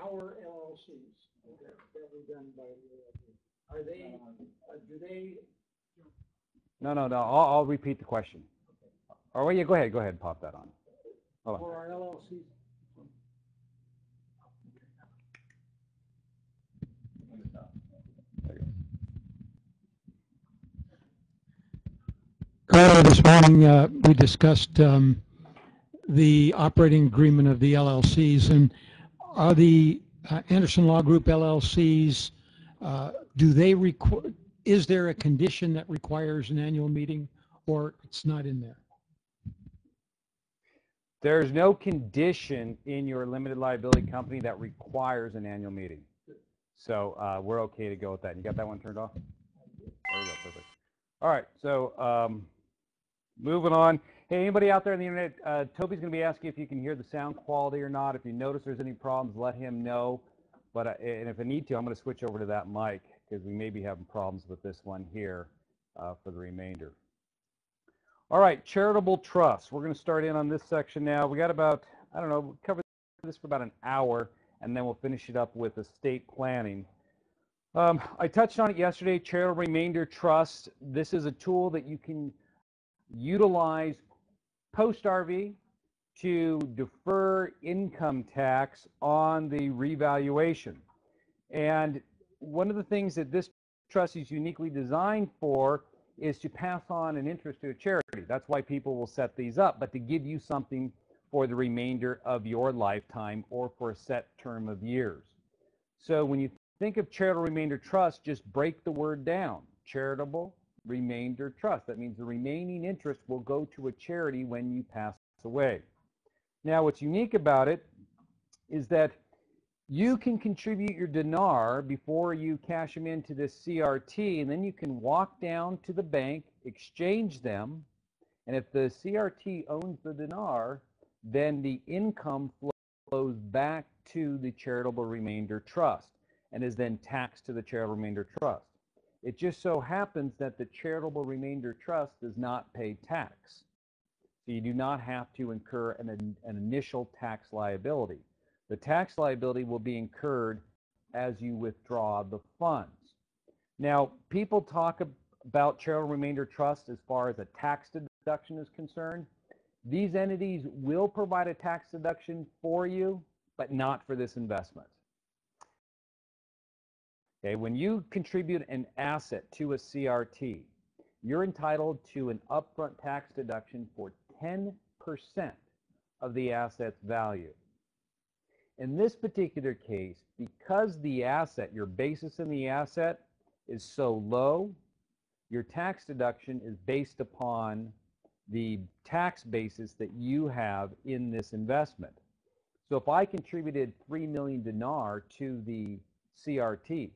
our LLCs that were done by the are they, do they? No. I'll repeat the question. Oh, well, yeah, go ahead, pop that on. Hold on. For our LLCs? Earlier this morning, we discussed the operating agreement of the LLCs, and are the Anderson Law Group LLCs, do they is there a condition that requires an annual meeting, or it's not in there? There's no condition in your limited liability company that requires an annual meeting. So we're okay to go with that. You got that one turned off? There we go, perfect. All right, so moving on. Hey, anybody out there on the internet, Toby's going to be asking if you can hear the sound quality or not. If you notice there's any problems, let him know. But and if I need to, I'm going to switch over to that mic because we may be having problems with this one here for the remainder. All right, charitable trusts. We're going to start in on this section now. We got about, I don't know, we'll cover this for about an hour, and then we'll finish it up with estate planning. I touched on it yesterday, charitable remainder trust. This is a tool that you can utilize post-RV to defer income tax on the revaluation. And one of the things that this trust is uniquely designed for is to pass on an interest to a charity. That's why people will set these up, but to give you something for the remainder of your lifetime or for a set term of years. So when you think of charitable remainder trust, just break the word down. Charitable remainder trust. That means the remaining interest will go to a charity when you pass away. Now, what's unique about it is that you can contribute your dinar before you cash them into this CRT, and then you can walk down to the bank, exchange them, and if the CRT owns the dinar, then the income flows back to the charitable remainder trust and is then taxed to the charitable remainder trust. It just so happens that the charitable remainder trust does not pay tax. So you do not have to incur an initial tax liability. The tax liability will be incurred as you withdraw the funds. Now, people talk about charitable remainder trust as far as a tax deduction is concerned. These entities will provide a tax deduction for you, but not for this investment. Okay, when you contribute an asset to a CRT, you're entitled to an upfront tax deduction for 10% of the asset's value. In this particular case, because the asset, your basis in the asset is so low, your tax deduction is based upon the tax basis that you have in this investment. So if I contributed 3 million dinar to the CRT,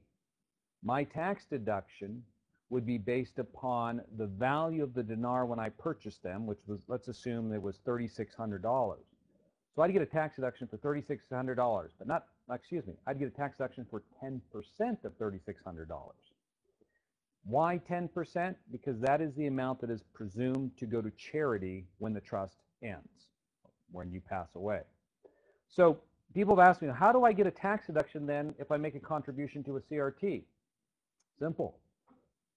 my tax deduction would be based upon the value of the dinar when I purchased them, which was, let's assume it was $3,600. So I'd get a tax deduction for $3,600, but not, excuse me, I'd get a tax deduction for 10% of $3,600. Why 10%? Because that is the amount that is presumed to go to charity when the trust ends, when you pass away. So people have asked me, how do I get a tax deduction then if I make a contribution to a CRT? Simple.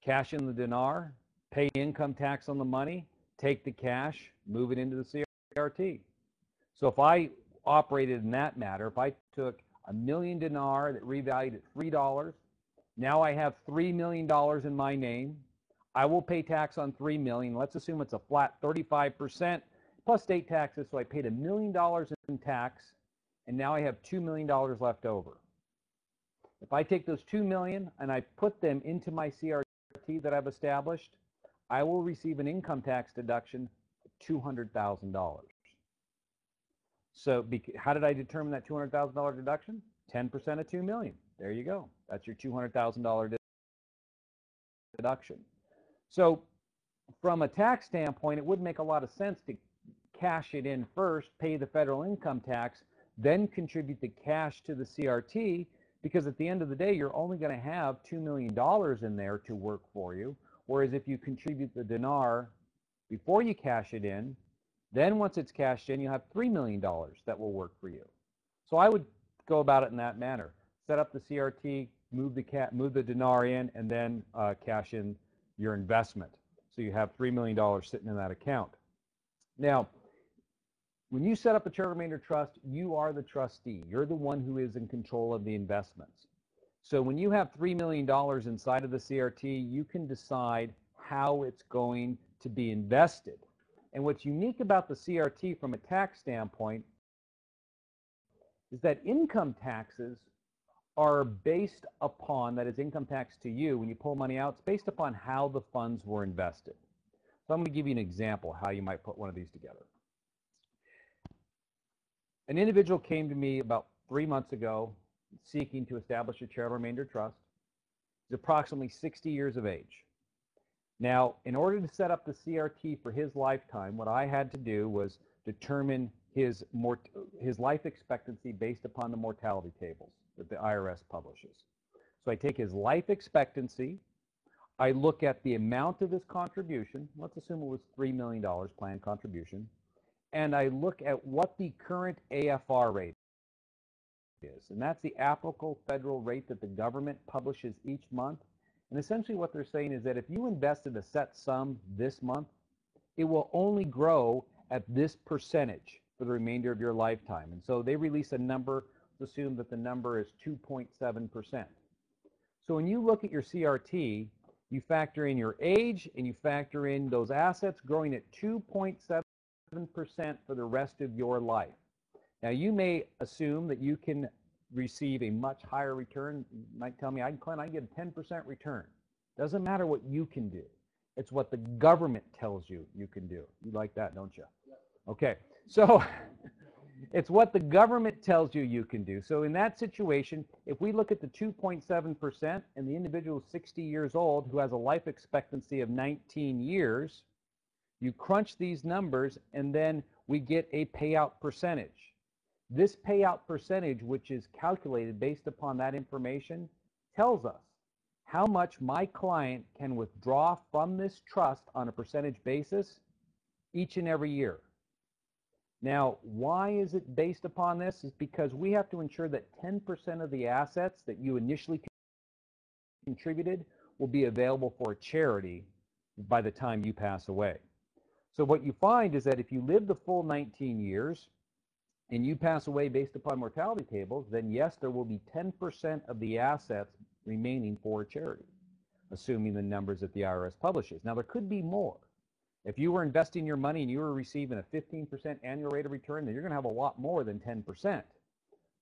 Cash in the dinar, pay income tax on the money, take the cash, move it into the CRT. So if I operated in that matter, if I took a million dinar that revalued at $3, now I have $3 million in my name. I will pay tax on $3 million. Let's assume it's a flat 35% plus state taxes, so I paid $1 million in tax, and now I have $2 million left over. If I take those $2 million and I put them into my CRT that I've established, I will receive an income tax deduction of $200,000. So how did I determine that $200,000 deduction? 10% of $2 million. There you go. That's your $200,000 deduction. So from a tax standpoint, it would make a lot of sense to cash it in first, pay the federal income tax, then contribute the cash to the CRT, because at the end of the day, you're only going to have $2 million in there to work for you, whereas if you contribute the dinar before you cash it in, then once it's cashed in, you have $3 million that will work for you. So I would go about it in that manner. Set up the CRT, move the dinar in, and then cash in your investment. So you have $3 million sitting in that account. Now, when you set up a charitable remainder trust, you are the trustee. You're the one who is in control of the investments. So when you have $3 million inside of the CRT, you can decide how it's going to be invested. And what's unique about the CRT from a tax standpoint is that income taxes are based upon, that is income tax to you, when you pull money out, it's based upon how the funds were invested. So I'm going to give you an example how you might put one of these together. An individual came to me about 3 months ago seeking to establish a charitable remainder trust. He's approximately 60 years of age. Now, in order to set up the CRT for his lifetime, what I had to do was determine his life expectancy based upon the mortality tables that the IRS publishes. So I take his life expectancy, I look at the amount of his contribution, let's assume it was $3 million planned contribution, and I look at what the current AFR rate is, and that's the applicable federal rate that the government publishes each month. And essentially what they're saying is that if you invested a set sum this month, it will only grow at this percentage for the remainder of your lifetime. And so they release a number, let's assume that the number is 2.7%. So when you look at your CRT, you factor in your age and you factor in those assets growing at 2.7% for the rest of your life. Now you may assume that you can receive a much higher return. You might tell me, Clint, I get a 10% return. Doesn't matter what you can do. It's what the government tells you you can do. You like that, don't you? Okay, so it's what the government tells you you can do. So in that situation, if we look at the 2.7% and the individual is 60 years old who has a life expectancy of 19 years, you crunch these numbers and then we get a payout percentage. This payout percentage, which is calculated based upon that information, tells us how much my client can withdraw from this trust on a percentage basis each and every year. Now, why is it based upon this? It's because we have to ensure that 10% of the assets that you initially contributed will be available for a charity by the time you pass away. So what you find is that if you live the full 19 years and you pass away based upon mortality tables, then yes, there will be 10% of the assets remaining for a charity, assuming the numbers that the IRS publishes. Now, there could be more. If you were investing your money and you were receiving a 15% annual rate of return, then you're going to have a lot more than 10%.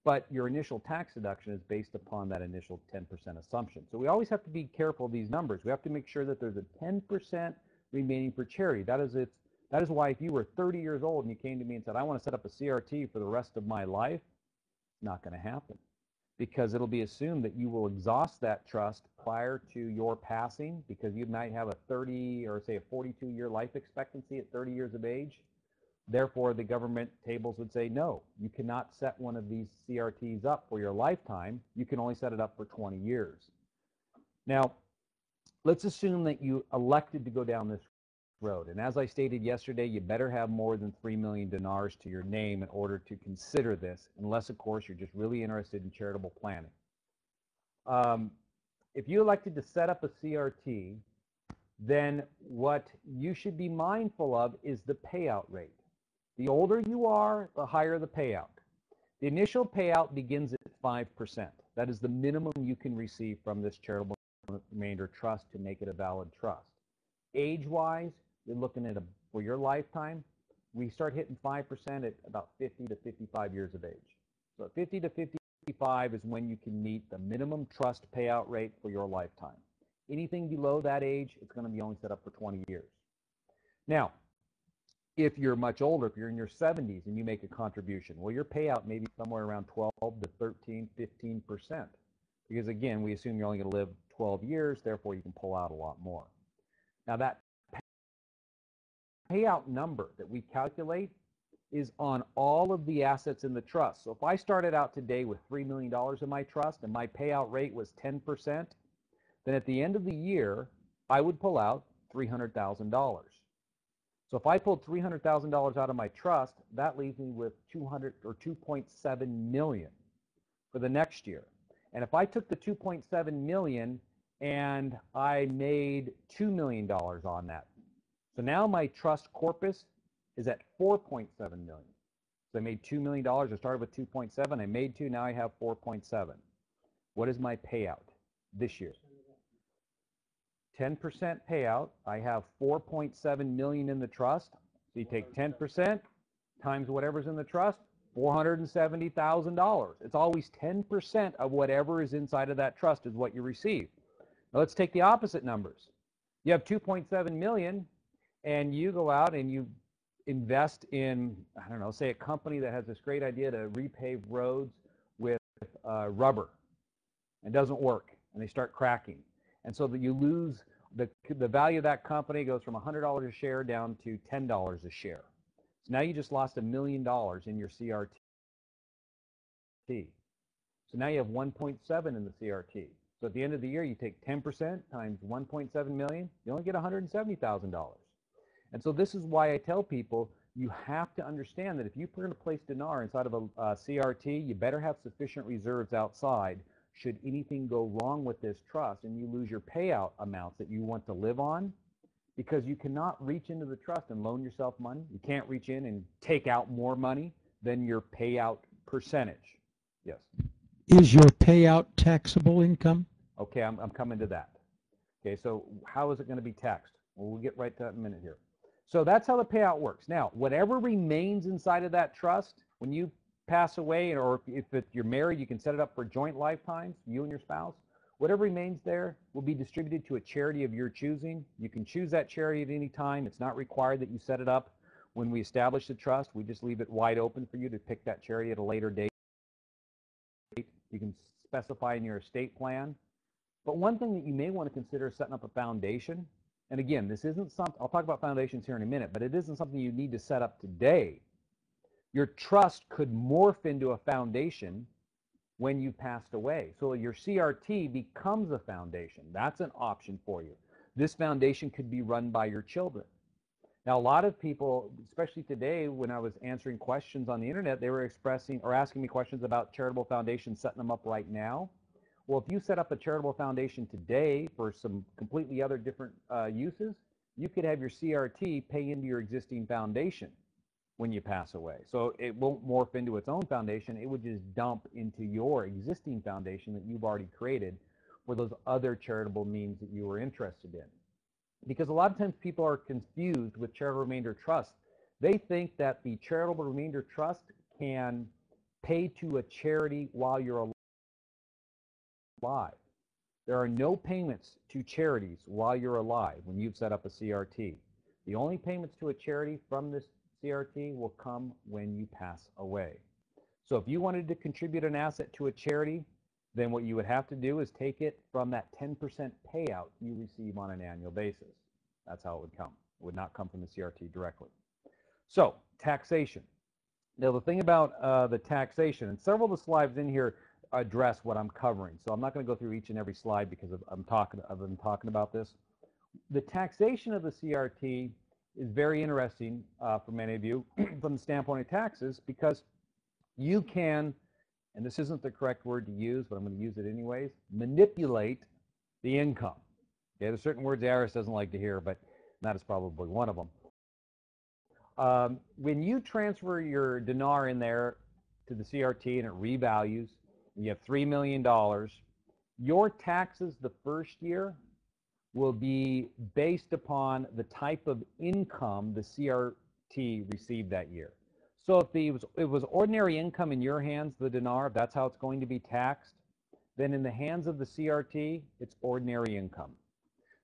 But your initial tax deduction is based upon that initial 10% assumption. So we always have to be careful of these numbers. We have to make sure that there's a 10% remaining for charity. That is why if you were 30 years old and you came to me and said, I want to set up a CRT for the rest of my life, it's not going to happen, because it'll be assumed that you will exhaust that trust prior to your passing, because you might have a 30 or say a 42-year life expectancy at 30 years of age. Therefore, the government tables would say, no, you cannot set one of these CRTs up for your lifetime. You can only set it up for 20 years. Now, let's assume that you elected to go down this road. And as I stated yesterday, you better have more than 3 million dinars to your name in order to consider this, unless, of course, you're just really interested in charitable planning. If you elected to set up a CRT, then what you should be mindful of is the payout rate. The older you are, the higher the payout. The initial payout begins at 5%. That is the minimum you can receive from this charitable remainder trust to make it a valid trust. Age-wise, you're looking at, for your lifetime, we start hitting 5% at about 50 to 55 years of age. So at 50 to 55 is when you can meet the minimum trust payout rate for your lifetime. Anything below that age, it's going to be only set up for 20 years. Now, if you're much older, if you're in your 70s and you make a contribution, well, your payout may be somewhere around 12 to 13, 15%. Because again, we assume you're only going to live 12 years, therefore you can pull out a lot more. Now that payout number that we calculate is on all of the assets in the trust. So if I started out today with $3 million in my trust and my payout rate was 10%, then at the end of the year, I would pull out $300,000. So if I pulled $300,000 out of my trust, that leaves me with 2.7 million. for the next year. And if I took the 2.7 million and I made $2 million on that, so now my trust corpus is at 4.7 million. So I made $2 million. I started with 2.7. I made 2. Now I have 4.7. What is my payout this year? 10% payout. I have 4.7 million in the trust. So you take 10% times whatever's in the trust, $470,000. It's always 10% of whatever is inside of that trust is what you receive. Now let's take the opposite numbers. You have 2.7 million and you go out and you invest in, I don't know, say a company that has this great idea to repave roads with rubber and doesn't work and they start cracking. And so that you lose, the value of that company goes from $100 a share down to $10 a share. So now you just lost $1 million in your CRT. So now you have 1.7 in the CRT. So at the end of the year, you take 10% times 1.7 million, you only get $170,000. And so this is why I tell people you have to understand that if you're going to place dinar inside of a CRT, you better have sufficient reserves outside should anything go wrong with this trust and you lose your payout amounts that you want to live on, because you cannot reach into the trust and loan yourself money. You can't reach in and take out more money than your payout percentage. Yes? Is your payout taxable income? Okay, I'm coming to that. Okay, so how is it going to be taxed? Well, we'll get right to that in a minute here. So that's how the payout works. Now, whatever remains inside of that trust, when you pass away, or if you're married, you can set it up for joint lifetimes, you and your spouse. Whatever remains there will be distributed to a charity of your choosing. You can choose that charity at any time. It's not required that you set it up when we establish the trust. We just leave it wide open for you to pick that charity at a later date. You can specify in your estate plan. But one thing that you may want to consider is setting up a foundation. And again, this isn't something, I'll talk about foundations here in a minute, but it isn't something you need to set up today. Your trust could morph into a foundation when you passed away. So your CRT becomes a foundation. That's an option for you. This foundation could be run by your children. Now, a lot of people, especially today when I was answering questions on the internet, they were expressing or asking me questions about charitable foundations, setting them up right now. Well, if you set up a charitable foundation today for some completely other different uses, you could have your CRT pay into your existing foundation when you pass away. So it won't morph into its own foundation. It would just dump into your existing foundation that you've already created for those other charitable means that you were interested in. Because a lot of times people are confused with charitable remainder trust. They think that the charitable remainder trust can pay to a charity while you're alive. There are no payments to charities while you're alive when you've set up a CRT. The only payments to a charity from this CRT will come when you pass away. So if you wanted to contribute an asset to a charity, then what you would have to do is take it from that 10% payout you receive on an annual basis. That's how it would come. It would not come from the CRT directly. So taxation. Now the thing about the taxation, and several of the slides in here address what I'm covering. So I'm not going to go through each and every slide because I've been talking about this. The taxation of the CRT is very interesting for many of you from the standpoint of taxes, because you can, and this isn't the correct word to use, but I'm going to use it anyways, manipulate the income. Okay, there's certain words the IRS doesn't like to hear, but that is probably one of them. When you transfer your dinar in there to the CRT and it revalues, and you have $3 million, your taxes the first year will be based upon the type of income the CRT received that year. So if it was ordinary income in your hands, the dinar, if that's how it's going to be taxed, then in the hands of the CRT, it's ordinary income.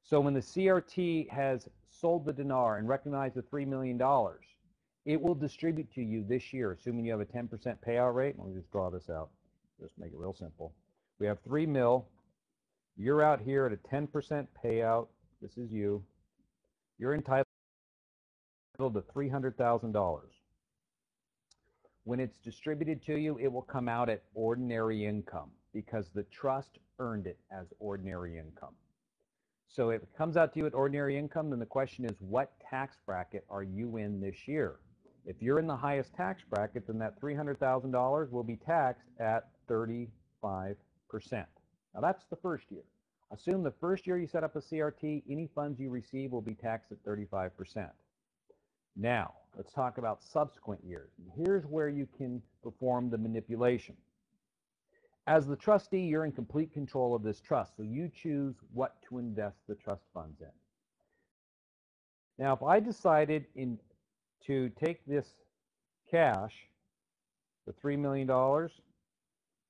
So when the CRT has sold the dinar and recognized the $3 million, it will distribute to you this year, assuming you have a 10% payout rate. Let me just draw this out, just make it real simple. We have 3 mil. You're out here at a 10% payout. This is you. You're entitled to $300,000. When it's distributed to you, it will come out at ordinary income because the trust earned it as ordinary income. So if it comes out to you at ordinary income, then the question is, what tax bracket are you in this year? If you're in the highest tax bracket, then that $300,000 will be taxed at 30%. 35%. Now that's the first year. Assume the first year you set up a CRT, any funds you receive will be taxed at 35%. Now, let's talk about subsequent years. Here's where you can perform the manipulation. As the trustee, you're in complete control of this trust, so you choose what to invest the trust funds in. Now, if I decided to take this cash, the $3 million,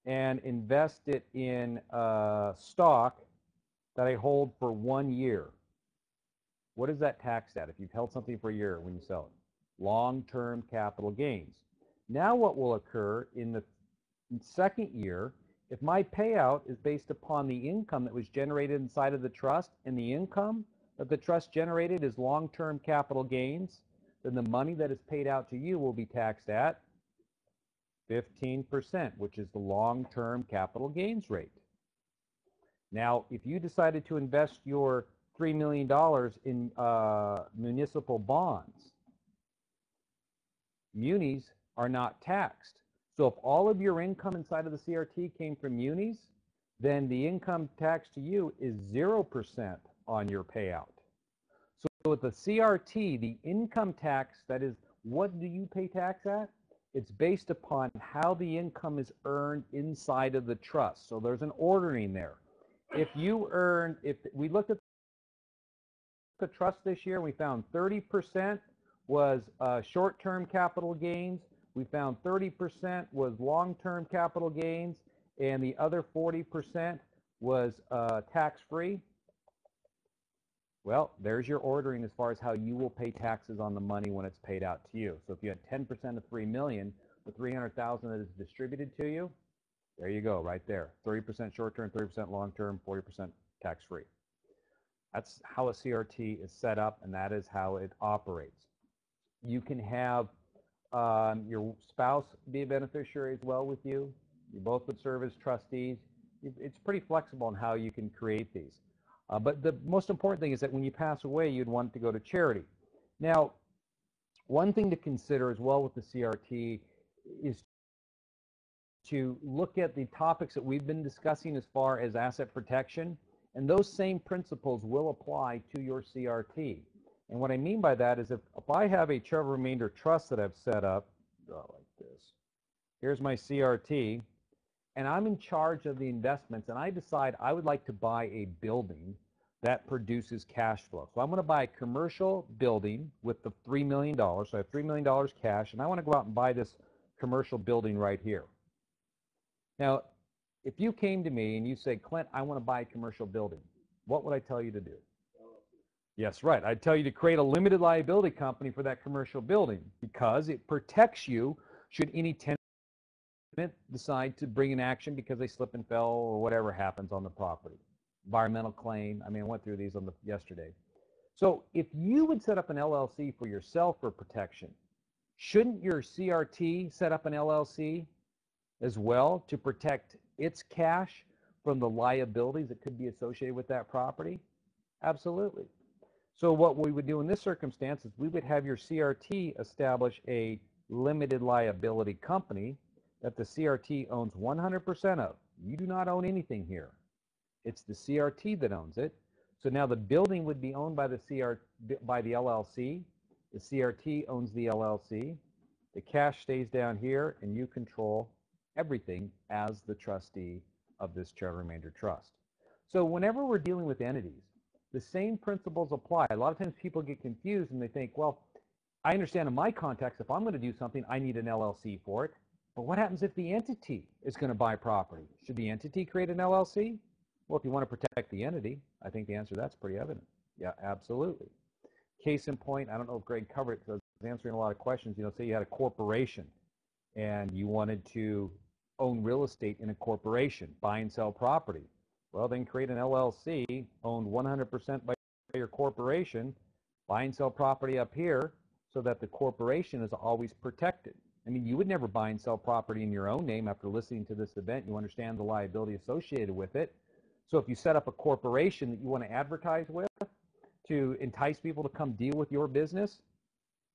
and invest it in stock that I hold for 1 year, what is that taxed at if you've held something for a year when you sell it? Long-term capital gains. Now what will occur in the second year, if my payout is based upon the income that was generated inside of the trust, and the income that the trust generated is long-term capital gains, then the money that is paid out to you will be taxed at 15%, which is the long-term capital gains rate. Now, if you decided to invest your $3 million in municipal bonds, munis are not taxed. So if all of your income inside of the CRT came from munis, then the income tax to you is 0% on your payout. So with the CRT, the income tax, that is, what do you pay tax at? It's based upon how the income is earned inside of the trust. So there's an ordering there. If we looked at the trust this year, we found 30% was short-term capital gains. We found 30% was long-term capital gains, and the other 40% was tax-free. Well, there's your ordering as far as how you will pay taxes on the money when it's paid out to you. So if you had 10% of $3 million, the $300,000 that is distributed to you, there you go, right there. 30% short-term, 30% long-term, 40% tax-free. That's how a CRT is set up, and that is how it operates. You can have your spouse be a beneficiary as well with you. You both would serve as trustees. It's pretty flexible on how you can create these. But the most important thing is that when you pass away, you'd want it to go to charity. Now, one thing to consider as well with the CRT is to look at the topics that we've been discussing as far as asset protection, and those same principles will apply to your CRT. And what I mean by that is if I have a charitable remainder trust that I've set up, like this, here's my CRT, and I'm in charge of the investments, and I decide I would like to buy a building that produces cash flow. So I'm going to buy a commercial building with the $3 million. So I have $3 million cash, and I want to go out and buy this commercial building right here. Now, if you came to me and you said, Clint, I want to buy a commercial building, what would I tell you to do? Yes, right. I'd tell you to create a limited liability company for that commercial building because it protects you should any tenant decide to bring an action because they slip and fell or whatever happens on the property. Environmental claim. I mean, I went through these yesterday. So if you would set up an LLC for yourself for protection, shouldn't your CRT set up an LLC as well to protect its cash from the liabilities that could be associated with that property? Absolutely. So what we would do in this circumstance is we would have your CRT establish a limited liability company that the CRT owns 100% of. You do not own anything here. It's the CRT that owns it. So now the building would be owned by the LLC. The CRT owns the LLC. The cash stays down here, and you control everything as the trustee of this charitable remainder trust. So whenever we're dealing with entities, the same principles apply. A lot of times people get confused and they think, well, I understand in my context, if I'm going to do something, I need an LLC for it. But what happens if the entity is going to buy property? Should the entity create an LLC? Well, if you want to protect the entity, I think the answer to that's pretty evident. Yeah, absolutely. Case in point, I don't know if Greg covered it because I was answering a lot of questions. You know, say you had a corporation and you wanted to own real estate in a corporation, buy and sell property. Well, then create an LLC owned 100% by your corporation, buy and sell property up here so that the corporation is always protected. I mean, you would never buy and sell property in your own name after listening to this event. You understand the liability associated with it. So if you set up a corporation that you want to advertise with to entice people to come deal with your business,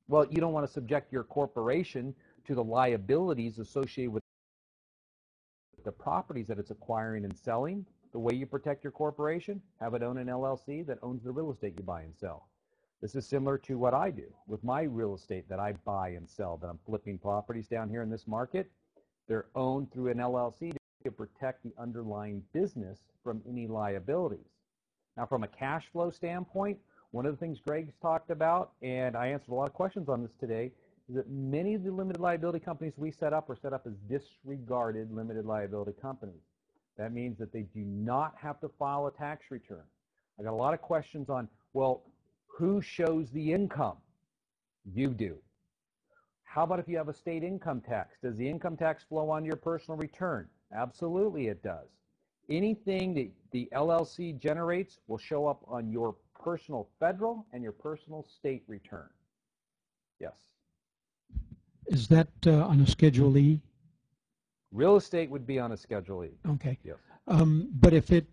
well, you don't want to subject your corporation to the liabilities associated with the properties that it's acquiring and selling. The way you protect your corporation, have it own an LLC that owns the real estate you buy and sell. This is similar to what I do with my real estate that I buy and sell, that I'm flipping properties down here in this market. They're owned through an LLC to protect the underlying business from any liabilities. Now, from a cash flow standpoint, one of the things Greg's talked about, and I answered a lot of questions on this today, is that many of the limited liability companies we set up are set up as disregarded limited liability companies. That means that they do not have to file a tax return. I got a lot of questions on, well, who shows the income? You do. How about if you have a state income tax? Does the income tax flow on your personal return? Absolutely it does. Anything that the LLC generates will show up on your personal federal and your personal state return. Yes. Is that on a Schedule E? Real estate would be on a Schedule E. Okay. Yes. But if the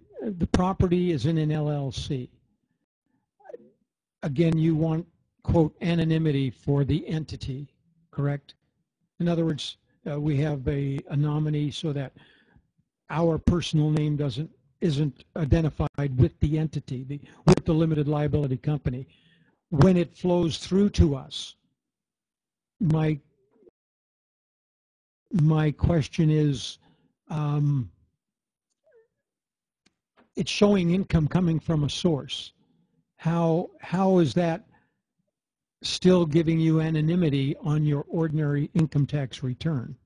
property is in an LLC, again, you want, quote, anonymity for the entity, correct? In other words, we have a nominee so that our personal name isn't identified with the entity, with the limited liability company. When it flows through to us, my question is, it's showing income coming from a source. How is that still giving you anonymity on your ordinary income tax return?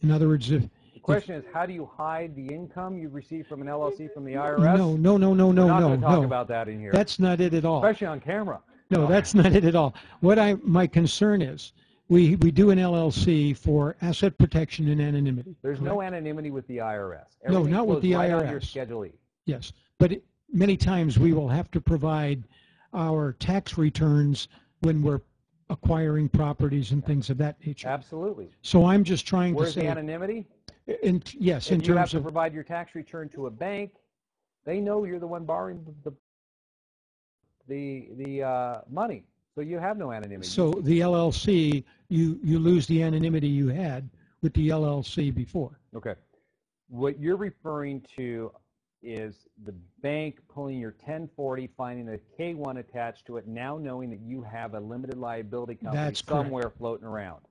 In other words, the question is, how do you hide the income you receive from an LLC from the IRS? No. We're not going to talk about that in here. That's not it at all. Especially on camera. No, that's not it at all. My concern is, we do an LLC for asset protection and anonymity. There's correct? no anonymity with the IRS. No, not with the right IRS. On your Schedule E. Yes, but many times we will have to provide our tax returns when we're acquiring properties and things of that nature. Absolutely. So I'm just trying Where's to say. the anonymity? Yes, if in you have terms to of. provide your tax return to a bank, they know you're the one borrowing the money. So you have no anonymity. So the LLC, you lose the anonymity you had with the LLC before. Okay. What you're referring to is the bank pulling your 1040, finding a K-1 attached to it, now knowing that you have a limited liability company That's somewhere correct. floating around.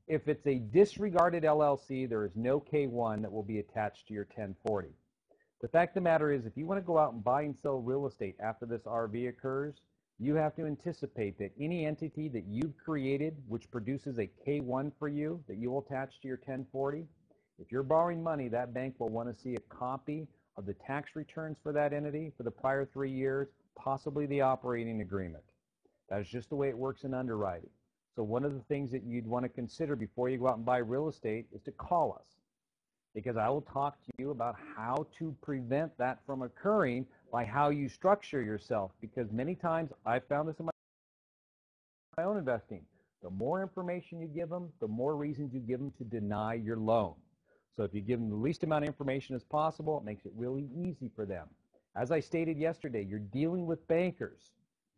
If it's a disregarded LLC, there is no K-1 that will be attached to your 1040. The fact of the matter is, if you want to go out and buy and sell real estate after this RV occurs, you have to anticipate that any entity that you've created which produces a K-1 for you that you will attach to your 1040, if you're borrowing money, that bank will want to see a copy of the tax returns for that entity for the prior 3 years, possibly the operating agreement. That is just the way it works in underwriting. So one of the things that you'd want to consider before you go out and buy real estate is to call us, because I will talk to you about how to prevent that from occurring by how you structure yourself, because many times I've found this in my own investing. The more information you give them, the more reasons you give them to deny your loan. So if you give them the least amount of information as possible, it makes it really easy for them. As I stated yesterday, you're dealing with bankers.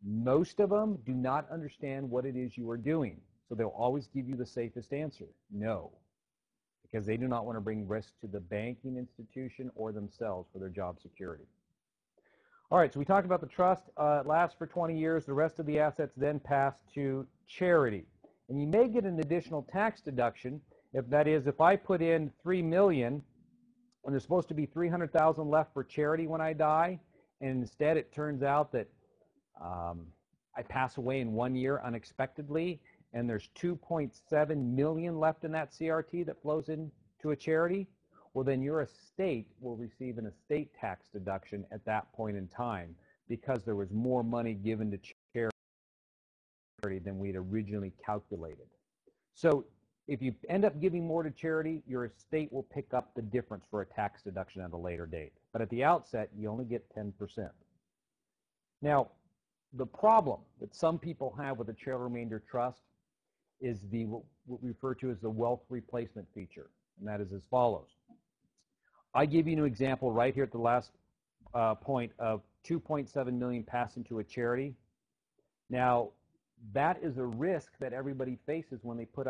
Most of them do not understand what it is you are doing, so they'll always give you the safest answer, no, because they do not want to bring risk to the banking institution or themselves for their job security. All right, so we talked about the trust. It lasts for 20 years. The rest of the assets then pass to charity. And you may get an additional tax deduction. If that is, if I put in $3 million and there's supposed to be $300,000 left for charity when I die, and instead it turns out that I pass away in 1 year unexpectedly, and there's $2.7 million left in that CRT that flows into a charity, well, then your estate will receive an estate tax deduction at that point in time, because there was more money given to charity than we'd originally calculated. So if you end up giving more to charity, your estate will pick up the difference for a tax deduction at a later date. But at the outset, you only get 10%. Now, the problem that some people have with a charitable remainder trust is what we refer to as the wealth replacement feature, and that is as follows. I give you an example right here at the last point of $2.7 million passing to a charity. Now, that is a risk that everybody faces when they put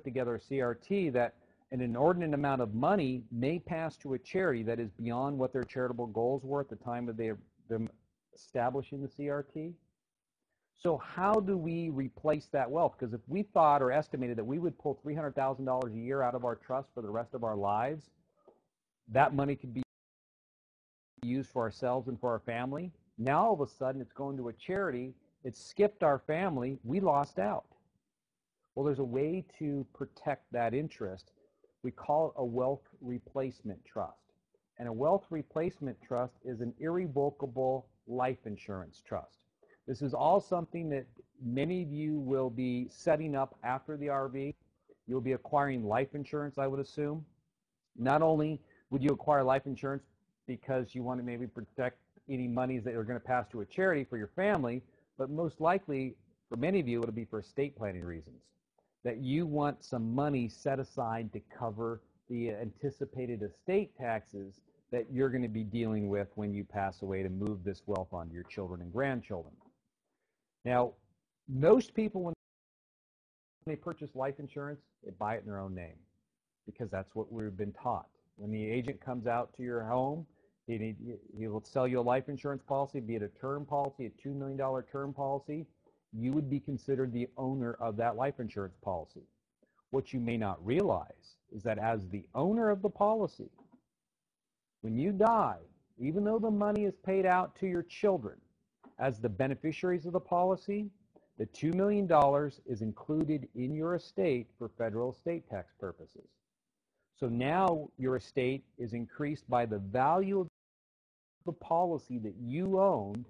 together a CRT, that an inordinate amount of money may pass to a charity that is beyond what their charitable goals were at the time of them establishing the CRT. So how do we replace that wealth? Because if we thought or estimated that we would pull $300,000 a year out of our trust for the rest of our lives, that money could be used for ourselves and for our family. Now all of a sudden it's going to a charity. It skipped our family. We lost out. Well, there's a way to protect that interest. We call it a wealth replacement trust. And a wealth replacement trust is an irrevocable life insurance trust. This is all something that many of you will be setting up after the RV. You'll be acquiring life insurance, I would assume. Not only would you acquire life insurance because you want to maybe protect any monies that are going to pass to a charity for your family, but most likely, for many of you, it'll be for estate planning reasons. That you want some money set aside to cover the anticipated estate taxes that you're going to be dealing with when you pass away to move this wealth on to your children and grandchildren. Now, most people, when they purchase life insurance, they buy it in their own name because that's what we've been taught. When the agent comes out to your home, he will sell you a life insurance policy, be it a term policy, a $2 million term policy. You would be considered the owner of that life insurance policy. What you may not realize is that as the owner of the policy, when you die, even though the money is paid out to your children, as the beneficiaries of the policy, the $2 million is included in your estate for federal estate tax purposes. So now your estate is increased by the value of the policy that you owned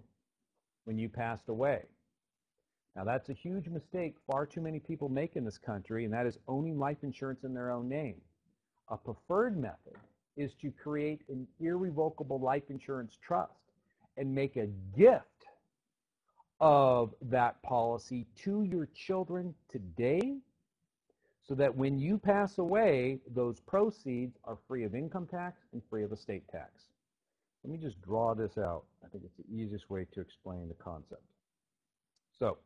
when you passed away. Now that's a huge mistake far too many people make in this country, and that is owning life insurance in their own name. A preferred method is to create an irrevocable life insurance trust and make a gift of that policy to your children today, so that when you pass away, those proceeds are free of income tax and free of estate tax. Let me just draw this out. I think it's the easiest way to explain the concept. So,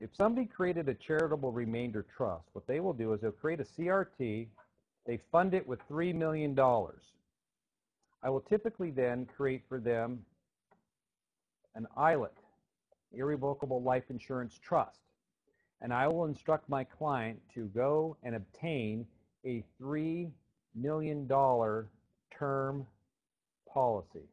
if somebody created a charitable remainder trust, what they will do is they'll create a CRT, they fund it with $3 million. I will typically then create for them an ILIT, irrevocable life insurance trust. And I will instruct my client to go and obtain a $3 million term policy.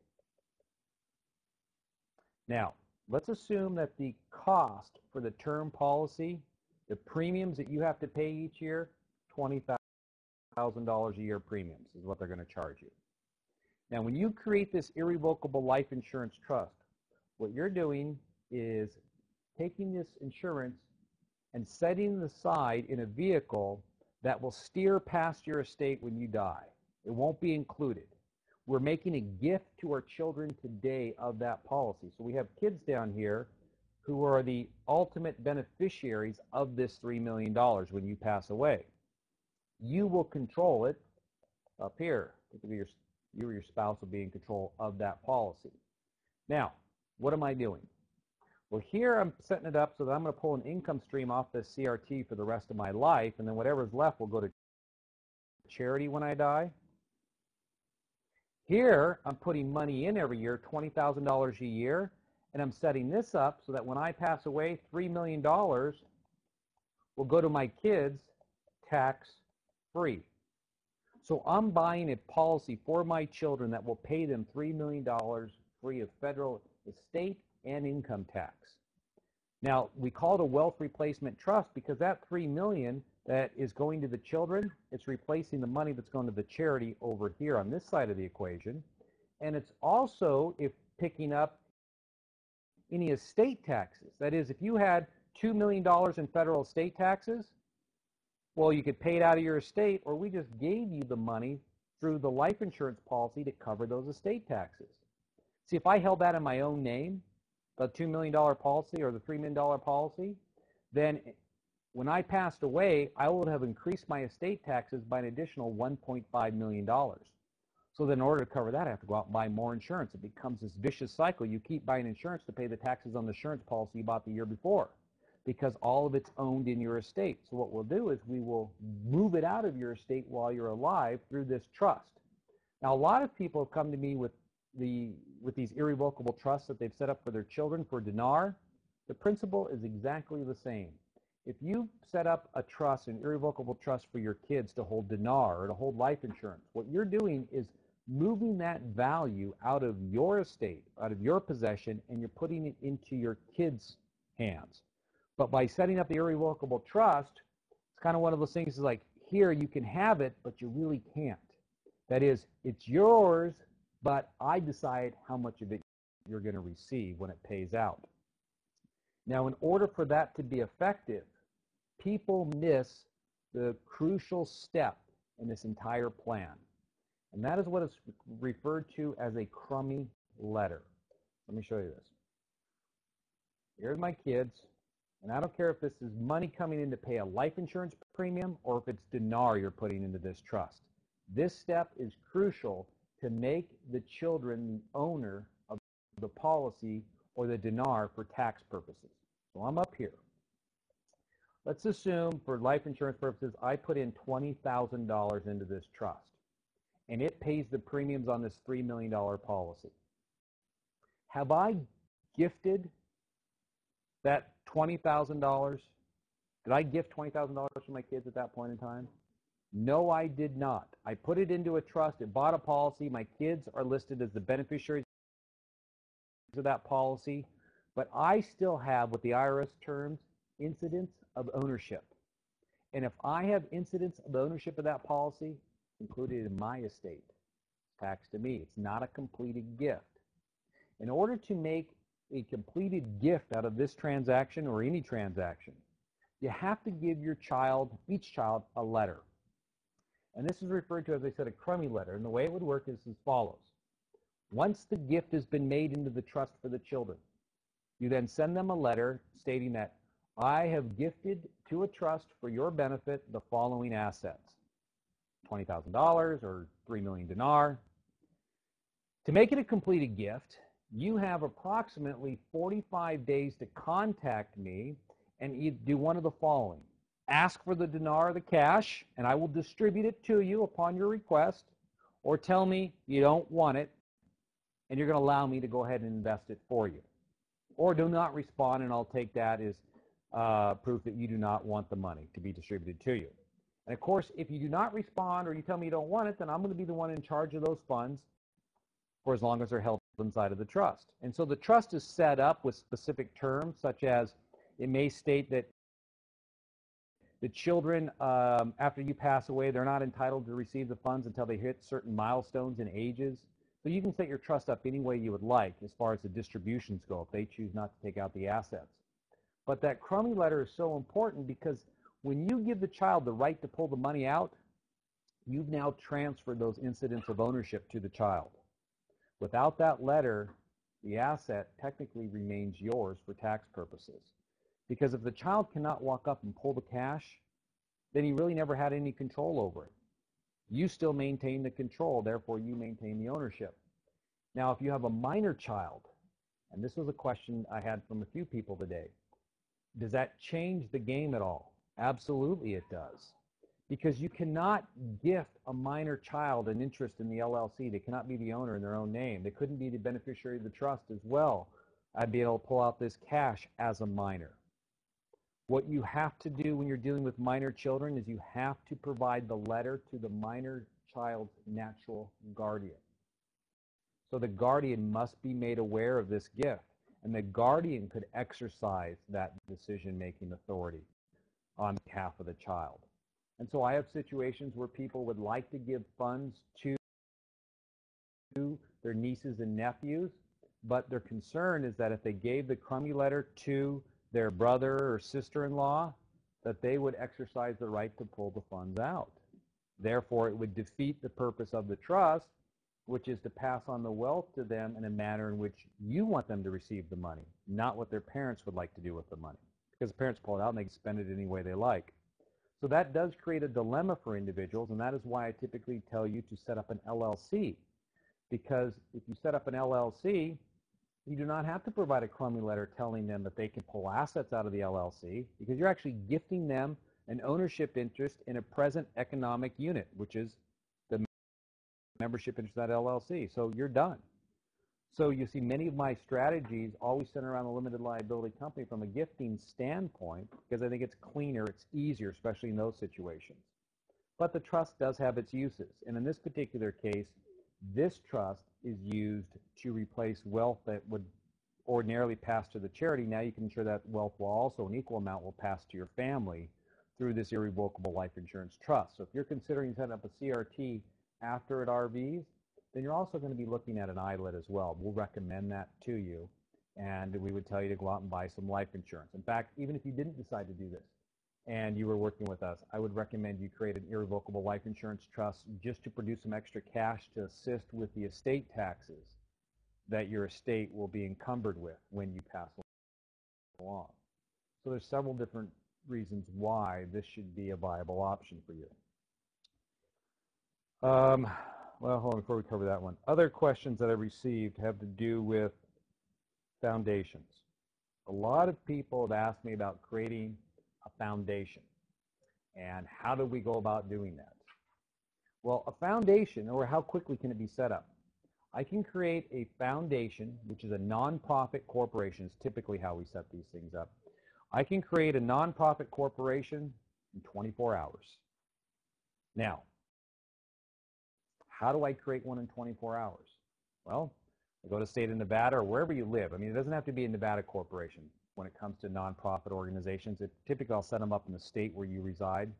Now, let's assume that the cost for the term policy, the premiums that you have to pay each year, $20,000 a year premiums is what they're going to charge you. Now, when you create this irrevocable life insurance trust, what you're doing is taking this insurance and setting it aside in a vehicle that will steer past your estate when you die. It won't be included. We're making a gift to our children today of that policy. So we have kids down here who are the ultimate beneficiaries of this $3 million when you pass away. You will control it up here. You or your spouse will be in control of that policy. Now, what am I doing? Well, here I'm setting it up so that I'm going to pull an income stream off this CRT for the rest of my life, and then whatever's left will go to charity when I die. Here, I'm putting money in every year, $20,000 a year, and I'm setting this up so that when I pass away, $3 million will go to my kids tax-free. So I'm buying a policy for my children that will pay them $3 million free of federal estate and income tax. Now, we call it a wealth replacement trust because that $3 million that is going to the children, it's replacing the money that's going to the charity over here on this side of the equation. And it's also picking up any estate taxes. That is, if you had $2 million in federal estate taxes, well, you could pay it out of your estate, or we just gave you the money through the life insurance policy to cover those estate taxes. See, if I held that in my own name, the $2 million policy or the $3 million policy, then when I passed away, I would have increased my estate taxes by an additional $1.5 million. So then in order to cover that, I have to go out and buy more insurance. It becomes this vicious cycle. You keep buying insurance to pay the taxes on the insurance policy you bought the year before. because all of it's owned in your estate. So what we'll do is we will move it out of your estate while you're alive through this trust. Now, a lot of people have come to me with these irrevocable trusts that they've set up for their children for dinar. The principle is exactly the same. If you set up a trust, an irrevocable trust for your kids to hold dinar or to hold life insurance, what you're doing is moving that value out of your estate, out of your possession, and you're putting it into your kids' hands. But by setting up the irrevocable trust, it's kind of one of those things is like, here you can have it, but you really can't. That is, it's yours, but I decide how much of it you're going to receive when it pays out. Now, in order for that to be effective, people miss the crucial step in this entire plan. And that is what is referred to as a crummy letter. Let me show you this. Here's my kids, and I don't care if this is money coming in to pay a life insurance premium or if it's dinar you're putting into this trust. This step is crucial to make the children the owner of the policy or the dinar for tax purposes. So I'm up here. Let's assume for life insurance purposes I put in $20,000 into this trust, and it pays the premiums on this $3 million policy. Have I gifted that $20,000? Did I gift $20,000 to my kids at that point in time? No, I did not. I put it into a trust. It bought a policy. My kids are listed as the beneficiaries of that policy, but I still have, with the IRS terms, incidents of ownership. And if I have incidents of ownership of that policy, included in my estate, tax to me. It's not a completed gift. In order to make a completed gift out of this transaction or any transaction, you have to give your child, each child, a letter. And this is referred to, as I said, a crummy letter. And the way it would work is as follows. Once the gift has been made into the trust for the children, you then send them a letter stating that I have gifted to a trust for your benefit the following assets. $20,000 or 3 million dinar. To make it a completed gift, you have approximately 45 days to contact me and do one of the following. Ask for the dinar or the cash, and I will distribute it to you upon your request, or tell me you don't want it, and you're going to allow me to go ahead and invest it for you. Or do not respond, and I'll take that as proof that you do not want the money to be distributed to you. And of course, if you do not respond or you tell me you don't want it, then I'm going to be the one in charge of those funds for as long as they're held inside of the trust. And so the trust is set up with specific terms, such as it may state that the children, after you pass away, they're not entitled to receive the funds until they hit certain milestones and ages. So you can set your trust up any way you would like as far as the distributions go if they choose not to take out the assets. But that crummy letter is so important because when you give the child the right to pull the money out, you've now transferred those incidents of ownership to the child. Without that letter, the asset technically remains yours for tax purposes. Because if the child cannot walk up and pull the cash, then he really never had any control over it. You still maintain the control, therefore you maintain the ownership. Now, if you have a minor child, and this was a question I had from a few people today, does that change the game at all? Absolutely it does. Because you cannot gift a minor child an interest in the LLC. They cannot be the owner in their own name. They couldn't be the beneficiary of the trust as well. I'd be able to pull out this cash as a minor. What you have to do when you're dealing with minor children is you have to provide the letter to the minor child's natural guardian. So the guardian must be made aware of this gift, and the guardian could exercise that decision-making authority on behalf of the child. And so I have situations where people would like to give funds to their nieces and nephews, but their concern is that if they gave the crummy letter to their brother or sister-in-law, that they would exercise the right to pull the funds out. Therefore, it would defeat the purpose of the trust, which is to pass on the wealth to them in a manner in which you want them to receive the money, not what their parents would like to do with the money. Because the parents pull it out and they can spend it any way they like. So that does create a dilemma for individuals, and that is why I typically tell you to set up an LLC. Because if you set up an LLC, You do not have to provide a crummy letter telling them that they can pull assets out of the LLC, because you're actually gifting them an ownership interest in a present economic unit, which is the membership interest in that LLC. So you're done. So you see, many of my strategies always center around the limited liability company from a gifting standpoint, because I think it's cleaner, it's easier, especially in those situations. But the trust does have its uses. And in this particular case, this trust is used to replace wealth that would ordinarily pass to the charity. Now you can ensure that wealth will also, an equal amount, will pass to your family through this irrevocable life insurance trust. So if you're considering setting up a CRT after at RVs, then you're also going to be looking at an ILIT as well. We'll recommend that to you, and we would tell you to go out and buy some life insurance. In fact, even if you didn't decide to do this and you were working with us, I would recommend you create an irrevocable life insurance trust just to produce some extra cash to assist with the estate taxes that your estate will be encumbered with when you pass along. So there's several different reasons why this should be a viable option for you. Well, hold on before we cover that one. Other questions that I received have to do with foundations. A lot of people have asked me about creating a foundation and how do we go about doing that. Well, a foundation, or how quickly can it be set up? I can create a foundation, which is a nonprofit corporation, is typically how we set these things up. I can create a nonprofit corporation in 24 hours. Now, how do I create one in 24 hours? Well, I go to the state of Nevada or wherever you live. I mean, it doesn't have to be a Nevada corporation when it comes to nonprofit organizations. Typically, I'll set them up in the state where you reside.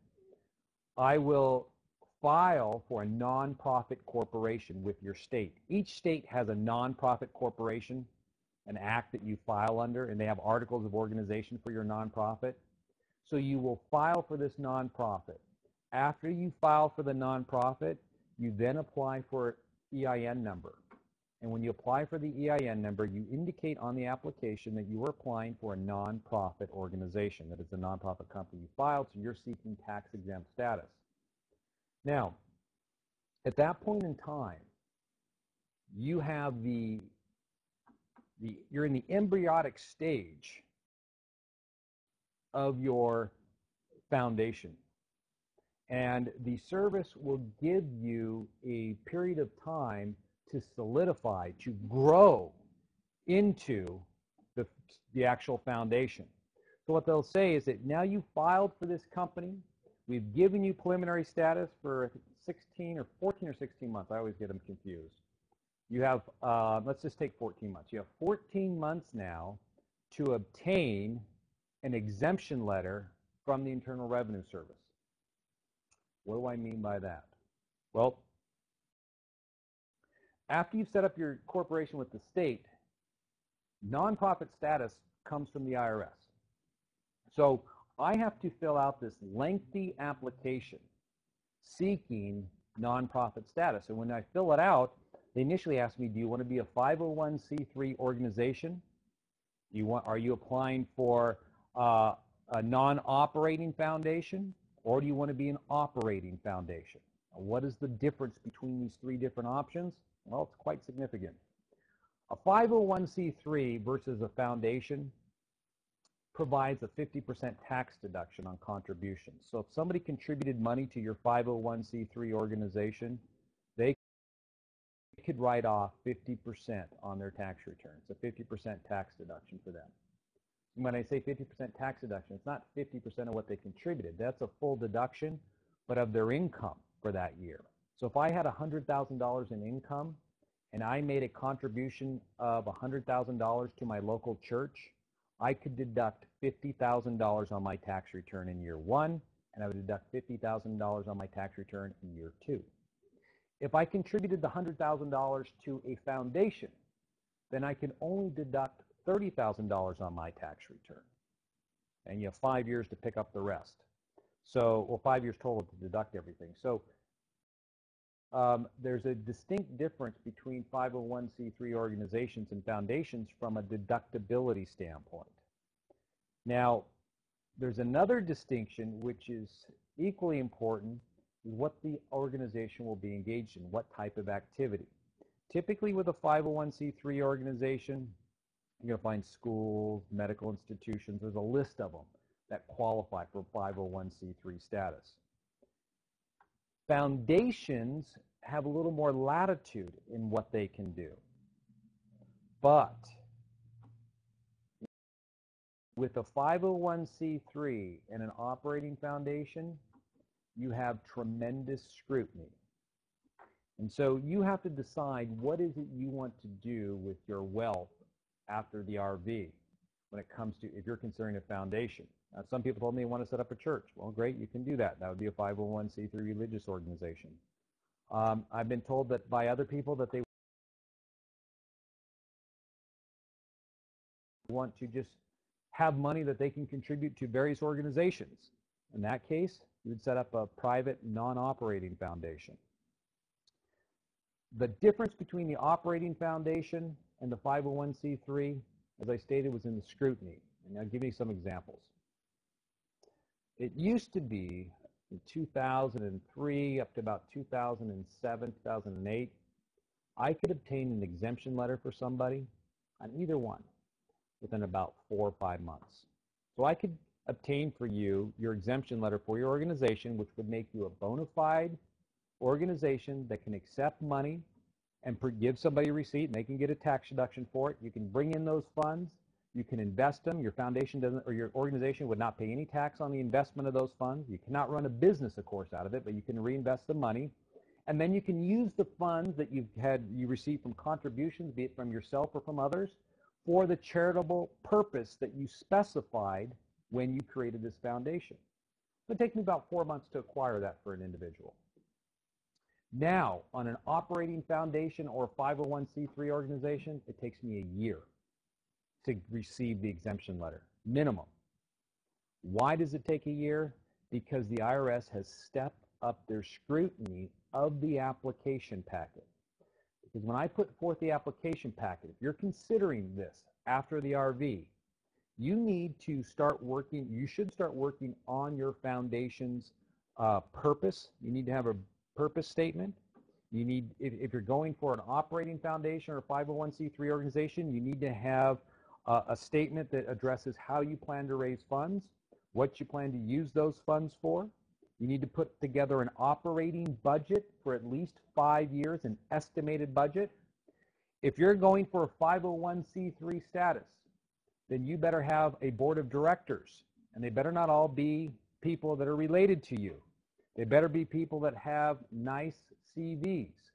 I will file for a nonprofit corporation with your state. Each state has a nonprofit corporation, an act that you file under, and they have articles of organization for your nonprofit. So you will file for this nonprofit. After you file for the nonprofit, you then apply for EIN number. And when you apply for the EIN number, you indicate on the application that you are applying for a nonprofit organization, that it's a nonprofit company you filed, so you're seeking tax-exempt status. Now, at that point in time, you have you're in the embryonic stage of your foundation. And the service will give you a period of time to solidify, to grow into the actual foundation. So what they'll say is that now you filed for this company, we've given you preliminary status for 16 or 14 or 16 months. I always get them confused. You have, let's just take 14 months. You have 14 months now to obtain an exemption letter from the Internal Revenue Service. What do I mean by that? Well, after you've set up your corporation with the state, nonprofit status comes from the IRS. So I have to fill out this lengthy application seeking nonprofit status. And when I fill it out, they initially ask me, do you want to be a 501c3 organization? Are you applying for a non-operating foundation? Or do you want to be an operating foundation? What is the difference between these three different options? Well, it's quite significant. A 501c3 versus a foundation provides a 50% tax deduction on contributions. So if somebody contributed money to your 501c3 organization, they could write off 50% on their tax return. It's a 50% tax deduction for them. When I say 50% tax deduction, it's not 50% of what they contributed. That's a full deduction, but of their income for that year. So if I had $100,000 in income and I made a contribution of $100,000 to my local church, I could deduct $50,000 on my tax return in year one, and I would deduct $50,000 on my tax return in year two. If I contributed the $100,000 to a foundation, then I can only deduct $30,000 on my tax return. And you have 5 years to pick up the rest. So, well, 5 years total to deduct everything. So there's a distinct difference between 501c3 organizations and foundations from a deductibility standpoint. Now, there's another distinction which is equally important, is what the organization will be engaged in, what type of activity. Typically with a 501c3 organization, You're going to find schools, medical institutions. There's a list of them that qualify for 501c3 status. Foundations have a little more latitude in what they can do. But with a 501c3 and an operating foundation, you have tremendous scrutiny. And so you have to decide what is it you want to do with your wealth after the RV when it comes to, if you're considering a foundation. Now, some people told me they want to set up a church. Well, great, you can do that. That would be a 501c3 religious organization. I've been told that by other people that they want to just have money that they can contribute to various organizations. In that case, you would set up a private non-operating foundation. The difference between the operating foundation and the 501c3, as I stated, was in the scrutiny. And I'll give you some examples. It used to be in 2003 up to about 2007, 2008, I could obtain an exemption letter for somebody on either one within about 4 or 5 months. So I could obtain for you your exemption letter for your organization, which would make you a bona fide organization that can accept money and give somebody a receipt, and they can get a tax deduction for it. You can bring in those funds. You can invest them. Your foundation doesn't, or your organization would not pay any tax on the investment of those funds. You cannot run a business, of course, out of it, but you can reinvest the money. And then you can use the funds that you received from contributions, be it from yourself or from others, for the charitable purpose that you specified when you created this foundation. It takes me about 4 months to acquire that for an individual. Now, on an operating foundation or 501c3 organization, it takes me a year to receive the exemption letter, minimum. Why does it take a year? Because the IRS has stepped up their scrutiny of the application packet. Because when I put forth the application packet, if you're considering this after the RV, you need to start working, you should start working on your foundation's purpose. You need to have a purpose statement. You need, if you're going for an operating foundation or a 501c3 organization, you need to have a statement that addresses how you plan to raise funds, what you plan to use those funds for. You need to put together an operating budget for at least 5 years, an estimated budget. If you're going for a 501c3 status, then you better have a board of directors, and they better not all be people that are related to you. They better be people that have nice CVs.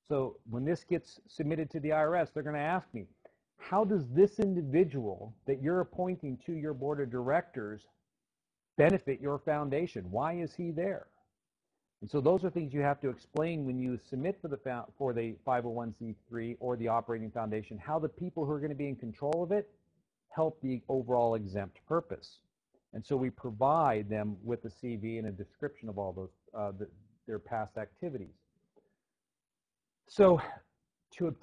So when this gets submitted to the IRS, they're going to ask me, how does this individual that you're appointing to your board of directors benefit your foundation? Why is he there? And so those are things you have to explain when you submit for the 501c3 or the operating foundation, how the people who are going to be in control of it help the overall exempt purpose. And so we provide them with a CV and a description of all those their past activities. So to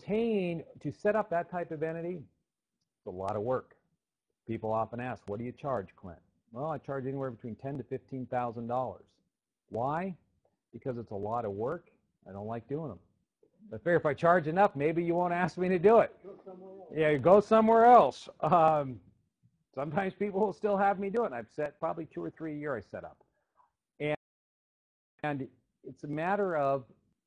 set up that type of entity, it's a lot of work. People often ask, what do you charge, Clint? Well, I charge anywhere between $10,000 to $15,000. Why? Because it's a lot of work. I don't like doing them. I figure if I charge enough, maybe you won't ask me to do it. Go somewhere else. Yeah, go somewhere else. Sometimes people will still have me do it. And I've set probably 2 or 3 a year I set up. And it's a matter of,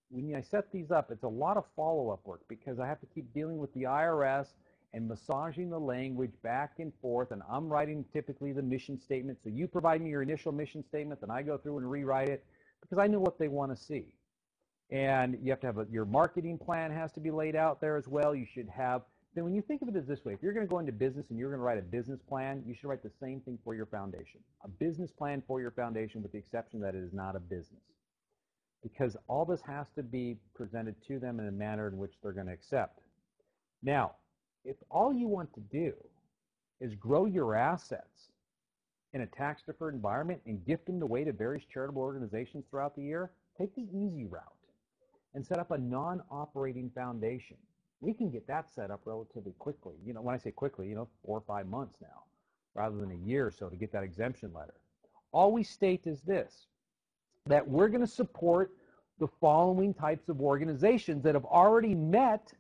when I set these up, it's a lot of follow-up work because I have to keep dealing with the IRS and massaging the language back and forth, and I'm writing typically the mission statement. So you provide me your initial mission statement, then I go through and rewrite it because I know what they want to see. And you have to have your marketing plan has to be laid out there as well. You should have, then when you think of it as this way, if you're going to go into business and you're going to write a business plan, you should write the same thing for your foundation. A business plan for your foundation, with the exception that it is not a business. Because all this has to be presented to them in a manner in which they're going to accept. Now, if all you want to do is grow your assets in a tax-deferred environment and gift them away to various charitable organizations throughout the year, take the easy route and set up a non-operating foundation. We can get that set up relatively quickly. You know, when I say quickly, 4 or 5 months now, rather than a year or so to get that exemption letter. All we state is this, that we're going to support the following types of organizations that have already met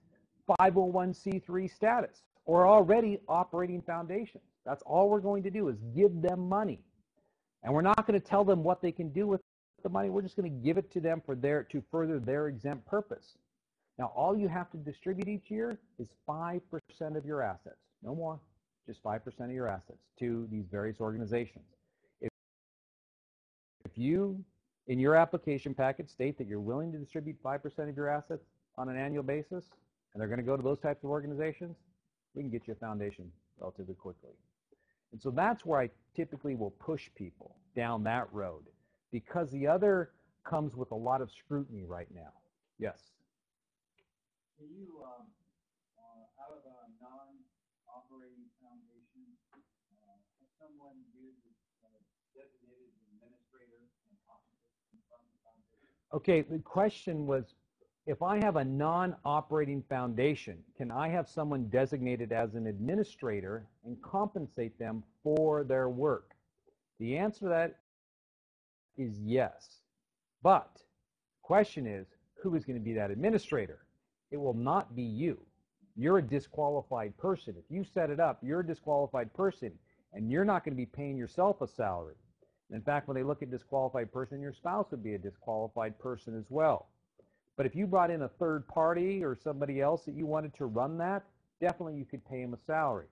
501c3 status. or already operating foundations. That's all we're going to do is give them money. And we're not going to tell them what they can do with the money. We're just going to give it to them to further their exempt purpose. Now, all you have to distribute each year is 5% of your assets. No more, just 5% of your assets to these various organizations. If you, in your application package, state that you're willing to distribute 5% of your assets on an annual basis, and they're going to go to those types of organizations, we can get you a foundation relatively quickly. And so that's where I typically will push people down that road, because the other comes with a lot of scrutiny right now. Yes? Can you, out of a non-operating foundation, have someone do designated administrator and officer from the foundation? Okay, the question was, if I have a non-operating foundation, can I have someone designated as an administrator and compensate them for their work? The answer to that is yes. But the question is, who is going to be that administrator? It will not be you. You're a disqualified person. If you set it up, you're a disqualified person, and you're not going to be paying yourself a salary. In fact, when they look at disqualified person, your spouse would be a disqualified person as well. But if you brought in a third party or somebody else that you wanted to run that, definitely you could pay them a salary.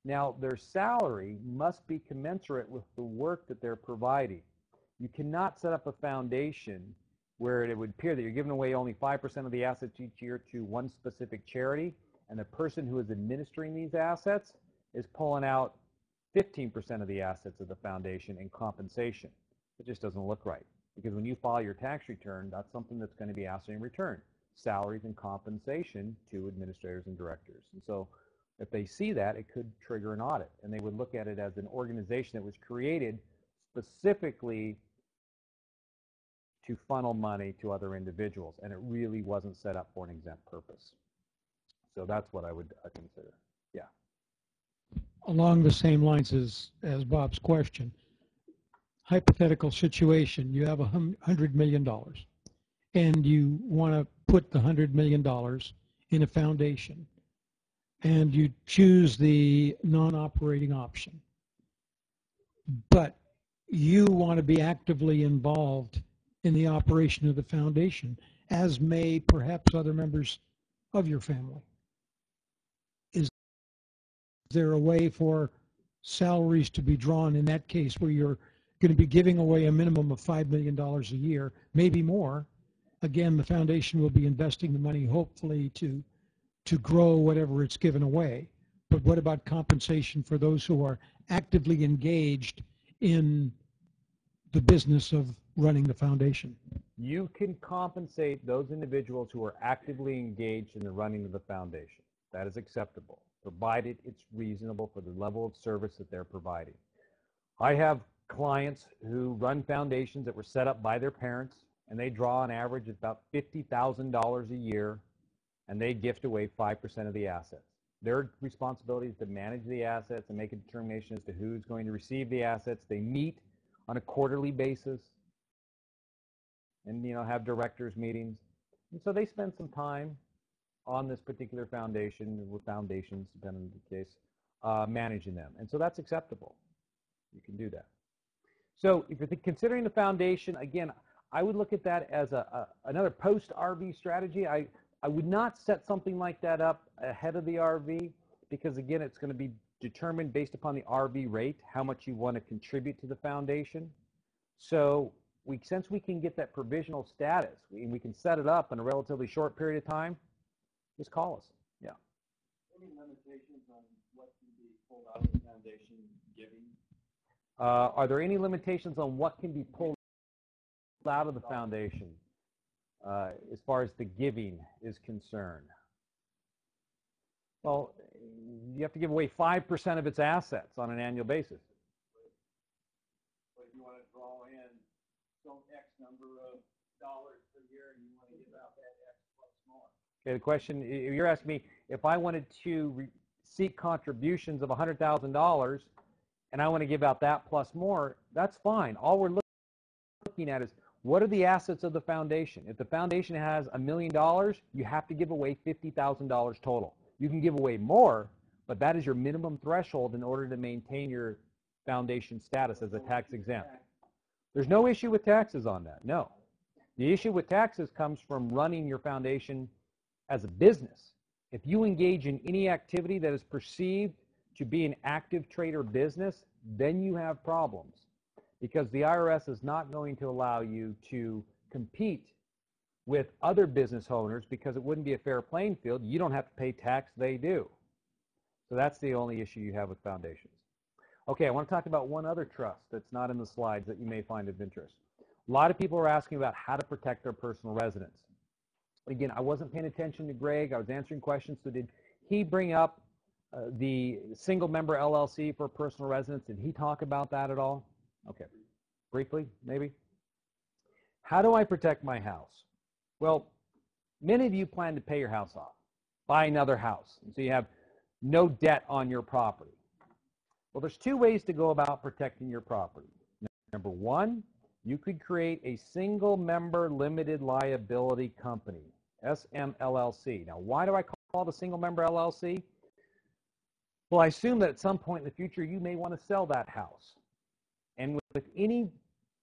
Now, their salary must be commensurate with the work that they're providing. You cannot set up a foundation where it would appear that you're giving away only 5% of the assets each year to one specific charity, and the person who is administering these assets is pulling out 15% of the assets of the foundation in compensation. It just doesn't look right. Because when you file your tax return, that's something that's going to be asked in return, salaries and compensation to administrators and directors. And so if they see that, it could trigger an audit, and they would look at it as an organization that was created specifically to funnel money to other individuals, and it really wasn't set up for an exempt purpose. So that's what I would consider. Yeah. Along the same lines as Bob's question, hypothetical situation, you have $100 million and you want to put the $100 million in a foundation, and you choose the non-operating option, but you want to be actively involved in the operation of the foundation, as may perhaps other members of your family. Is there a way for salaries to be drawn in that case where you're going to be giving away a minimum of $5 million a year, maybe more? Again, the foundation will be investing the money hopefully to grow whatever it's given away. But what about compensation for those who are actively engaged in the business of running the foundation? You can compensate those individuals who are actively engaged in the running of the foundation. That is acceptable, provided it's reasonable for the level of service that they're providing. I have clients who run foundations that were set up by their parents, and they draw on average about $50,000 a year, and they gift away 5% of the assets. Their responsibility is to manage the assets and make a determination as to who's going to receive the assets. They meet on a quarterly basis and have directors meetings. And so they spend some time on this particular foundation, with foundations, depending on the case, managing them. And so that's acceptable. You can do that. So if you're considering the foundation, again, I would look at that as another post-RV strategy. I would not set something like that up ahead of the RV, because, again, it's going to be determined based upon the RV rate, how much you want to contribute to the foundation. So since we can get that provisional status, we can set it up in a relatively short period of time, just call us. Yeah. Any limitations on what can be pulled out of the foundation giving? Are there any limitations on what can be pulled out of the foundation as far as the giving is concerned? Well, you have to give away 5% of its assets on an annual basis. But if you want to draw in some X number of dollars per year and you want to give out that X plus more. Okay, the question, you're asking me if I wanted to seek contributions of $100,000 and I want to give out that plus more, that's fine. All we're looking at is, what are the assets of the foundation? If the foundation has $1 million, you have to give away $50,000 total. You can give away more, but that is your minimum threshold in order to maintain your foundation status as a tax exempt. There's no issue with taxes on that, no. The issue with taxes comes from running your foundation as a business. If you engage in any activity that is perceived to be an active trade or business, then you have problems, because the IRS is not going to allow you to compete with other business owners, because it wouldn't be a fair playing field. You don't have to pay tax, they do. So that's the only issue you have with foundations. Okay, I want to talk about one other trust that's not in the slides that you may find of interest. A lot of people are asking about how to protect their personal residence. Again, I wasn't paying attention to Greg. I was answering questions. So did he bring up the single member LLC for personal residence? Did he talk about that at all? Okay, briefly, maybe. How do I protect my house? Well, many of you plan to pay your house off, buy another house, and so you have no debt on your property. Well, there's two ways to go about protecting your property. Number one, you could create a single member limited liability company, SMLLC. Now, why do I call it a single member LLC? Well, I assume that at some point in the future you may want to sell that house. And with any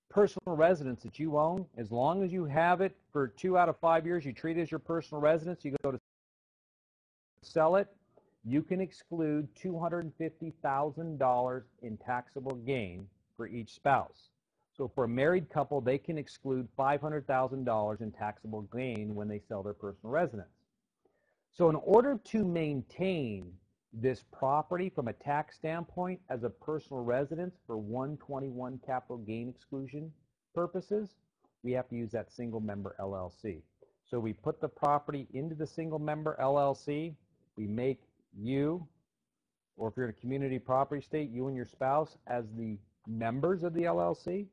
personal residence that you own, as long as you have it for 2 out of 5 years, you treat it as your personal residence, you go to sell it, you can exclude $250,000 in taxable gain for each spouse. So for a married couple, they can exclude $500,000 in taxable gain when they sell their personal residence. So in order to maintain this property from a tax standpoint as a personal residence for 121 capital gain exclusion purposes, we have to use that single member LLC. So we put the property into the single member LLC. We make you, or if you're in a community property state, you and your spouse as the members of the LLC.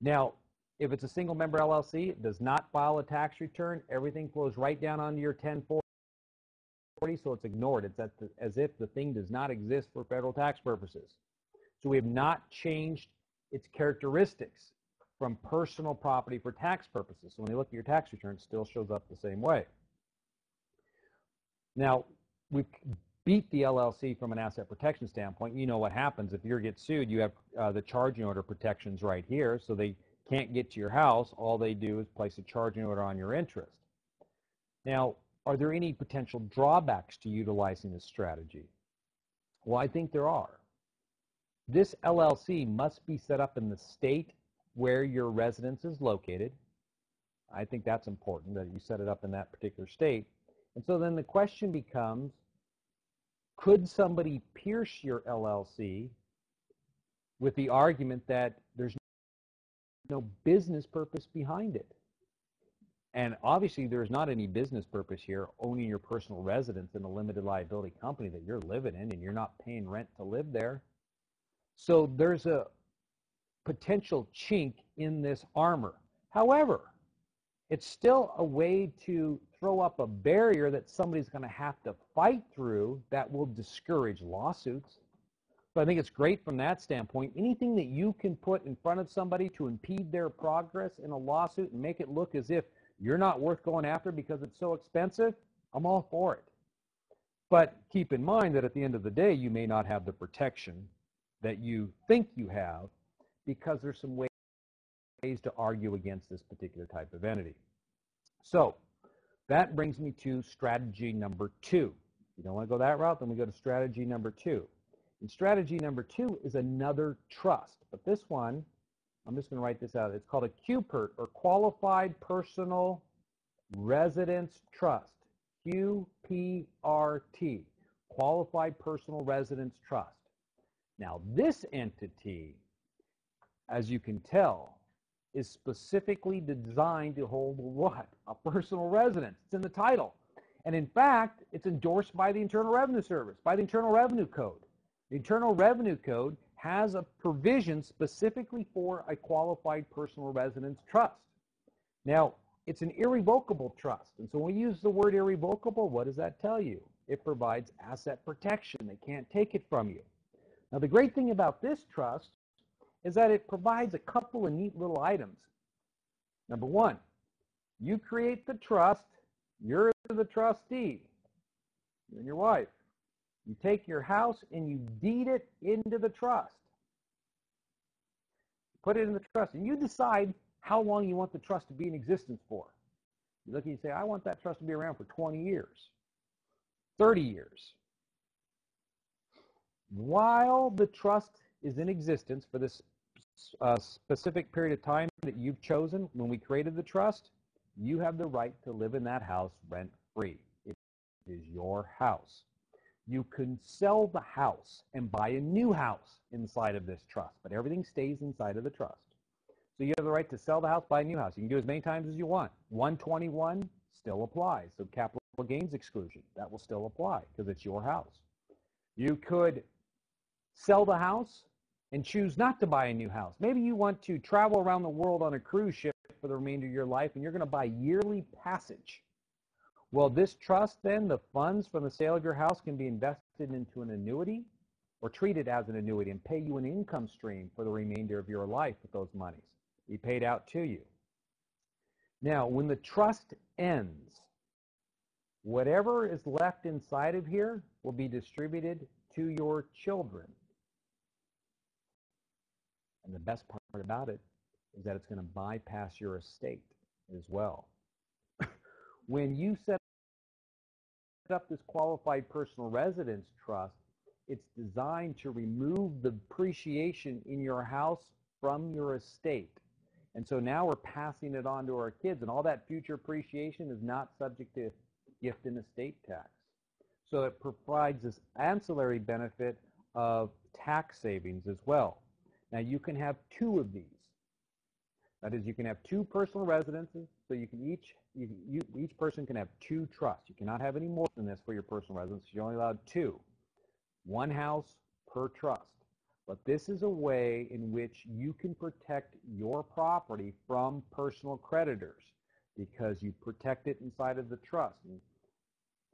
Now, if it's a single member LLC, it does not file a tax return. Everything flows right down onto your 1040, so it's ignored. It's as if the thing does not exist for federal tax purposes. So we have not changed its characteristics from personal property for tax purposes. So when you look at your tax return, it still shows up the same way. Now, we've beat the LLC from an asset protection standpoint. You know what happens if you get sued. You have the charging order protections right here, so they can't get to your house. All they do is place a charging order on your interest. Now, are there any potential drawbacks to utilizing this strategy? Well, I think there are. This LLC must be set up in the state where your residence is located. I think that's important, that you set it up in that particular state. And so then the question becomes, could somebody pierce your LLC with the argument that there's no business purpose behind it? And obviously there's not any business purpose here owning your personal residence in a limited liability company that you're living in, and you're not paying rent to live there. So there's a potential chink in this armor. However, it's still a way to throw up a barrier that somebody's going to have to fight through that will discourage lawsuits. So I think it's great from that standpoint. Anything that you can put in front of somebody to impede their progress in a lawsuit and make it look as if you're not worth going after because it's so expensive, I'm all for it. But keep in mind that at the end of the day, you may not have the protection that you think you have, because there's some ways to argue against this particular type of entity. So that brings me to strategy number 2. If you don't want to go that route, then we go to strategy number 2. And strategy number 2 is another trust. But this one, I'm just going to write this out. It's called a QPERT, or Qualified Personal Residence Trust. QPRT, Qualified Personal Residence Trust. Now, this entity, as you can tell, is specifically designed to hold what? A personal residence. It's in the title. And in fact, it's endorsed by the Internal Revenue Service, by the Internal Revenue Code. The Internal Revenue Code has a provision specifically for a qualified personal residence trust. Now, it's an irrevocable trust. And so when we use the word irrevocable, what does that tell you? It provides asset protection. They can't take it from you. Now, the great thing about this trust is that it provides a couple of neat little items. Number one, you create the trust, you're the trustee, you and your wife. You take your house and you deed it into the trust. Put it in the trust, and you decide how long you want the trust to be in existence for. You look and you say, I want that trust to be around for 20 years, 30 years. While the trust is in existence for this specific period of time that you've chosen when we created the trust, you have the right to live in that house rent-free. It is your house. You can sell the house and buy a new house inside of this trust, but everything stays inside of the trust. So you have the right to sell the house, buy a new house. You can do as many times as you want. 121 still applies. So capital gains exclusion, that will still apply because it's your house. You could sell the house and choose not to buy a new house. Maybe you want to travel around the world on a cruise ship for the remainder of your life, and you're going to buy yearly passage. Well, this trust then, the funds from the sale of your house can be invested into an annuity or treated as an annuity and pay you an income stream for the remainder of your life with those monies. Be paid out to you. Now, when the trust ends, whatever is left inside of here will be distributed to your children. And the best part about it is that it's going to bypass your estate as well. When you set up this qualified personal residence trust, it's designed to remove the depreciation in your house from your estate. And so now we're passing it on to our kids, and all that future appreciation is not subject to gift and estate tax. So it provides this ancillary benefit of tax savings as well. Now you can have two of these. That is, you can have two personal residences, so you can each person can have two trusts. You cannot have any more than this for your personal residence. You're only allowed two. One house per trust. But this is a way in which you can protect your property from personal creditors because you protect it inside of the trust. And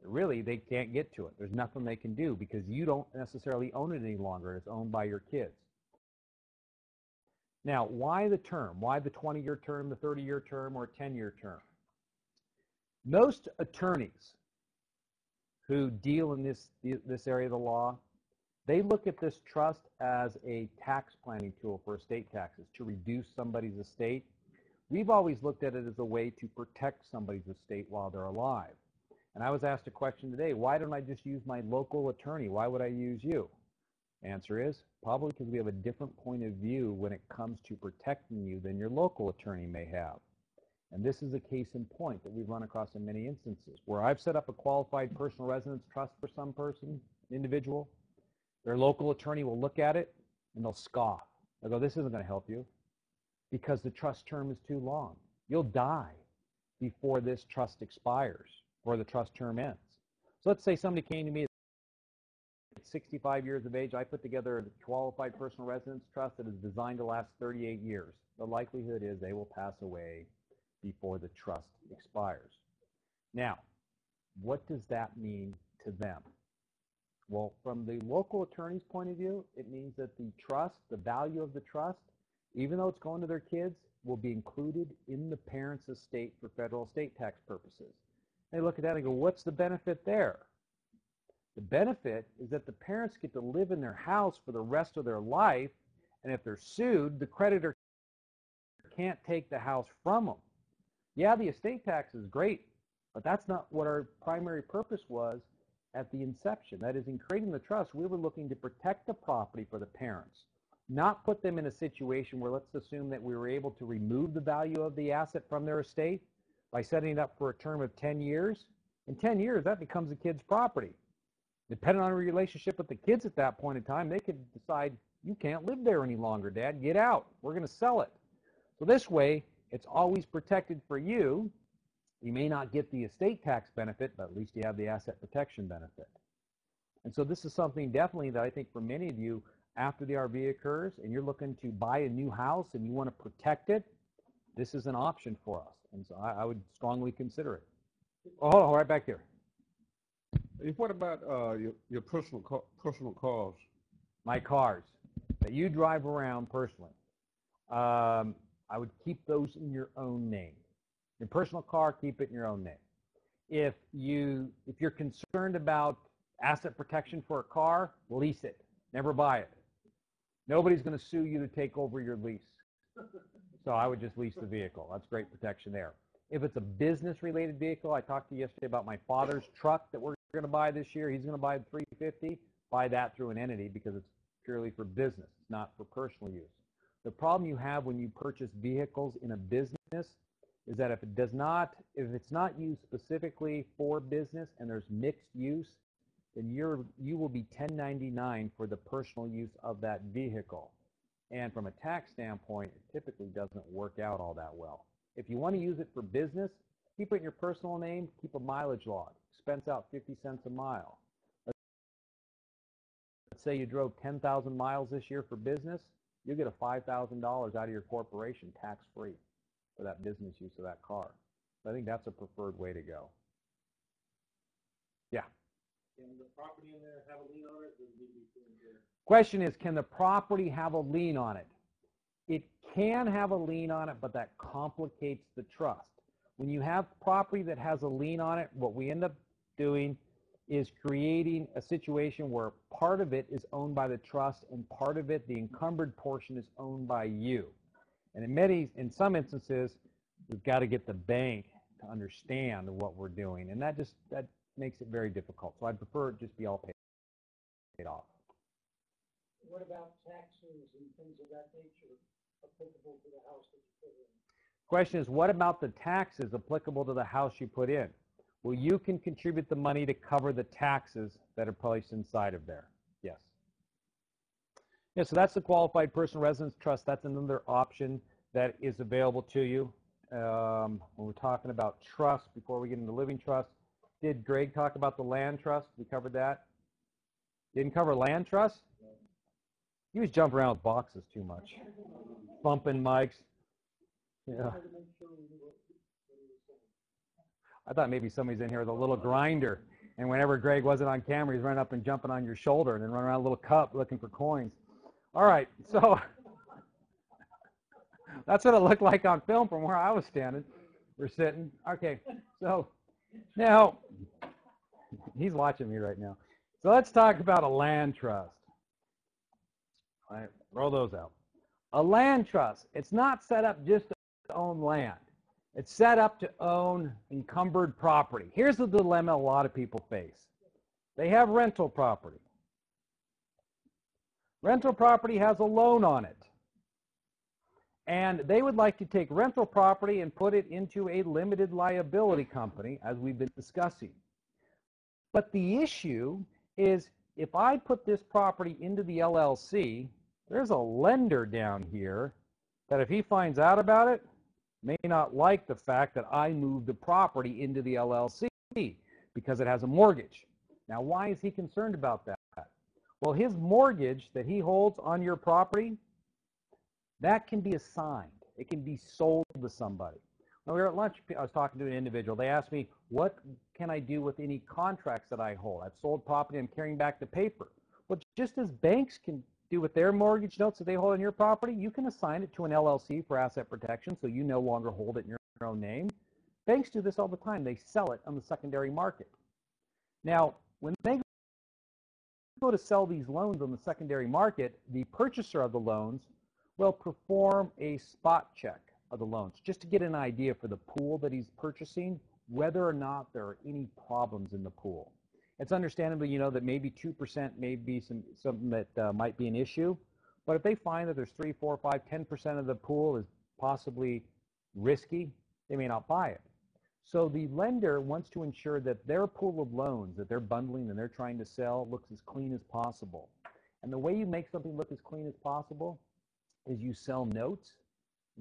really, they can't get to it. There's nothing they can do because you don't necessarily own it any longer. It's owned by your kids. Now, why the term? Why the 20-year term, the 30-year term, or a 10-year term? Most attorneys who deal in this area of the law, they look at this trust as a tax planning tool for estate taxes to reduce somebody's estate. We've always looked at it as a way to protect somebody's estate while they're alive. And I was asked a question today, why don't I just use my local attorney? Why would I use you? Answer is, probably because we have a different point of view when it comes to protecting you than your local attorney may have. And this is a case in point that we've run across in many instances where I've set up a qualified personal residence trust for some person, individual. Their local attorney will look at it and they'll scoff. They'll go, this isn't going to help you because the trust term is too long. You'll die before this trust expires or the trust term ends. So let's say somebody came to me at 65 years of age. I put together a qualified personal residence trust that is designed to last 38 years. The likelihood is they will pass away before the trust expires. Now, what does that mean to them? Well, from the local attorney's point of view, it means that the trust, the value of the trust, even though it's going to their kids, will be included in the parent's estate for federal estate tax purposes. They look at that and go, what's the benefit there? The benefit is that the parents get to live in their house for the rest of their life, and if they're sued, the creditor can't take the house from them. Yeah, the estate tax is great, but that's not what our primary purpose was at the inception. That is, in creating the trust, we were looking to protect the property for the parents, not put them in a situation where let's assume that we were able to remove the value of the asset from their estate by setting it up for a term of 10 years. In 10 years, that becomes the kid's property. Depending on a relationship with the kids at that point in time, they could decide, you can't live there any longer, Dad. Get out. We're going to sell it. So this way, it's always protected for you. You may not get the estate tax benefit, but at least you have the asset protection benefit. And so this is something definitely that I think for many of you, after the RV occurs and you're looking to buy a new house and you want to protect it, this is an option for us. And so I would strongly consider it. Oh, right back there. What about your personal cars? My cars that you drive around personally. I would keep those in your own name. Your personal car, keep it in your own name. If you're concerned about Asset protection for a car, lease it. Never buy it. Nobody's going to sue you to take over your lease. So I would just lease the vehicle. That's great protection there. If it's a business-related vehicle, I talked to you yesterday about my father's truck that we're going to buy this year. He's going to buy the 350. Buy that through an entity because it's purely for business. It's not for personal use. The problem you have when you purchase vehicles in a business is that if it's not used specifically for business and there's mixed use, then you will be 1099 for the personal use of that vehicle. And from a tax standpoint, it typically doesn't work out all that well. If you want to use it for business, keep it in your personal name, keep a mileage log. Expense out 50 cents a mile. Let's say you drove 10,000 miles this year for business, you'll get a $5,000 out of your corporation tax-free for that business use of that car. So I think that's a preferred way to go. Yeah. Can the property in there have a lien on it? Or does it need to be taken care of? Question is, can the property have a lien on it? It can have a lien on it, but that complicates the trust. When you have property that has a lien on it, what we end up doing is creating a situation where part of it is owned by the trust and part of it, the encumbered portion, is owned by you. And in some instances, we've got to get the bank to understand what we're doing, and that makes it very difficult. So I'd prefer it just be all paid off. What about taxes and things of that nature applicable to the house that you put in? Question is, what about the taxes applicable to the house you put in? Well, you can contribute the money to cover the taxes that are placed inside of there. Yes. Yeah, so that's the qualified personal residence trust. That's another option that is available to you. When we're talking about trust, before we get into living trust, did Greg talk about the land trust? We covered that. Didn't cover land trust? He was jumping around with boxes too much. Bumping mics. Yeah. I thought maybe somebody's in here with a little grinder, and whenever Greg wasn't on camera, he's running up and jumping on your shoulder and then running around a little cup looking for coins. All right, so that's what it looked like on film from where I was standing. We're sitting. Okay, so now he's watching me right now. So let's talk about a land trust. All right, roll those out. A land trust, it's not set up just to own land. It's set up to own encumbered property. Here's the dilemma a lot of people face. They have rental property. Rental property has a loan on it. And they would like to take rental property and put it into a limited liability company, as we've been discussing. But the issue is, if I put this property into the LLC, there's a lender down here that if he finds out about it, may not like the fact that I moved the property into the LLC because it has a mortgage. Now, why is he concerned about that? Well, his mortgage that he holds on your property, that can be assigned. It can be sold to somebody. When we were at lunch, I was talking to an individual. They asked me, what can I do with any contracts that I hold? I've sold property. I'm carrying back the paper. Well, just as banks can do with their mortgage notes that they hold on your property, you can assign it to an LLC for asset protection so you no longer hold it in your own name. Banks do this all the time. They sell it on the secondary market. Now, when they go to sell these loans on the secondary market, the purchaser of the loans will perform a spot check of the loans just to get an idea for the pool that he's purchasing, whether or not there are any problems in the pool. It's understandable, you know, that maybe 2% may be something that might be an issue, but if they find that there's 3, 4, 5, 10% of the pool is possibly risky, they may not buy it. So the lender wants to ensure that their pool of loans that they're bundling and they're trying to sell looks as clean as possible. And the way you make something look as clean as possible is you sell notes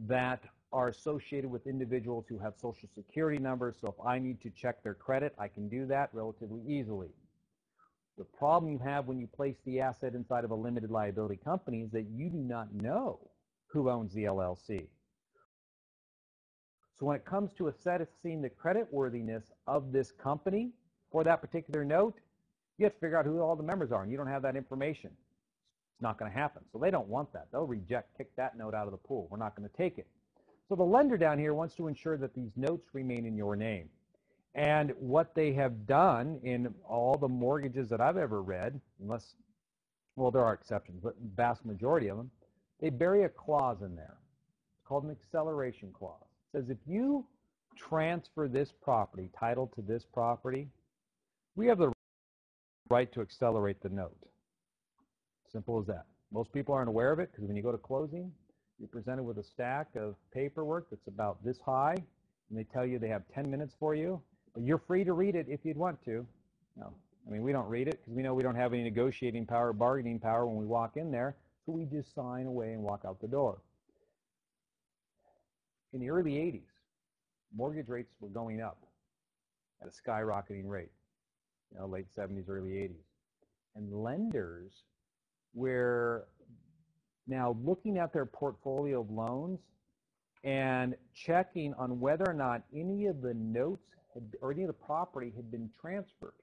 that are associated with individuals who have social security numbers. So if I need to check their credit, I can do that relatively easily. The problem you have when you place the asset inside of a limited liability company is that you do not know who owns the LLC. So when it comes to assessing the creditworthiness of this company for that particular note, you have to figure out who all the members are, and you don't have that information. It's not going to happen. So they don't want that. They'll reject, kick that note out of the pool. We're not going to take it. So the lender down here wants to ensure that these notes remain in your name. And what they have done in all the mortgages that I've ever read, unless, well, there are exceptions, but the vast majority of them, they bury a clause in there. It's called an acceleration clause. It says if you transfer this property, title to this property, we have the right to accelerate the note. Simple as that. Most people aren't aware of it because when you go to closing, you're presented with a stack of paperwork that's about this high, and they tell you they have 10 minutes for you, but you're free to read it if you'd want to. No, I mean, we don't read it because we know we don't have any negotiating power or bargaining power when we walk in there, so we just sign away and walk out the door. In the early 80s, mortgage rates were going up at a skyrocketing rate, late 70s, early 80s. And lenders were now looking at their portfolio of loans and checking on whether or not any of the notes or any of the property had been transferred.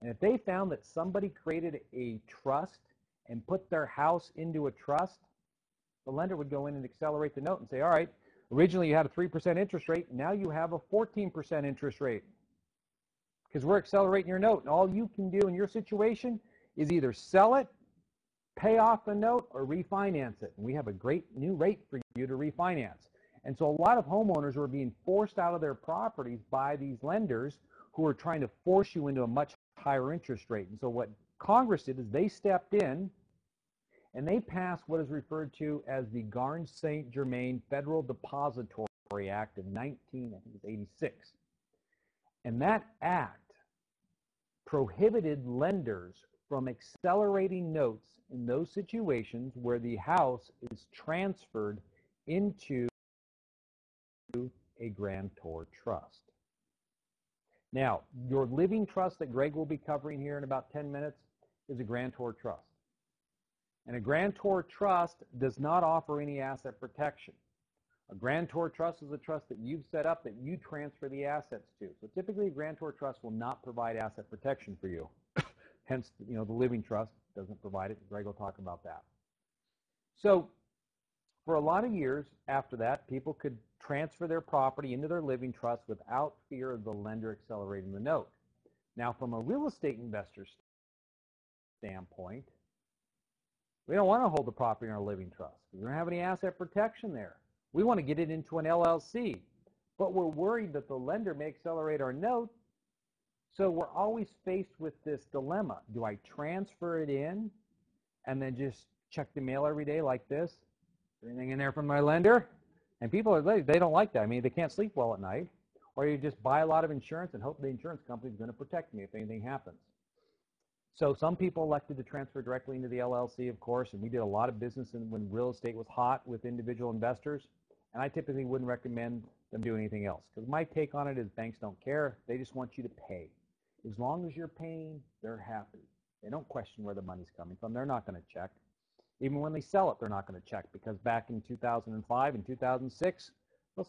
And if they found that somebody created a trust and put their house into a trust, the lender would go in and accelerate the note and say, all right, originally you had a 3% interest rate, now you have a 14% interest rate because we're accelerating your note. And all you can do in your situation is either sell it, pay off the note, or refinance it. And we have a great new rate for you to refinance. And so a lot of homeowners were being forced out of their properties by these lenders who are trying to force you into a much higher interest rate. And so what Congress did is they stepped in and they passed what is referred to as the Garnes-St. Germain Federal Depository Act of 1986. And that act prohibited lenders from accelerating notes in those situations where the house is transferred into a grantor trust. Now, your living trust that Greg will be covering here in about 10 minutes is a grantor trust. And a grantor trust does not offer any asset protection. A grantor trust is a trust that you've set up that you transfer the assets to. So typically a grantor trust will not provide asset protection for you. Hence, the living trust doesn't provide it. Greg will talk about that. So for a lot of years after that, people could transfer their property into their living trust without fear of the lender accelerating the note. Now, from a real estate investor standpoint, we don't want to hold the property in our living trust. We don't have any asset protection there. We want to get it into an LLC, but we're worried that the lender may accelerate our note. So we're always faced with this dilemma. Do I transfer it in and then just check the mail every day like this? Anything in there from my lender? And people, they don't like that. I mean, they can't sleep well at night. Or you just buy a lot of insurance and hope the insurance company is going to protect me if anything happens. So some people elected to transfer directly into the LLC, of course, and we did a lot of business when real estate was hot with individual investors. And I typically wouldn't recommend them do anything else because my take on it is banks don't care. They just want you to pay. As long as you're paying, they're happy. They don't question where the money's coming from. They're not going to check. Even when they sell it, they're not going to check because back in 2005 and 2006, those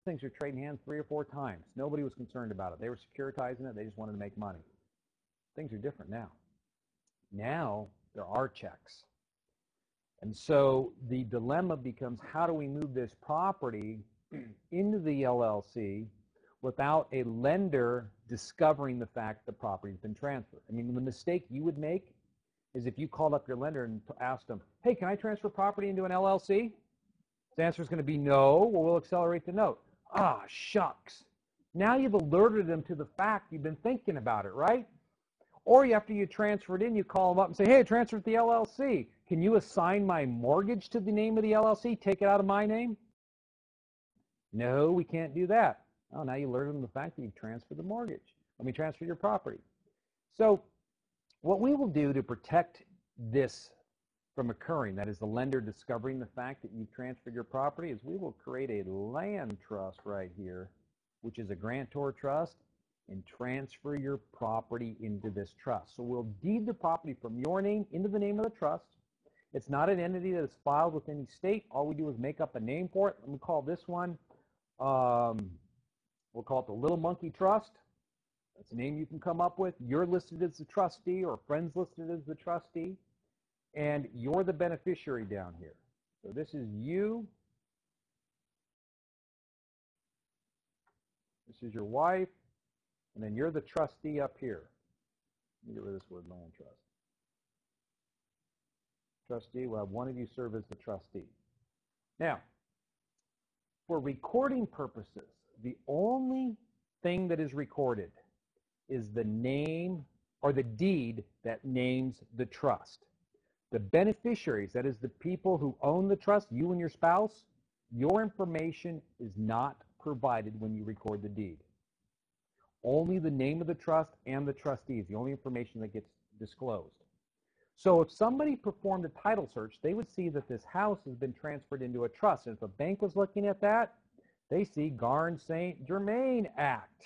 things are trading hands 3 or 4 times. Nobody was concerned about it. They were securitizing it. They just wanted to make money. Things are different now. Now there are checks. And so the dilemma becomes, how do we move this property into the LLC without a lender discovering the fact the property's been transferred? I mean, the mistake you would make is if you called up your lender and asked them, hey, can I transfer property into an LLC? The answer is going to be no. Well, we'll accelerate the note. Ah, shucks. Now you've alerted them to the fact you've been thinking about it, right? Or after you transfer it in, you call them up and say, hey, I transferred to the LLC. Can you assign my mortgage to the name of the LLC? Take it out of my name? No, we can't do that. Oh, now you alerted them to the fact that you've transferred the mortgage. Let me transfer your property. So what we will do to protect this from occurring, that is the lender discovering the fact that you've transferred your property, is we will create a land trust right here, which is a grantor trust, and transfer your property into this trust. So we'll deed the property from your name into the name of the trust. It's not an entity that is filed with any state. All we do is make up a name for it. Let me call this one, we'll call it the Little Monkey Trust. That's a name you can come up with. You're listed as the trustee, or a friend's listed as the trustee, and you're the beneficiary down here. So this is you. This This is your wife, and then you're the trustee up here. Let me get rid of this word land trust. Trustee, we'll have one of you serve as the trustee. Now, for recording purposes, the only thing that is recorded is the name or the deed that names the trust. The beneficiaries, that is the people who own the trust, you and your spouse, your information is not provided when you record the deed. Only the name of the trust and the trustee is the only information that gets disclosed. So if somebody performed a title search, they would see that this house has been transferred into a trust. And if a bank was looking at that, they see Garn-St. Germain Act.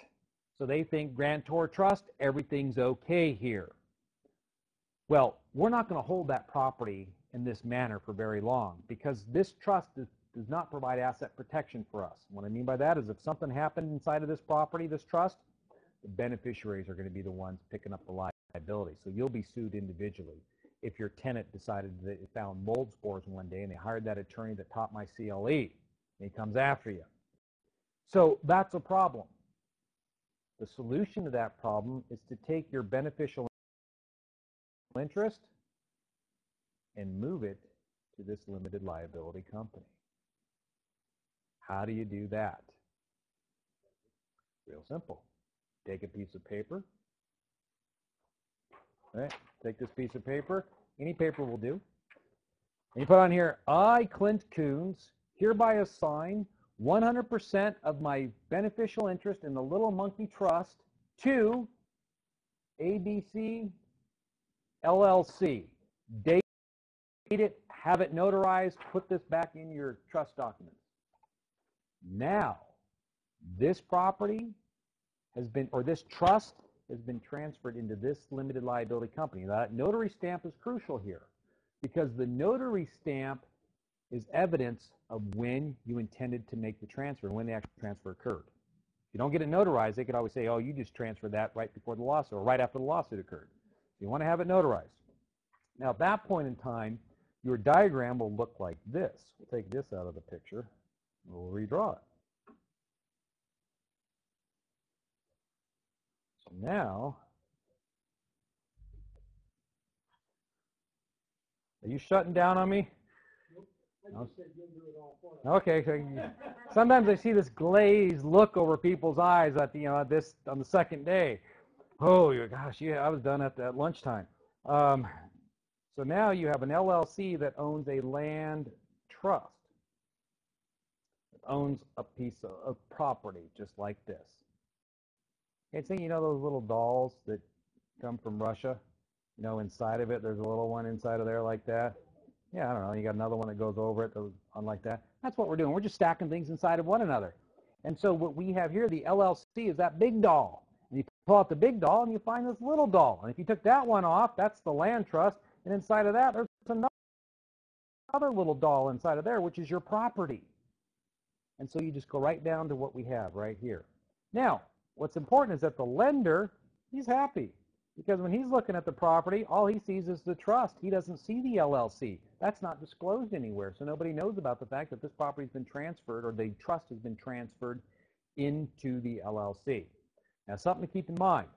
So they think grantor trust, everything's okay here. Well, we're not going to hold that property in this manner for very long because this trust does not provide asset protection for us. What I mean by that is if something happened inside of this property, this trust, the beneficiaries are going to be the ones picking up the liability. So you'll be sued individually. If your tenant decided that it found mold spores one day and they hired that attorney that topped my CLE, and he comes after you. So that's a problem. The solution to that problem is to take your beneficial interest and move it to this limited liability company. How do you do that? Real simple. Take a piece of paper. Right? Take this piece of paper. Any paper will do. And you put on here, I, Clint Coons, hereby assign 100% of my beneficial interest in the Little Monkey Trust to ABC LLC. Date it, have it notarized, put this back in your trust documents. Now, this property has been, or this trust has been transferred into this limited liability company. Now, that notary stamp is crucial here because the notary stamp is evidence of when you intended to make the transfer, when the actual transfer occurred. If you don't get it notarized, they could always say, oh, you just transferred that right before the lawsuit or right after the lawsuit occurred. You want to have it notarized. Now, at that point in time, your diagram will look like this. We'll take this out of the picture. We'll redraw it. So now, are you shutting down on me? Okay. Sometimes I see this glazed look over people's eyes at the, this on the second day. Oh gosh, yeah, I was done at lunchtime. So now you have an LLC that owns a land trust. It owns a piece of property just like this. Okay, so you know those little dolls that come from Russia? You know, inside of it, there's a little one inside of there like that. Yeah, I don't know. You got another one that goes over it, on like that. That's what we're doing. We're just stacking things inside of one another. And so what we have here, the LLC, is that big doll. And you pull out the big doll, and you find this little doll. And if you took that one off, that's the land trust. And inside of that, there's another little doll inside of there, which is your property. And so you just go right down to what we have right here. Now, what's important is that the lender, he's happy. Because when he's looking at the property, all he sees is the trust. He doesn't see the LLC. That's not disclosed anywhere. So nobody knows about the fact that this property has been transferred or the trust has been transferred into the LLC. Now, something to keep in mind.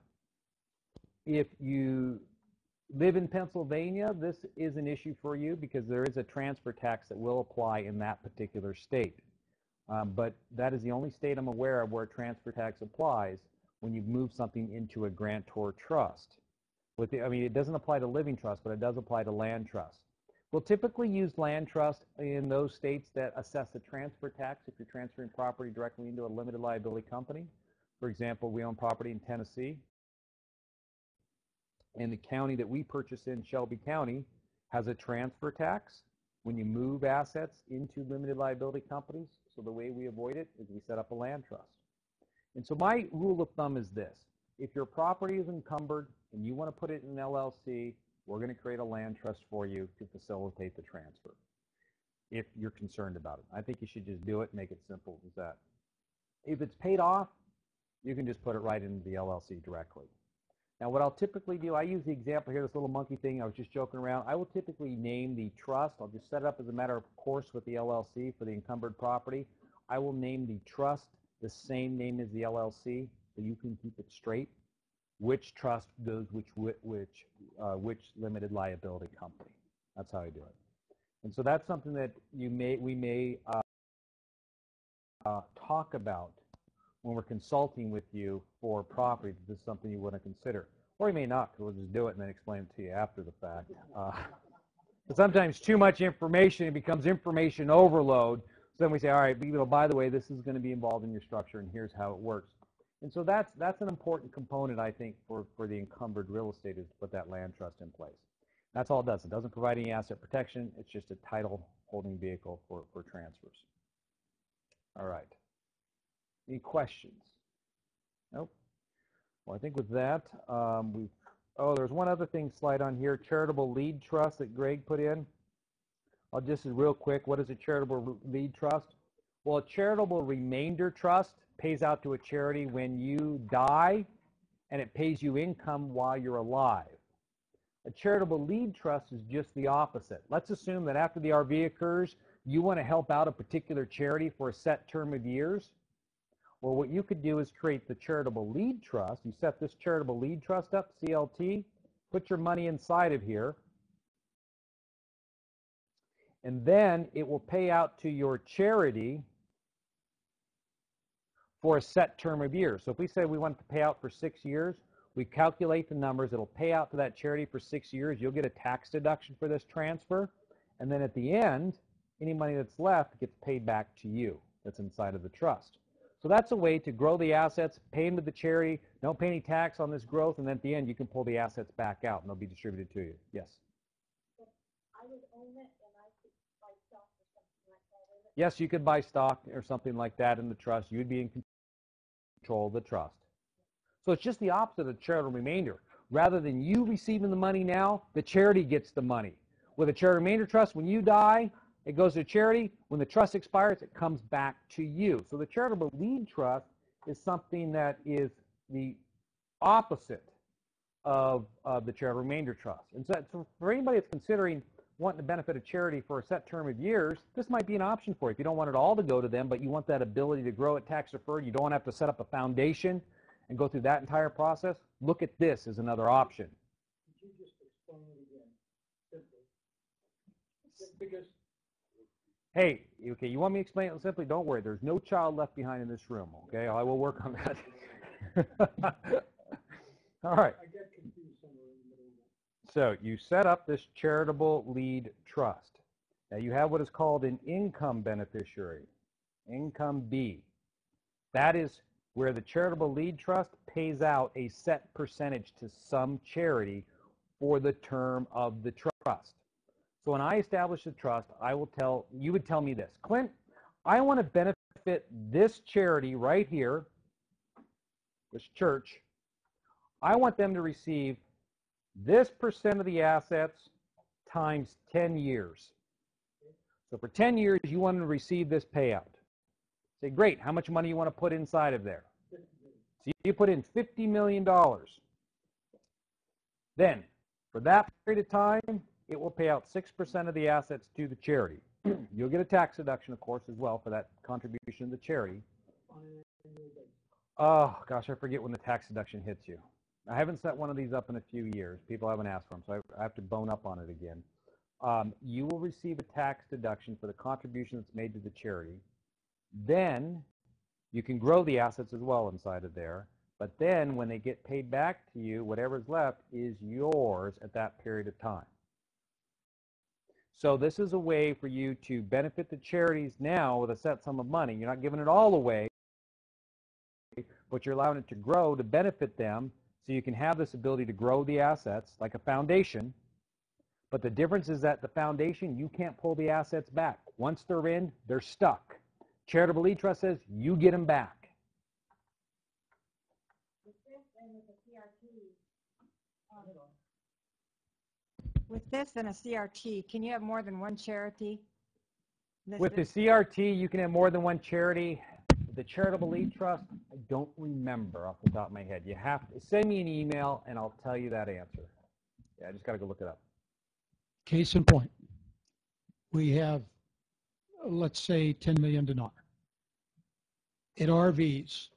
If you live in Pennsylvania, this is an issue for you because there is a transfer tax that will apply in that particular state. But that is the only state I'm aware of where a transfer tax applies when you move something into a grantor trust. It doesn't apply to living trust, but it does apply to land trust. We'll typically use land trust in those states that assess a transfer tax if you're transferring property directly into a limited liability company. For example, we own property in Tennessee. And the county that we purchase in, Shelby County, has a transfer tax when you move assets into limited liability companies. So the way we avoid it is we set up a land trust. And so my rule of thumb is this. If your property is encumbered and you want to put it in an LLC, we're going to create a land trust for you to facilitate the transfer if you're concerned about it. I think you should just do it and make it simple as that. If it's paid off, you can just put it right into the LLC directly. Now what I'll typically do, I use the example here, this little monkey thing, I was just joking around. I will typically name the trust. I'll just set it up as a matter of course with the LLC for the encumbered property. I will name the trust the same name as the LLC, so you can keep it straight. Which trust goes which limited liability company? That's how I do it. And so that's something that we may talk about when we're consulting with you for property. This is something you want to consider, or you may not, because we'll just do it and then explain it to you after the fact. But sometimes too much information, it becomes information overload. So then we say, all right, by the way, this is going to be involved in your structure, and here's how it works. And so that's an important component, I think, for the encumbered real estate, is to put that land trust in place. That's all it does. It doesn't provide any asset protection. It's just a title holding vehicle for transfers. All right. Any questions? Nope. Well, I think with that, there's one other thing slide on here, charitable lead trust that Greg put in. I'll just real quick, what is a charitable lead trust? Well, a charitable remainder trust pays out to a charity when you die, and it pays you income while you're alive. A charitable lead trust is just the opposite. Let's assume that after the RV occurs, you want to help out a particular charity for a set term of years. Well, what you could do is create the charitable lead trust. You set this charitable lead trust up, CLT, put your money inside of here, and then it will pay out to your charity for a set term of years. So if we say we want it to pay out for 6 years, we calculate the numbers. It'll pay out to that charity for 6 years. You'll get a tax deduction for this transfer. And then at the end, any money that's left gets paid back to you that's inside of the trust. So that's a way to grow the assets, pay them to the charity, don't pay any tax on this growth, and then at the end you can pull the assets back out and they'll be distributed to you. Yes? I would own it and I could buy stock or something like that in it. Yes, you could buy stock or something like that in the trust. You'd be in control of the trust. So it's just the opposite of charitable remainder. Rather than you receiving the money now, the charity gets the money. With a charitable remainder trust, when you die, it goes to charity. When the trust expires, it comes back to you. So the charitable lead trust is something that is the opposite of the charitable remainder trust. And so for anybody that's considering wanting to benefit a charity for a set term of years, this might be an option for you. If you don't want it all to go to them, but you want that ability to grow it tax deferred, you don't want to have to set up a foundation and go through that entire process, look at this as another option. Could you just explain it again, simply? Because Hey, okay, you want me to explain it simply? Don't worry, there's no child left behind in this room, okay? I will work on that. All right. I get confused somewhere in the middle of that. So you set up this charitable lead trust. Now you have what is called an income beneficiary, income B. That is where the charitable lead trust pays out a set percentage to some charity for the term of the trust. So when I establish a trust, you would tell me this, Clint, I want to benefit this charity right here, this church. I want them to receive this percent of the assets times 10 years. So for 10 years, you want them to receive this payout. Say, great, how much money you want to put inside of there? So you put in $50 million. Then, for that period of time, it will pay out 6% of the assets to the charity. You'll get a tax deduction, of course, as well for that contribution to the charity. Oh, gosh, I forget when the tax deduction hits you. I haven't set one of these up in a few years. People haven't asked for them, so I have to bone up on it again. You will receive a tax deduction for the contribution that's made to the charity. Then you can grow the assets as well inside of there. But then when they get paid back to you, whatever's left is yours at that period of time. So this is a way for you to benefit the charities now with a set sum of money. You're not giving it all away, but you're allowing it to grow to benefit them so you can have this ability to grow the assets like a foundation. But the difference is that the foundation, you can't pull the assets back. Once they're in, they're stuck. Charitable lead trust says you get them back. With this and a CRT, can you have more than one charity? With the CRT, you can have more than one charity. The charitable lead trust, I don't remember off the top of my head. You have to send me an email and I'll tell you that answer. Yeah, I just got to go look it up. Case in point, we have, let's say, $10 million. At RVs,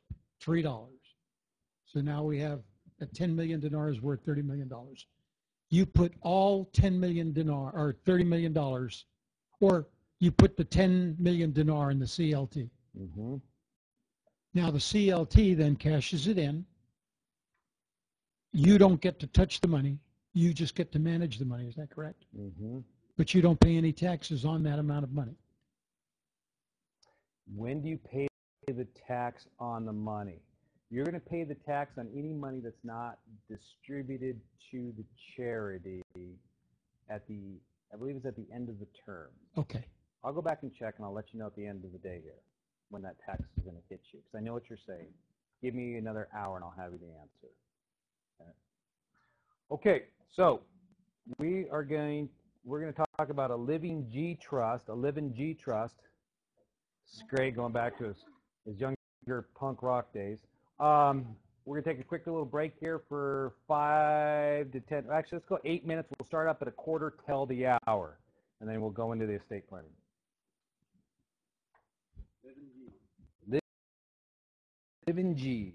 $3. So now we have at 10 million dinars worth $30 million. You put all 10 million dinar or $30 million, or you put the 10 million dinar in the CLT. Mm-hmm. Now the CLT then cashes it in. You don't get to touch the money. You just get to manage the money. Is that correct? Mm-hmm. But you don't pay any taxes on that amount of money. When do you pay the tax on the money? You're going to pay the tax on any money that's not distributed to the charity at the, I believe it's at the end of the term. Okay. I'll go back and check, and I'll let you know at the end of the day here when that tax is going to hit you, because I know what you're saying. Give me another hour, and I'll have you the answer. Okay, so we're going to talk about a living G trust, It's great going back to his younger punk rock days. We're going to take a quick little break here for 5 to 10. Actually, let's go 8 minutes. We'll start up at a quarter till the hour, and then we'll go into the estate planning. Living G.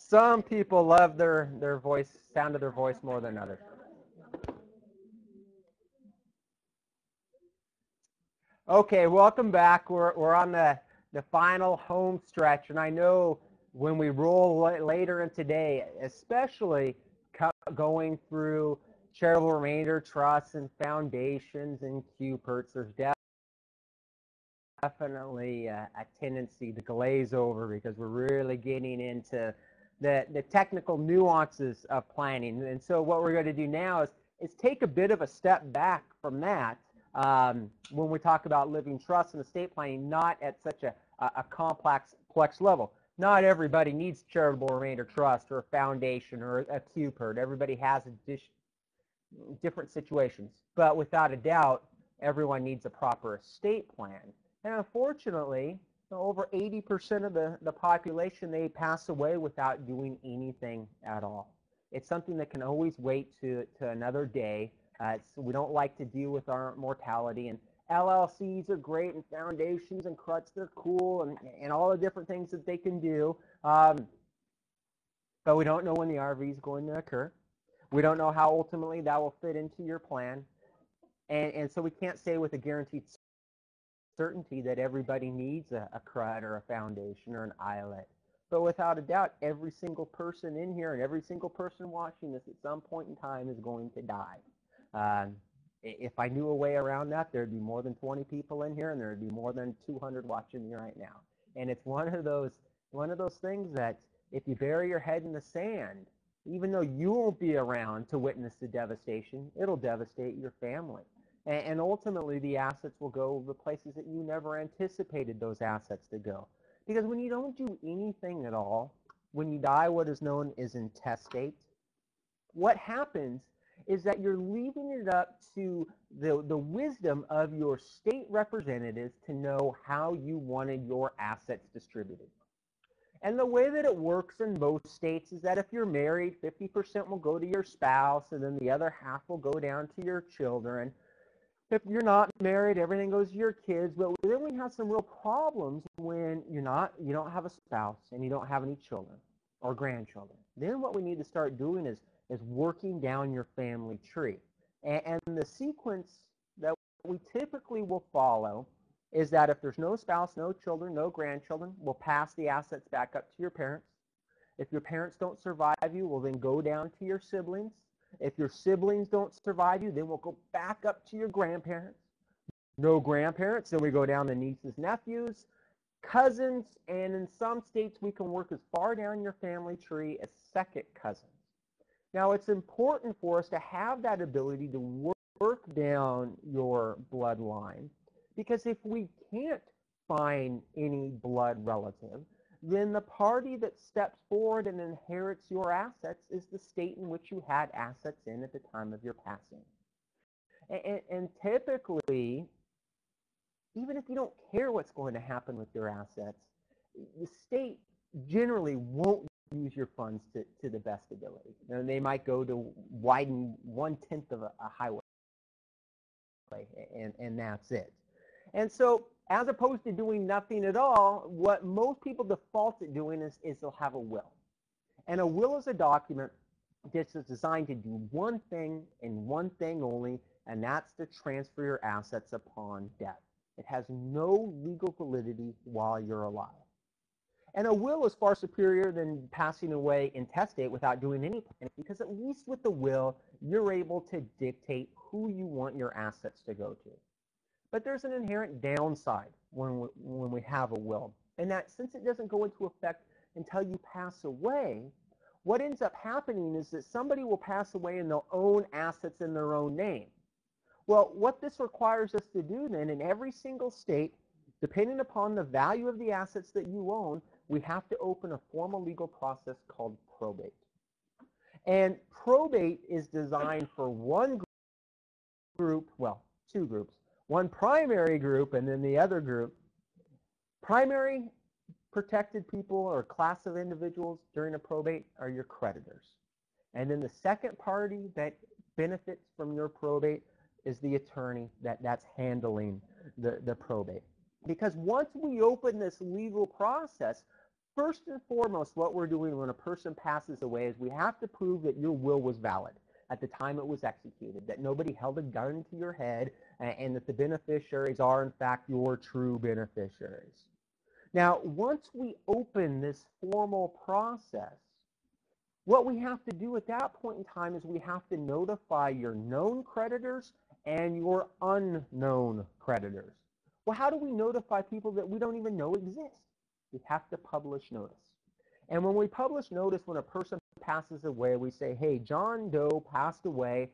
Some people love their voice, sound of their voice more than others. Okay, welcome back. We're on the final home stretch, and I know when we roll later in today, especially going through charitable remainder trusts and foundations and QPERTs, there's definitely a tendency to glaze over because we're really getting into the technical nuances of planning. And so what we're going to do now is take a bit of a step back from that when we talk about living trust and estate planning, not at such a complex level. Not everybody needs charitable remainder trust or a foundation or a QPERT. Everybody has different situations. But without a doubt, everyone needs a proper estate plan. And unfortunately, over 80% of the population, they pass away without doing anything at all. It's something that can always wait to another day. We don't like to deal with our mortality. And LLCs are great, and foundations and CRUTs, they're cool, and all the different things that they can do. But we don't know when the RV is going to occur. We don't know how ultimately that will fit into your plan. And so we can't say with a guaranteed certainty that everybody needs a CRUT or a foundation or an ILET. But without a doubt, every single person in here and every single person watching this at some point in time is going to die. If I knew a way around that, there'd be more than 20 people in here, and there'd be more than 200 watching me right now. And it's one of those things that if you bury your head in the sand, even though you won't be around to witness the devastation, it'll devastate your family. And ultimately, the assets will go the places that you never anticipated those assets to go. Because when you don't do anything at all, when you die what is known as intestate, what happens is that you're leaving it up to the wisdom of your state representatives to know how you wanted your assets distributed. And the way that it works in most states is that if you're married, 50% will go to your spouse, and then the other half will go down to your children. If you're not married, everything goes to your kids. But then we have some real problems when you don't have a spouse and you don't have any children or grandchildren. Then what we need to start doing is working down your family tree. And the sequence that we typically will follow is that if there's no spouse, no children, no grandchildren, we'll pass the assets back up to your parents. If your parents don't survive you, we'll then go down to your siblings. If your siblings don't survive you, then we'll go back up to your grandparents. No grandparents, then we go down to nieces, nephews, cousins, and in some states we can work as far down your family tree as second cousins. Now it's important for us to have that ability to work down your bloodline, because if we can't find any blood relative, then the party that steps forward and inherits your assets is the state in which you had assets in at the time of your passing. And typically, even if you don't care what's going to happen with your assets, the state generally won't use your funds to the best ability. And they might go to widen 1/10 of a highway, and that's it. And so, as opposed to doing nothing at all, what most people default to doing is they'll have a will. And a will is a document that's designed to do one thing and one thing only, and that's to transfer your assets upon death. It has no legal validity while you're alive. And a will is far superior than passing away intestate without doing anything, because at least with the will, you're able to dictate who you want your assets to go to. But there's an inherent downside when we have a will, and that since it doesn't go into effect until you pass away, what ends up happening is that somebody will pass away and they'll own assets in their own name. Well, what this requires us to do then in every single state, depending upon the value of the assets that you own, we have to open a formal legal process called probate. And probate is designed for one group, well, two groups. One primary group and then the other group. Primary protected people or class of individuals during a probate are your creditors. And then the second party that benefits from your probate is the attorney that's handling the probate. Because once we open this legal process, First and foremost, what we're doing when a person passes away is we have to prove that your will was valid at the time it was executed, that nobody held a gun to your head, and that the beneficiaries are, in fact, your true beneficiaries. Now, once we open this formal process, what we have to do at that point in time is we have to notify your known creditors and your unknown creditors. Well, how do we notify people that we don't even know exist? We have to publish notice. And when we publish notice when a person passes away, we say, hey, John Doe passed away.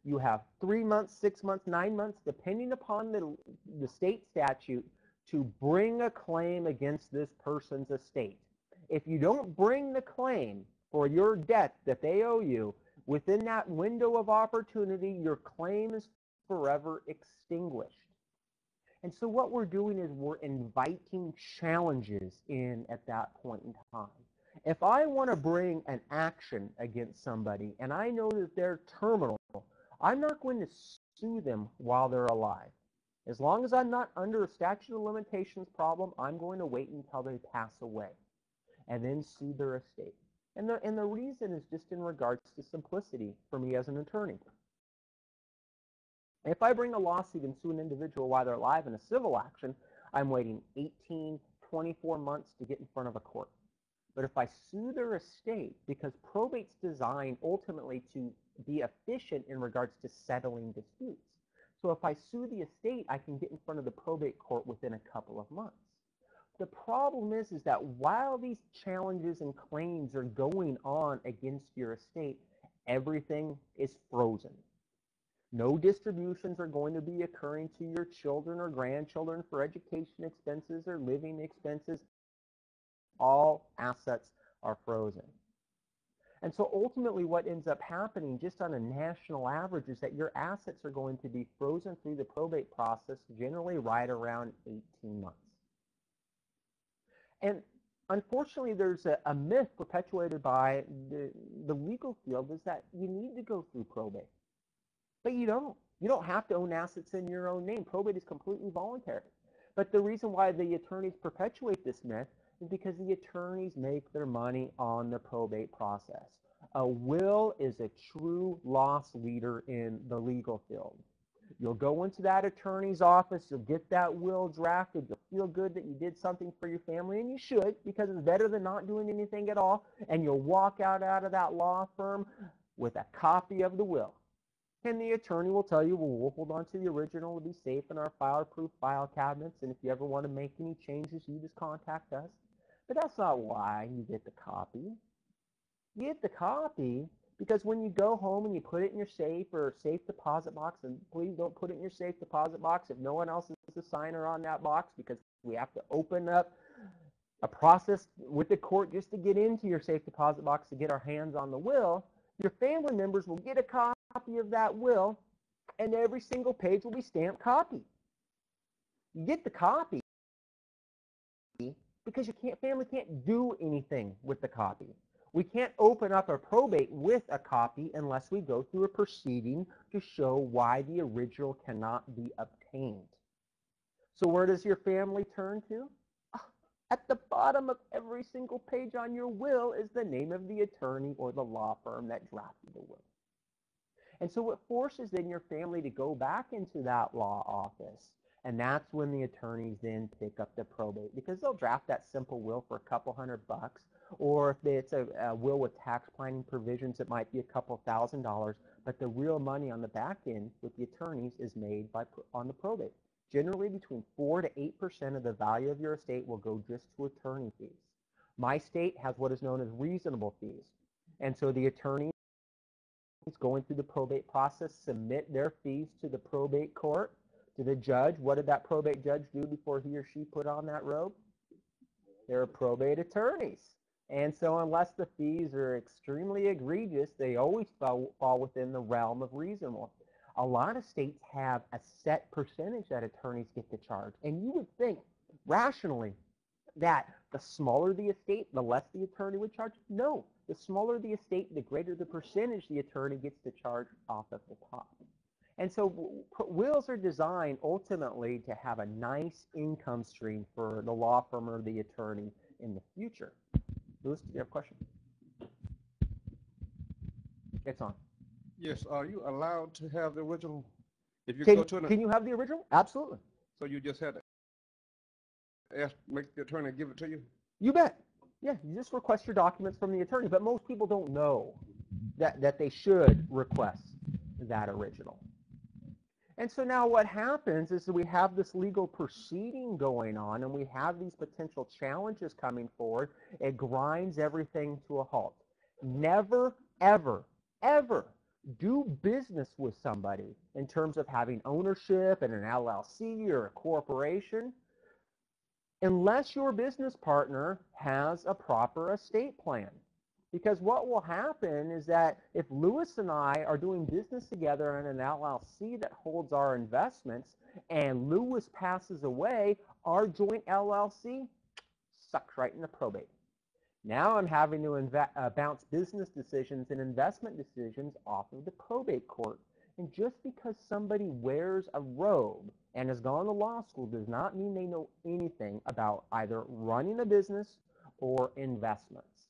You have 3 months, 6 months, 9 months, depending upon the state statute, to bring a claim against this person's estate. If you don't bring the claim for your debt that they owe you within that window of opportunity, your claim is forever extinguished. And so what we're doing is we're inviting challenges in at that point in time. If I want to bring an action against somebody and I know that they're terminal, I'm not going to sue them while they're alive. As long as I'm not under a statute of limitations problem, I'm going to wait until they pass away and then sue their estate. And the reason is just in regards to simplicity for me as an attorney. If I bring a lawsuit and sue an individual while they're alive in a civil action, I'm waiting 18, 24 months to get in front of a court. But if I sue their estate, because probate's designed ultimately to be efficient in regards to settling disputes. So if I sue the estate, I can get in front of the probate court within a couple of months. The problem is that while these challenges and claims are going on against your estate, everything is frozen. No distributions are going to be occurring to your children or grandchildren for education expenses or living expenses. All assets are frozen. And so ultimately what ends up happening just on a national average is that your assets are going to be frozen through the probate process generally right around 18 months. And unfortunately there's a myth perpetuated by the legal field is that you need to go through probate. But you don't. You don't have to own assets in your own name. Probate is completely voluntary. But the reason why the attorneys perpetuate this myth is because the attorneys make their money on the probate process. A will is a true loss leader in the legal field. You'll go into that attorney's office, you'll get that will drafted, you'll feel good that you did something for your family, and you should, because it's better than not doing anything at all, and you'll walk out of that law firm with a copy of the will. And the attorney will tell you, well, we'll hold on to the original to be safe in our file-proof file cabinets, and if you ever want to make any changes, you just contact us. But that's not why you get the copy. You get the copy because when you go home and you put it in your safe or safe deposit box, and please don't put it in your safe deposit box if no one else is a signer on that box, because we have to open up a process with the court just to get into your safe deposit box to get our hands on the will. Your family members will get a copy of that will, and every single page will be stamped copy. You get the copy because your family can't do anything with the copy. We can't open up a probate with a copy unless we go through a proceeding to show why the original cannot be obtained. So where does your family turn to? At the bottom of every single page on your will is the name of the attorney or the law firm that drafted the will. And so it forces then your family to go back into that law office. And that's when the attorneys then pick up the probate, because they'll draft that simple will for a couple $100. Or if it's a will with tax planning provisions, it might be a couple $1,000. But the real money on the back end with the attorneys is made on the probate. Generally between 4 to 8% of the value of your estate will go just to attorney fees. My state has what is known as reasonable fees. And so the attorneys going through the probate process submit their fees to the probate court, to the judge. What did that probate judge do before he or she put on that robe? They're probate attorneys. And so unless the fees are extremely egregious, they always fall within the realm of reasonable. A lot of states have a set percentage that attorneys get to charge. And you would think, rationally, that the smaller the estate, the less the attorney would charge. No, the smaller the estate, the greater the percentage the attorney gets to charge off of the top. And so wills are designed ultimately to have a nice income stream for the law firm or the attorney in the future. Louis, do you have a question? It's on. Yes, are you allowed to have the original? If you go to Can you have the original? Absolutely. so you just had to ask, make the attorney give it to you? You bet. Yeah, you just request your documents from the attorney, but most people don't know that they should request that original. And so now what happens is that we have this legal proceeding going on, and we have these potential challenges coming forward. It grinds everything to a halt. Never, ever, ever do business with somebody in terms of having ownership in an LLC or a corporation unless your business partner has a proper estate plan. Because what will happen is that if Louis and I are doing business together in an LLC that holds our investments and Louis passes away, our joint LLC sucks right into probate. Now I'm having to bounce business decisions and investment decisions off of the probate court. And just because somebody wears a robe and has gone to law school does not mean they know anything about either running a business or investments.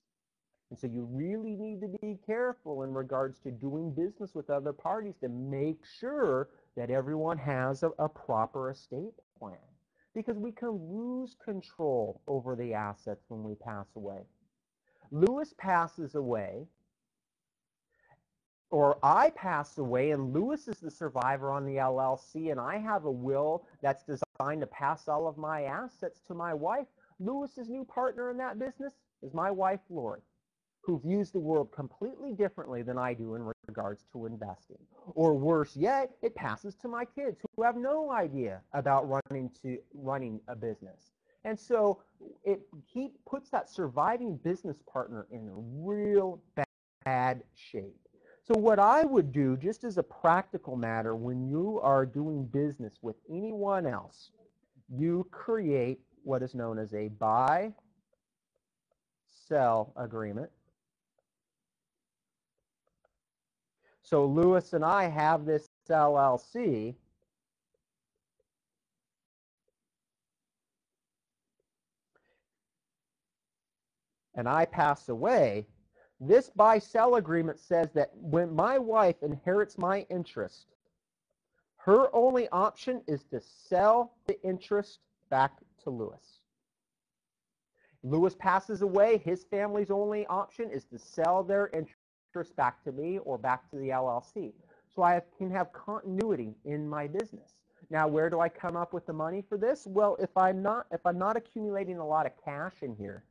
And so you really need to be careful in regards to doing business with other parties to make sure that everyone has a proper estate plan. Because we can lose control over the assets when we pass away. Louis passes away, or I pass away, and Louis is the survivor on the LLC, and I have a will that's designed to pass all of my assets to my wife. Louis's new partner in that business is my wife, Lori, who views the world completely differently than I do in regards to investing. Or worse yet, it passes to my kids who have no idea about running a business. And so he puts that surviving business partner in real bad shape. So what I would do, just as a practical matter, when you are doing business with anyone else, you create what is known as a buy-sell agreement. So Louis and I have this LLC, and I pass away. This buy-sell agreement says that when my wife inherits my interest, her only option is to sell the interest back to Louis. Louis passes away, his family's only option is to sell their interest back to me or back to the LLC. So I can have continuity in my business. Now, where do I come up with the money for this? Well, if I'm not accumulating a lot of cash in here,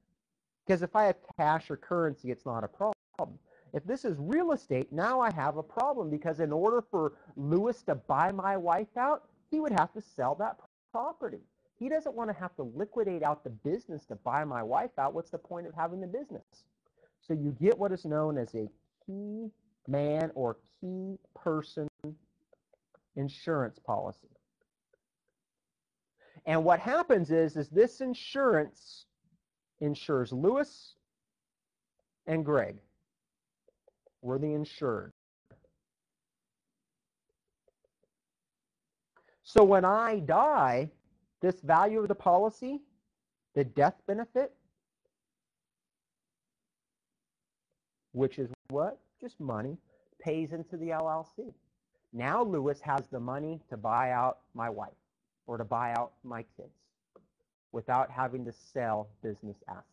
because if I have cash or currency, it's not a problem. If this is real estate, now I have a problem, because in order for Louis to buy my wife out, he would have to sell that property. He doesn't want to have to liquidate out the business to buy my wife out. What's the point of having the business? So you get what is known as a key man or key person insurance policy. And what happens is this insurance insures Louis and Greg. We're the insured. So when I die, this value of the policy, the death benefit, which is what? Just money, pays into the LLC. Now Louis has the money to buy out my wife or to buy out my kids without having to sell business assets.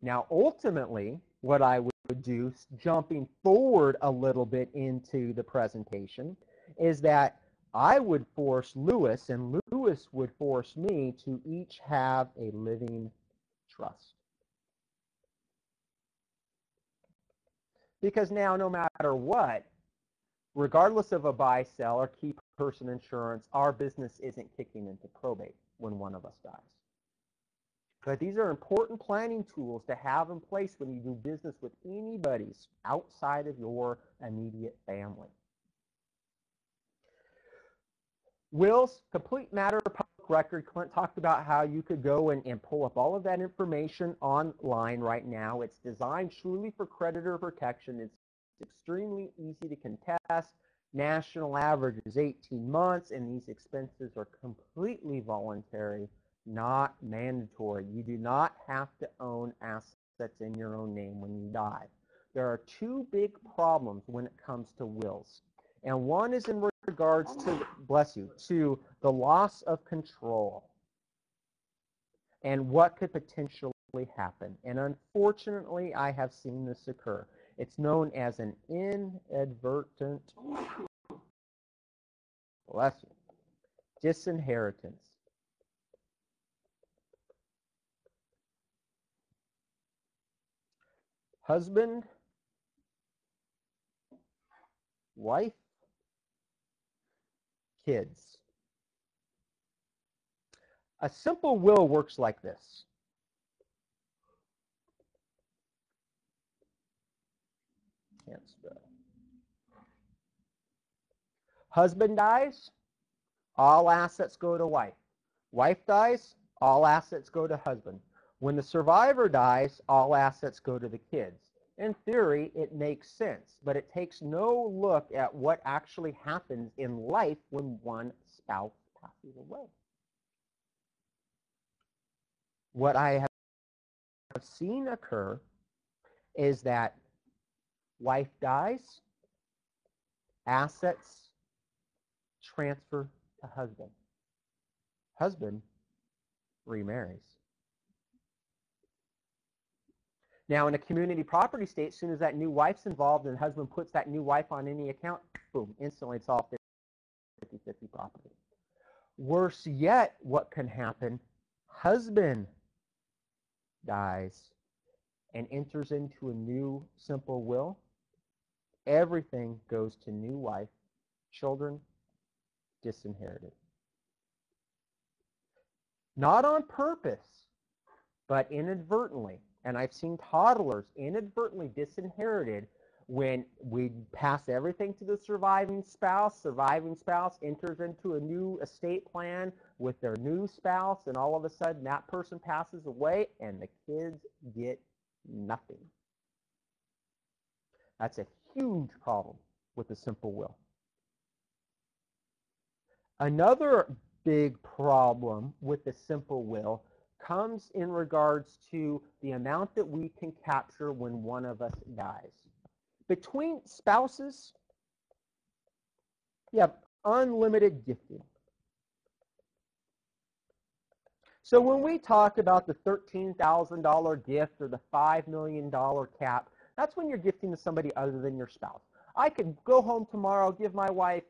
Now, ultimately, what I would do, jumping forward a little bit into the presentation, is that I would force Louis, and Louis would force me to each have a living trust. Because now, no matter what, regardless of a buy-sell or key person insurance, our business isn't kicking into probate when one of us dies. But these are important planning tools to have in place when you do business with anybody's outside of your immediate family. Wills, complete matter of public record. Clint talked about how you could go and pull up all of that information online right now. It's designed truly for creditor protection. It's extremely easy to contest. National average is 18 months, and these expenses are completely voluntary. not mandatory. You do not have to own assets in your own name when you die. There are two big problems when it comes to wills. And one is in regards to, bless you, to the loss of control and what could potentially happen. And unfortunately, I have seen this occur. It's known as an inadvertent, bless you, disinheritance. Husband, wife, kids. A simple will works like this. Can't spell. Husband dies, all assets go to wife. Wife dies, all assets go to husband. When the survivor dies, all assets go to the kids. In theory, it makes sense, but it takes no look at what actually happens in life when one spouse passes away. What I have seen occur is that wife dies, assets transfer to husband. Husband remarries. Now, in a community property state, as soon as that new wife's involved and the husband puts that new wife on any account, boom, instantly it's all 50-50 property. Worse yet, what can happen? Husband dies and enters into a new simple will. Everything goes to new wife, children disinherited. Not on purpose, but inadvertently. And I've seen toddlers inadvertently disinherited when we pass everything to the surviving spouse enters into a new estate plan with their new spouse, and all of a sudden that person passes away and the kids get nothing. That's a huge problem with a simple will. Another big problem with the simple will comes in regards to the amount that we can capture when one of us dies. Between spouses, you have unlimited gifting. So when we talk about the $13,000 gift or the $5 million cap, that's when you're gifting to somebody other than your spouse. I could go home tomorrow, give my wife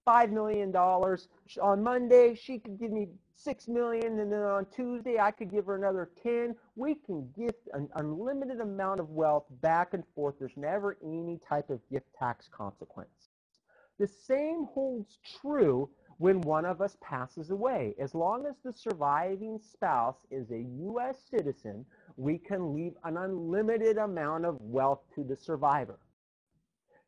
$5 million. On Monday, she could give me $6 million, and then on Tuesday, I could give her another 10. We can gift an unlimited amount of wealth back and forth. There's never any type of gift tax consequence. The same holds true when one of us passes away. As long as the surviving spouse is a U.S. citizen, we can leave an unlimited amount of wealth to the survivor.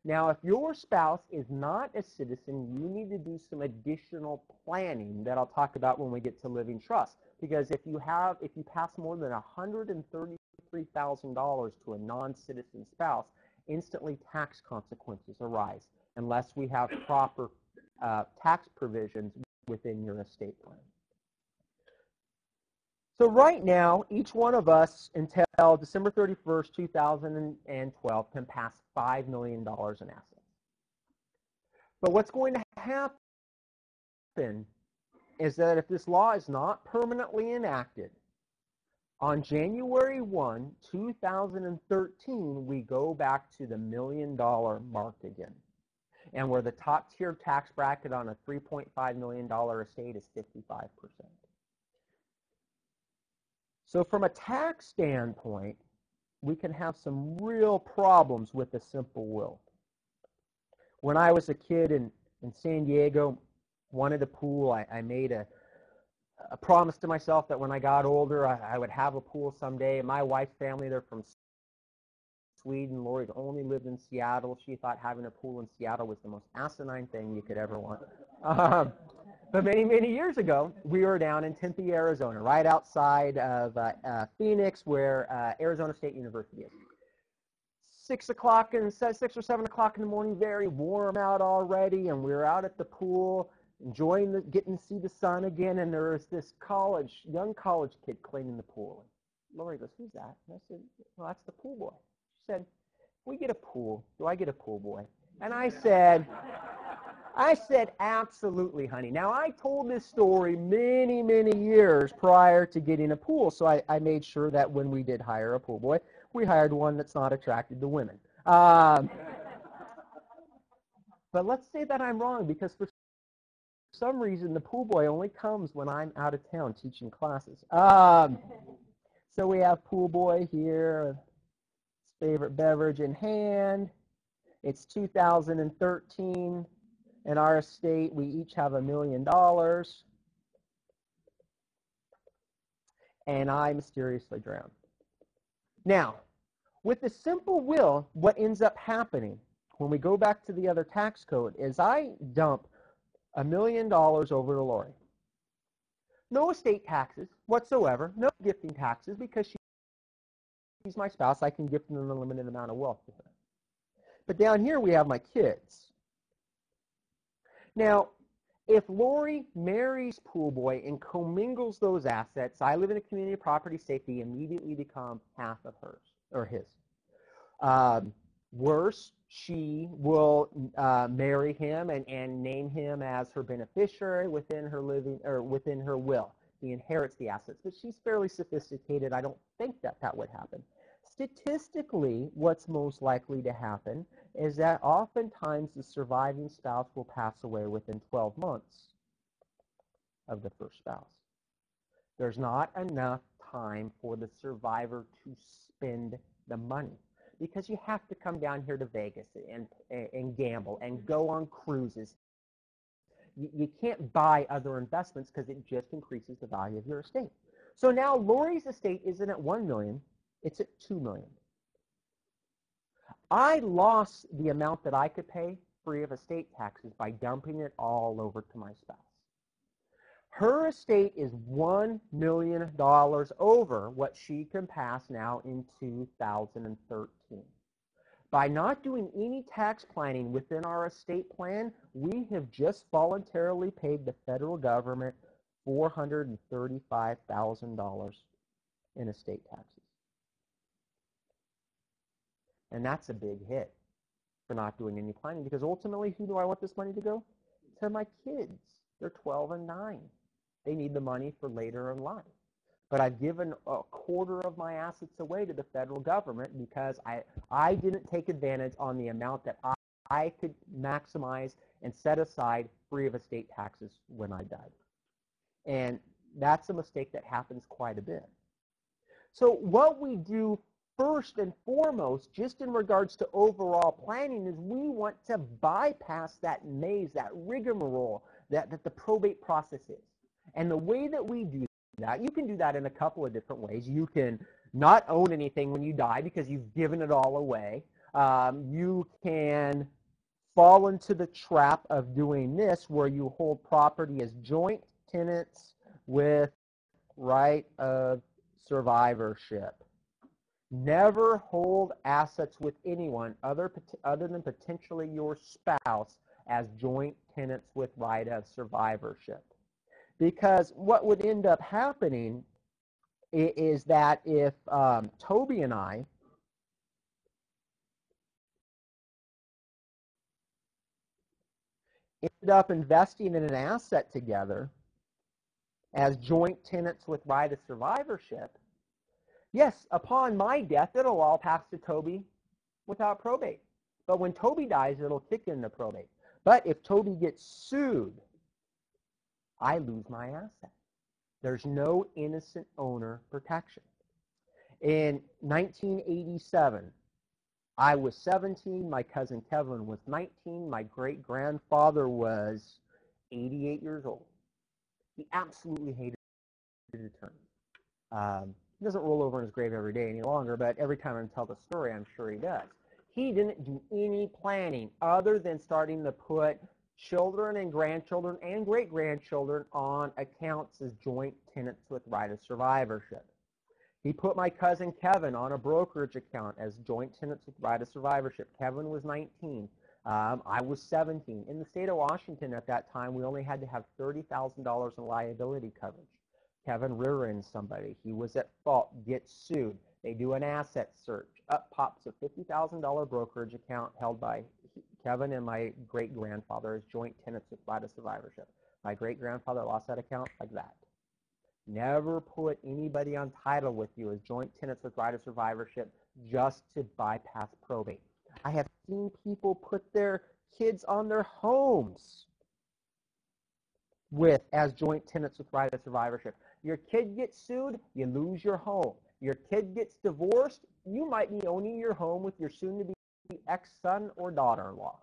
Now, if your spouse is not a citizen, you need to do some additional planning that I'll talk about when we get to living trust. Because if you pass more than $133,000 to a non-citizen spouse, instantly tax consequences arise unless we have proper tax provisions within your estate plan. So right now, each one of us until December 31st, 2012 can pass $5 million in assets. But what's going to happen is that if this law is not permanently enacted, on January 1, 2013, we go back to the $1 million mark again. And where the top tier tax bracket on a $3.5 million estate is 55%. So from a tax standpoint, we can have some real problems with a simple will. When I was a kid in San Diego, wanted a pool, I made a promise to myself that when I got older, I would have a pool someday. My wife's family, they're from Sweden. Lori only lived in Seattle. She thought having a pool in Seattle was the most asinine thing you could ever want. But many, many years ago, we were down in Tempe, Arizona, right outside of Phoenix, where Arizona State University is. 6 or 7 o'clock in the morning, very warm out already, and we were out at the pool. enjoying getting to see the sun again, and there was this young college kid cleaning the pool. Lori goes, "Who's that?" And I said, "Well, that's the pool boy." She said, "We get a pool. Do I get a pool boy?" And I said, "Absolutely, honey." Now, I told this story many, many years prior to getting a pool, so I made sure that when we did hire a pool boy, we hired one that's not attracted to women. But let's say that I'm wrong, because for some reason the pool boy only comes when I'm out of town teaching classes. So we have pool boy here, his favorite beverage in hand. It's 2013. In our estate, we each have $1 million. And I mysteriously drown. Now, with the simple will, what ends up happening when we go back to the other tax code is I dump $1 million over to Lori. No estate taxes whatsoever, no gifting taxes, because she's my spouse. I can gift an unlimited amount of wealth to her. But down here we have my kids. Now, if Lori marries Pool Boy and commingles those assets, I live in a community of property safety, immediately become half of hers or his. Worse, she will marry him and name him as her beneficiary within her within her will. He inherits the assets, but she's fairly sophisticated. I don't think that would happen. Statistically, what's most likely to happen is that oftentimes the surviving spouse will pass away within 12 months of the first spouse. There's not enough time for the survivor to spend the money, because you have to come down here to Vegas and gamble and go on cruises. You can't buy other investments because it just increases the value of your estate. So now Lori's estate isn't at $1 million, it's at $2 million. I lost the amount that I could pay free of estate taxes by dumping it all over to my spouse. Her estate is $1 million over what she can pass now in 2013. By not doing any tax planning within our estate plan, we have just voluntarily paid the federal government $435,000 in estate taxes. And that's a big hit for not doing any planning, because ultimately, who do I want this money to go? To my kids. They're 12 and 9. They need the money for later in life. But I've given a quarter of my assets away to the federal government because I didn't take advantage on the amount that I could maximize and set aside free of estate taxes when I died. And that's a mistake that happens quite a bit. So what we do first and foremost, just in regards to overall planning, is we want to bypass that maze, that rigmarole that the probate process is. And the way that we do that, you can do that in a couple of different ways. You can not own anything when you die because you've given it all away. You can fall into the trap of doing this, where you hold property as joint tenants with right of survivorship. Never hold assets with anyone other than potentially your spouse as joint tenants with right of survivorship. Because what would end up happening is that if Toby and I ended up investing in an asset together as joint tenants with right of survivorship, yes, upon my death, it'll all pass to Toby without probate. But when Toby dies, it'll kick into probate. But if Toby gets sued, I lose my asset. There's no innocent owner protection. In 1987, I was 17, my cousin Kevin was 19, my great-grandfather was 88 years old. He absolutely hated attorneys. He doesn't roll over in his grave every day any longer, but every time I tell the story, I'm sure he does. He didn't do any planning other than starting to put children and grandchildren and great-grandchildren on accounts as joint tenants with right of survivorship. He put my cousin Kevin on a brokerage account as joint tenants with right of survivorship. Kevin was 19. I was 17. In the state of Washington at that time, we only had to have $30,000 in liability coverage. Kevin rear-ends somebody. He was at fault, gets sued. They do an asset search. Up pops a $50,000 brokerage account held by Kevin and my great-grandfather as joint tenants with right of survivorship. My great-grandfather lost that account like that. Never put anybody on title with you as joint tenants with right of survivorship just to bypass probate. I have seen people put their kids on their homes as joint tenants with right of survivorship. Your kid gets sued, you lose your home. Your kid gets divorced, you might be owning your home with your soon-to-be ex-son or daughter-in-law.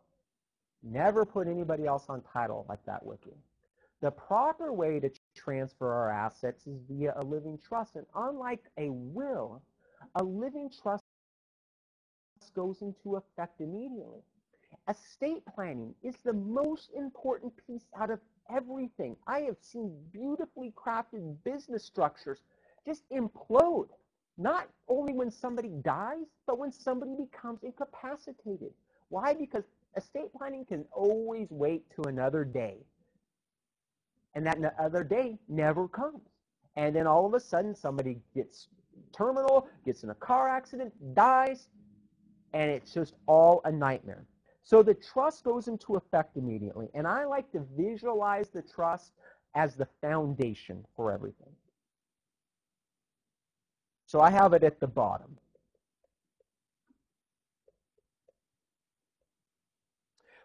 Never put anybody else on title like that with you. The proper way to transfer our assets is via a living trust. And unlike a will, a living trust goes into effect immediately. Estate planning is the most important piece out of everything. I have seen beautifully crafted business structures just implode, not only when somebody dies, but when somebody becomes incapacitated. Why? Because estate planning can always wait to another day. And that other day never comes. And then all of a sudden somebody gets terminal, gets in a car accident, dies, and it's just all a nightmare. So the trust goes into effect immediately, and I like to visualize the trust as the foundation for everything. So I have it at the bottom.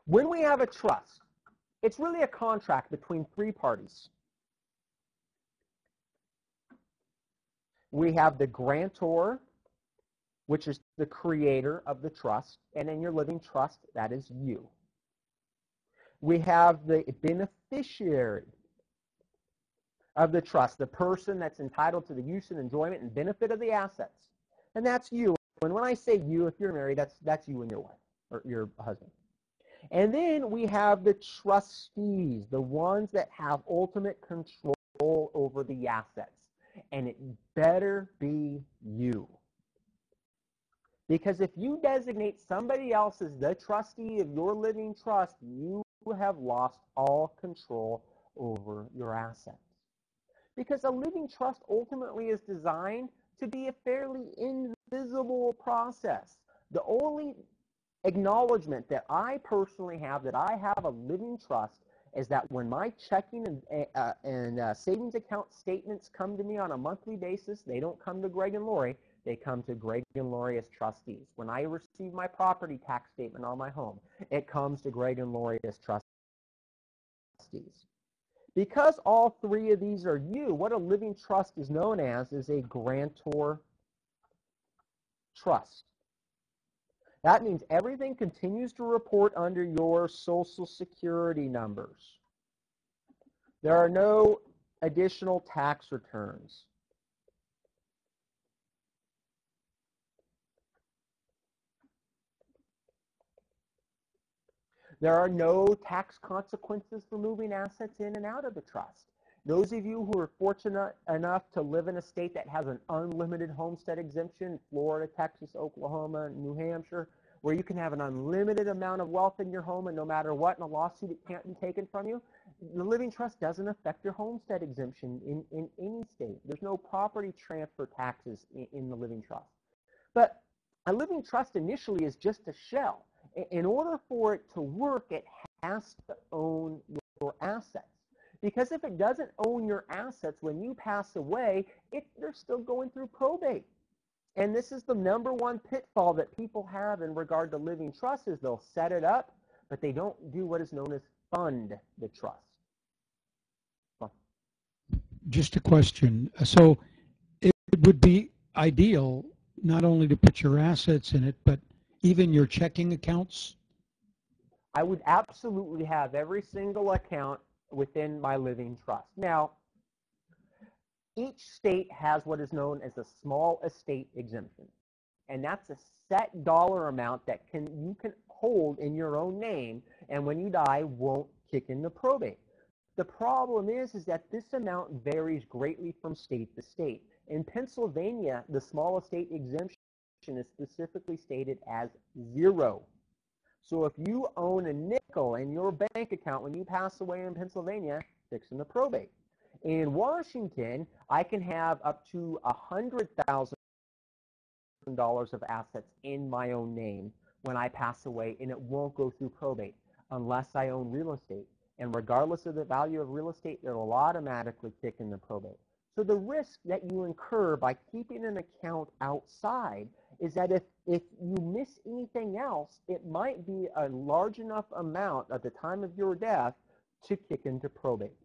When we have a trust, it's really a contract between three parties. We have the grantor, which is the creator of the trust, and in your living trust, that is you. We have the beneficiary of the trust, the person that's entitled to the use and enjoyment and benefit of the assets, and that's you. And when I say you, if you're married, that's you and your wife or your husband. And then we have the trustees, the ones that have ultimate control over the assets, and it better be you. Because if you designate somebody else as the trustee of your living trust, you have lost all control over your assets. Because a living trust ultimately is designed to be a fairly invisible process. The only acknowledgement that I personally have that I have a living trust is that when my checking and savings account statements come to me on a monthly basis, they don't come to Greg and Lori. They come to Greg and Lori as trustees. When I receive my property tax statement on my home, it comes to Greg and Lori as trustees. Because all three of these are you, what a living trust is known as is a grantor trust. That means everything continues to report under your Social Security numbers. There are no additional tax returns. There are no tax consequences for moving assets in and out of the trust. Those of you who are fortunate enough to live in a state that has an unlimited homestead exemption, Florida, Texas, Oklahoma, New Hampshire, where you can have an unlimited amount of wealth in your home and no matter what, in a lawsuit, it can't be taken from you, the living trust doesn't affect your homestead exemption in any state. There's no property transfer taxes in the living trust. But a living trust initially is just a shell. In order for it to work, it has to own your assets. Because if it doesn't own your assets, when you pass away, they're still going through probate. And this is the number one pitfall that people have in regard to living trusts is they'll set it up, but they don't do what is known as fund the trust. Just a question. So it would be ideal not only to put your assets in it, but even your checking accounts? I would absolutely have every single account within my living trust. Now, each state has what is known as a small estate exemption, and that's a set dollar amount that you can hold in your own name, and when you die, won't kick into probate. The problem is that this amount varies greatly from state to state. In Pennsylvania, the small estate exemption is specifically stated as 0. So if you own a nickel in your bank account when you pass away in Pennsylvania, fixing the probate. In Washington, I can have up to $100,000 of assets in my own name when I pass away, and it won't go through probate unless I own real estate. And regardless of the value of real estate, it'll automatically kick in the probate. So the risk that you incur by keeping an account outside is that if you miss anything else, it might be a large enough amount at the time of your death to kick into probate.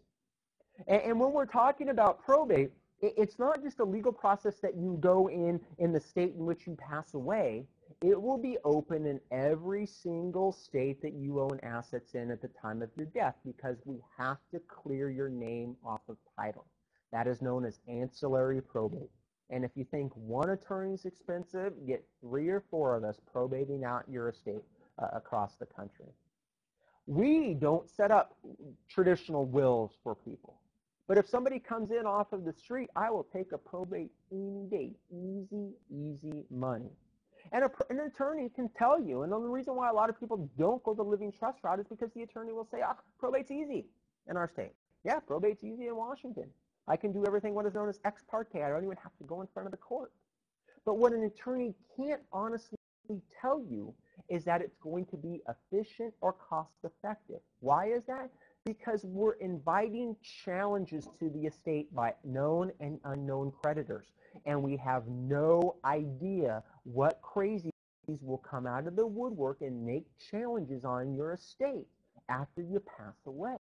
And when we're talking about probate, it's not just a legal process that you go in the state in which you pass away. It will be open in every single state that you own assets in at the time of your death, because we have to clear your name off of title. That is known as ancillary probate. And if you think one attorney is expensive, get 3 or 4 of us probating out your estate across the country. We don't set up traditional wills for people. But if somebody comes in off of the street, I will take a probate any day. Easy, easy money. And an attorney can tell you, and the reason why a lot of people don't go the living trust route is because the attorney will say, probate's easy in our state. Yeah, probate's easy in Washington. I can do everything what is known as ex parte. I don't even have to go in front of the court. But what an attorney can't honestly tell you is that it's going to be efficient or cost effective. Why is that? Because we're inviting challenges to the estate by known and unknown creditors. And we have no idea what crazies will come out of the woodwork and make challenges on your estate after you pass away.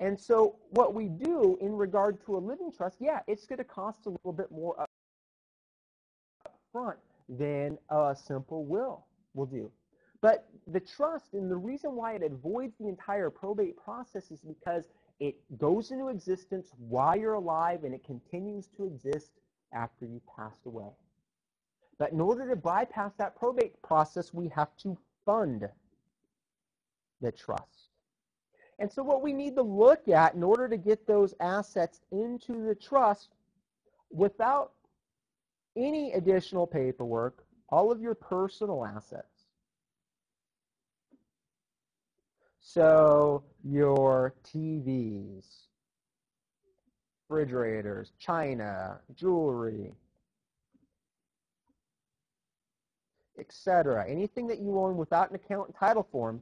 And so what we do in regard to a living trust, yeah, it's going to cost a little bit more up front than a simple will do. But the trust, and the reason why it avoids the entire probate process, is because it goes into existence while you're alive and it continues to exist after you passed away. But in order to bypass that probate process, we have to fund the trust. And so what we need to look at in order to get those assets into the trust without any additional paperwork, all of your personal assets. So your TVs, refrigerators, china, jewelry, etc. Anything that you own without an account and title form.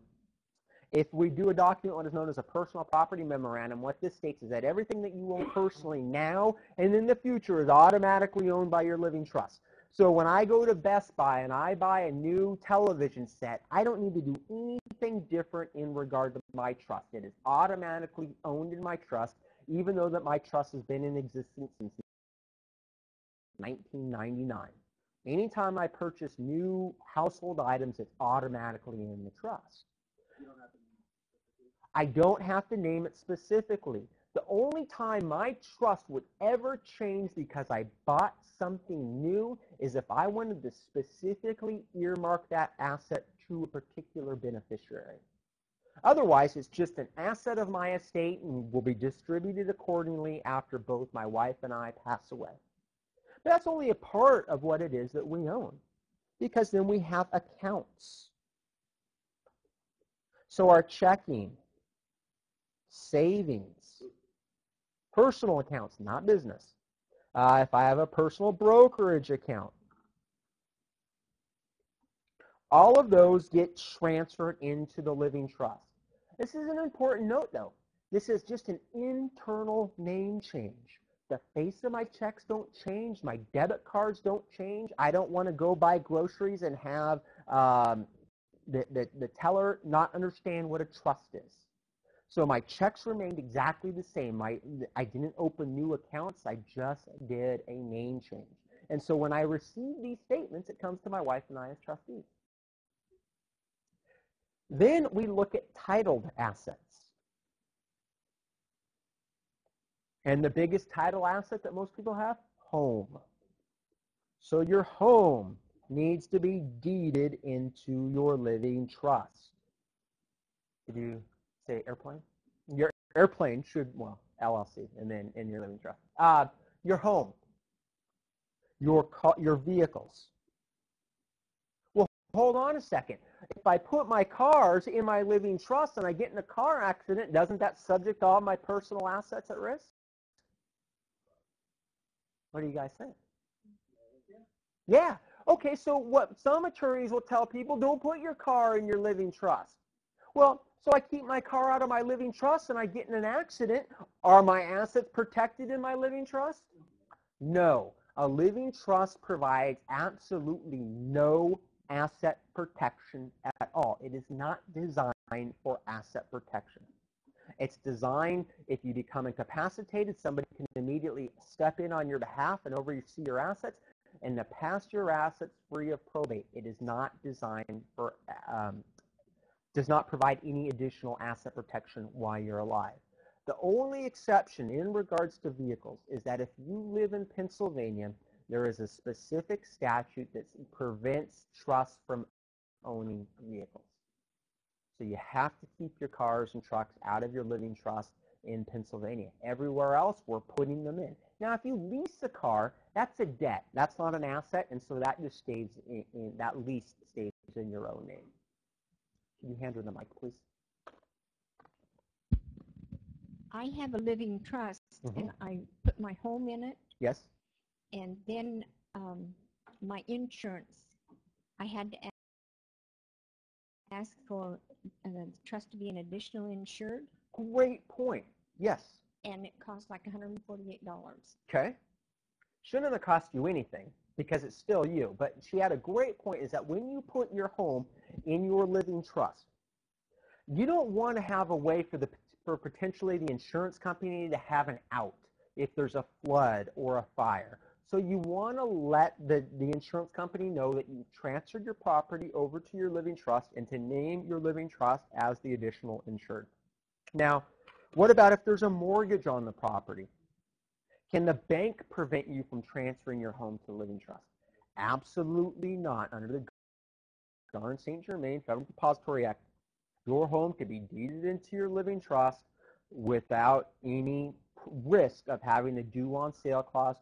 If we do a document, what is known as a personal property memorandum, what this states is that everything that you own personally now and in the future is automatically owned by your living trust. So when I go to Best Buy and I buy a new television set, I don't need to do anything different in regard to my trust. It is automatically owned in my trust, even though that my trust has been in existence since 1999. Anytime I purchase new household items, it's automatically in the trust. I don't have to name it specifically. The only time my trust would ever change because I bought something new is if I wanted to specifically earmark that asset to a particular beneficiary. Otherwise, it's just an asset of my estate and will be distributed accordingly after both my wife and I pass away. But that's only a part of what it is that we own, because then we have accounts. So our checking, savings, personal accounts, not business. If I have a personal brokerage account, all of those get transferred into the living trust. This is an important note, though. This is just an internal name change. The face of my checks don't change. My debit cards don't change. I don't want to go buy groceries and have the teller not understand what a trust is. So my checks remained exactly the same. I didn't open new accounts. I just did a name change. And so when I receive these statements, it comes to my wife and I as trustees. Then we look at titled assets. And the biggest title asset that most people have? Home. So your home needs to be deeded into your living trust. Did you say airplane? Your airplane should, well, LLC, and then in your living trust. Your home, your vehicles. Well, hold on a second. If I put my cars in my living trust and I get in a car accident, doesn't that subject all my personal assets at risk? What do you guys think? Yeah. Okay, so what some attorneys will tell people, don't put your car in your living trust. Well, so I keep my car out of my living trust and I get in an accident. Are my assets protected in my living trust? No. A living trust provides absolutely no asset protection at all. It is not designed for asset protection. It's designed, if you become incapacitated, somebody can immediately step in on your behalf and oversee your assets and to pass your assets free of probate. It is not designed for, does not provide any additional asset protection while you're alive. The only exception in regards to vehicles is that if you live in Pennsylvania, there is a specific statute that prevents trusts from owning vehicles. So you have to keep your cars and trucks out of your living trust in Pennsylvania. Everywhere else, we're putting them in. Now, if you lease a car, that's a debt. That's not an asset, and so that just stays in that lease stays in your own name. Can you hand her the mic, please? I have a living trust, Mhm. and I put my home in it, Yes? and then my insurance, I had to ask for the trust to be an additional insured, Great point. Yes. and it cost like $148. Okay. Shouldn't have cost you anything because it's still you. But she had a great point is that when you put your home in your living trust, you don't want to have a way for potentially the insurance company to have an out if there's a flood or a fire. So you want to let the insurance company know that you transferred your property over to your living trust and to name your living trust as the additional insured. Now, what about if there's a mortgage on the property? Can the bank prevent you from transferring your home to the living trust? Absolutely not. Under the Garn St. Germain Federal Depository Act, your home can be deeded into your living trust without any risk of having the due on sale clause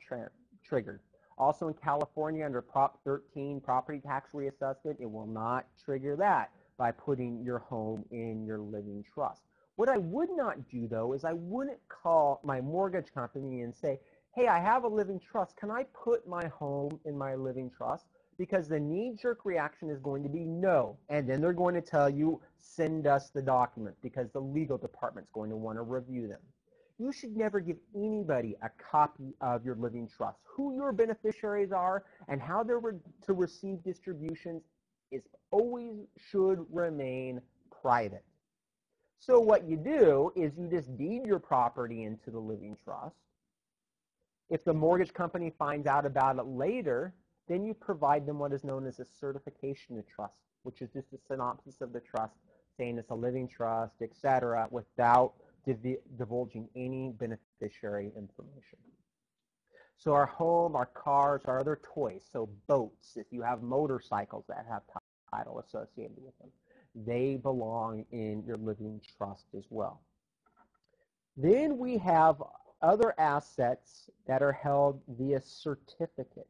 triggered. Also in California, under Prop 13, property tax reassessment, it will not trigger that by putting your home in your living trust. What I would not do, though, is I wouldn't call my mortgage company and say, hey, I have a living trust. Can I put my home in my living trust? Because the knee-jerk reaction is going to be no. And then they're going to tell you, send us the documents, because the legal department's going to want to review them. You should never give anybody a copy of your living trust. Who your beneficiaries are and how they're to receive distributions is always should remain private. So what you do is you just deed your property into the living trust. If the mortgage company finds out about it later, then you provide them what is known as a certification of trust, which is just a synopsis of the trust saying it's a living trust, etc., without divulging any beneficiary information. So our home, our cars, our other toys, so boats, if you have motorcycles that have title associated with them, they belong in your living trust as well. Then we have other assets that are held via certificate.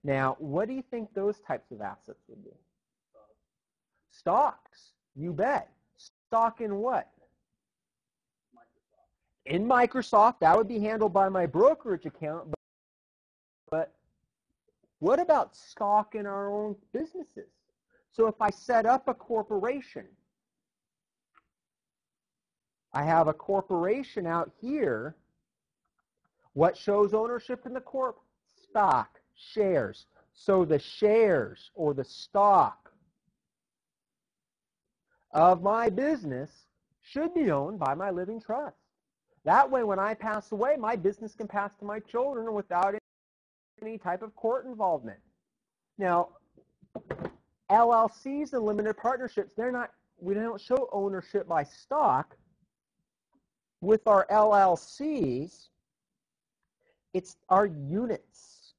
Now, what do you think those types of assets would be? Stocks, you bet. Stock in what? In Microsoft, that would be handled by my brokerage account, but what about stock in our own businesses? So if I set up a corporation, I have a corporation out here. What shows ownership in the corp? Stock, shares. So the shares or the stock of my business should be owned by my living trust. That way, when I pass away, my business can pass to my children without any type of court involvement. Now, LLCs and limited partnerships, we don't show ownership by stock. With our LLCs, it's our units.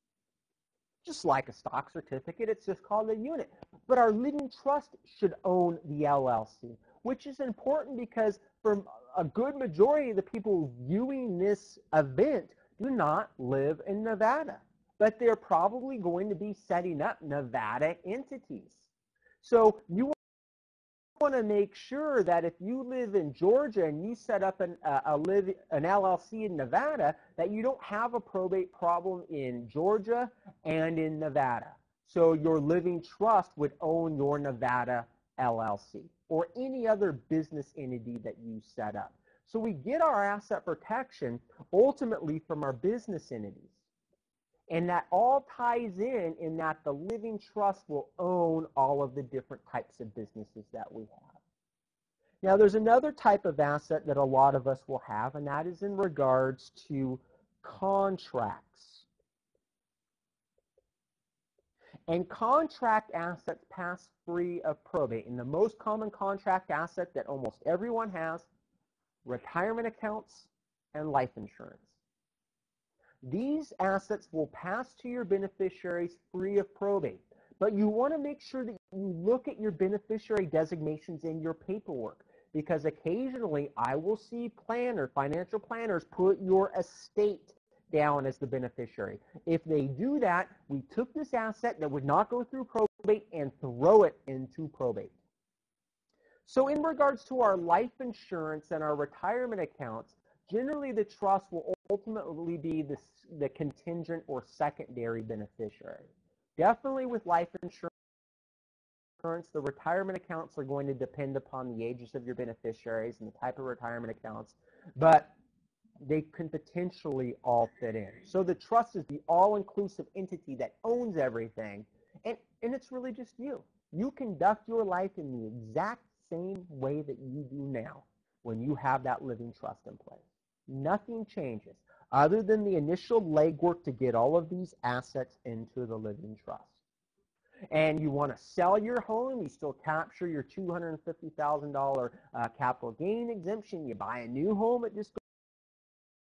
Just like a stock certificate, it's just called a unit. But our living trust should own the LLC, which is important because for a good majority of the people viewing this event, do not live in Nevada, but they're probably going to be setting up Nevada entities. So you want to make sure that if you live in Georgia and you set up an LLC in Nevada, that you don't have a probate problem in Georgia and in Nevada. So your living trust would own your Nevada LLC or any other business entity that you set up. So we get our asset protection ultimately from our business entities. And that all ties in that the living trust will own all of the different types of businesses that we have. Now, there's another type of asset that a lot of us will have, and that is in regards to contracts. And contract assets pass free of probate. And the most common contract asset that almost everyone has, retirement accounts and life insurance. These assets will pass to your beneficiaries free of probate, but you want to make sure that you look at your beneficiary designations in your paperwork, because occasionally I will see financial planners put your estate down as the beneficiary. If they do that, we took this asset that would not go through probate and throw it into probate. So in regards to our life insurance and our retirement accounts, generally the trust will ultimately be the contingent or secondary beneficiary. Definitely with life insurance, the retirement accounts are going to depend upon the ages of your beneficiaries and the type of retirement accounts, but they can potentially all fit in. So the trust is the all-inclusive entity that owns everything, and it's really just you. You conduct your life in the exact same way that you do now when you have that living trust in place. Nothing changes other than the initial legwork to get all of these assets into the living trust. And you want to sell your home, you still capture your $250,000 capital gain exemption. You buy a new home, it just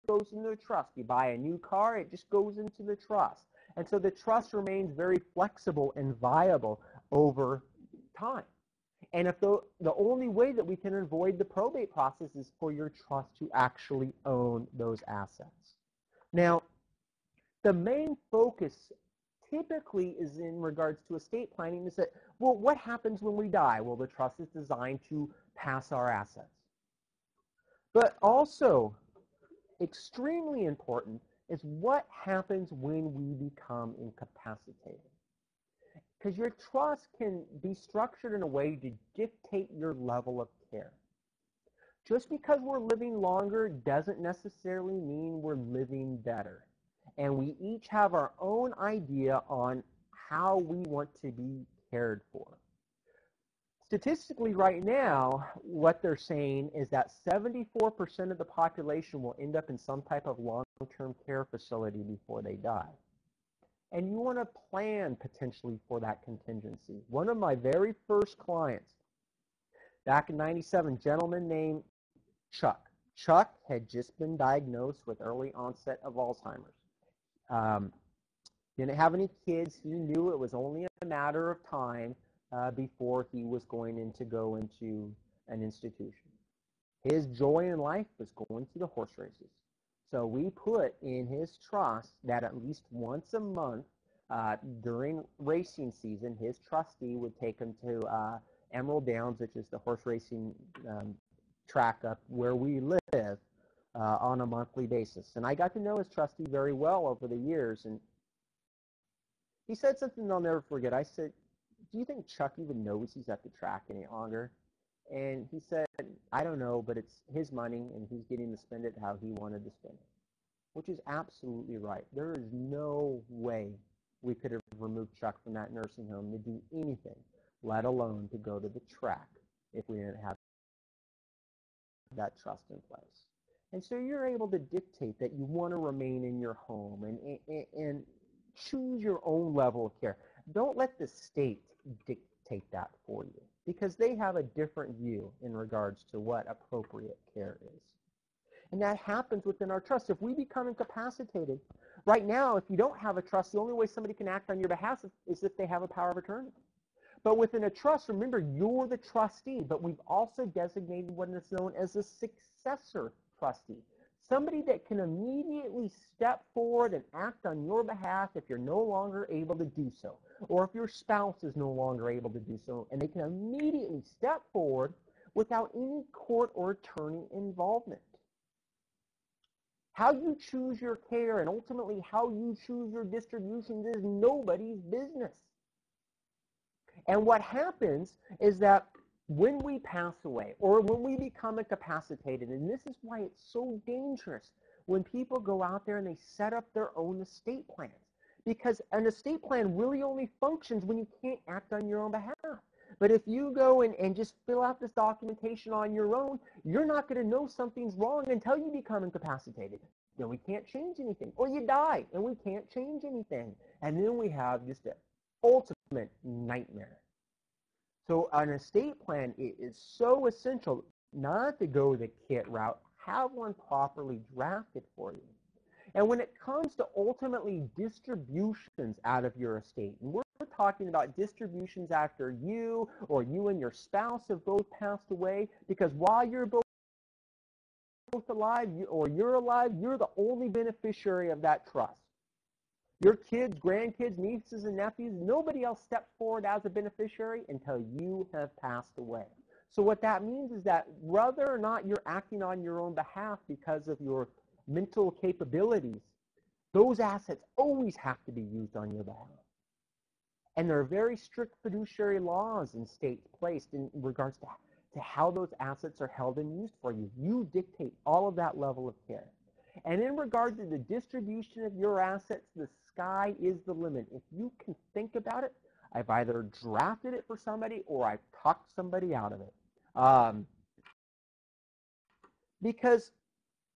goes into the trust. You buy a new car, it just goes into the trust. And so the trust remains very flexible and viable over time. And if the only way that we can avoid the probate process is for your trust to actually own those assets. Now, the main focus typically is in regards to estate planning is that, well, what happens when we die? Well, the trust is designed to pass our assets. But also, extremely important is what happens when we become incapacitated. Because your trust can be structured in a way to dictate your level of care. Just because we're living longer doesn't necessarily mean we're living better. And we each have our own idea on how we want to be cared for. Statistically right now, what they're saying is that 74% of the population will end up in some type of long-term care facility before they die. And you want to plan potentially for that contingency. One of my very first clients, back in '97, gentleman named Chuck. Chuck had just been diagnosed with early onset of Alzheimer's. Didn't have any kids. He knew it was only a matter of time before he was going to go into an institution. His joy in life was going to the horse races. So we put in his trust that at least once a month during racing season, his trustee would take him to Emerald Downs, which is the horse racing track up where we live, on a monthly basis. And I got to know his trustee very well over the years. And he said something I'll never forget. I said, do you think Chuck even knows he's at the track any longer? And he said, I don't know, but it's his money, and he's getting to spend it how he wanted to spend it, which is absolutely right. There is no way we could have removed Chuck from that nursing home to do anything, let alone to go to the track, if we didn't have that trust in place. And so you're able to dictate that you want to remain in your home and choose your own level of care. Don't let the state dictate that for you, because they have a different view in regards to what appropriate care is. And that happens within our trust. If we become incapacitated, right now, if you don't have a trust, the only way somebody can act on your behalf is if they have a power of attorney. But within a trust, remember, you're the trustee, but we've also designated what is known as a successor trustee. somebody that can immediately step forward and act on your behalf if you're no longer able to do so, or if your spouse is no longer able to do so, and they can immediately step forward without any court or attorney involvement. How you choose your care and ultimately how you choose your distributions is nobody's business. And what happens is that when we pass away or when we become incapacitated, and this is why it's so dangerous when people go out there and they set up their own estate plans, because an estate plan really only functions when you can't act on your own behalf. But if you go and just fill out this documentation on your own, you're not going to know something's wrong until you become incapacitated. Then we can't change anything. Or you die and we can't change anything. And then we have just an ultimate nightmare. So an estate plan is so essential not to go the kit route. Have one properly drafted for you. And when it comes to ultimately distributions out of your estate, and we're talking about distributions after you or you and your spouse have both passed away, because while you're both alive you're alive, you're the only beneficiary of that trust. Your kids, grandkids, nieces, and nephews, nobody else steps forward as a beneficiary until you have passed away. So what that means is that whether or not you're acting on your own behalf because of your mental capabilities, those assets always have to be used on your behalf. And there are very strict fiduciary laws in states placed in regards to how those assets are held and used for you. You dictate all of that level of care. And in regard to the distribution of your assets, the sky is the limit. If you can think about it, I've either drafted it for somebody or I've talked somebody out of it. Because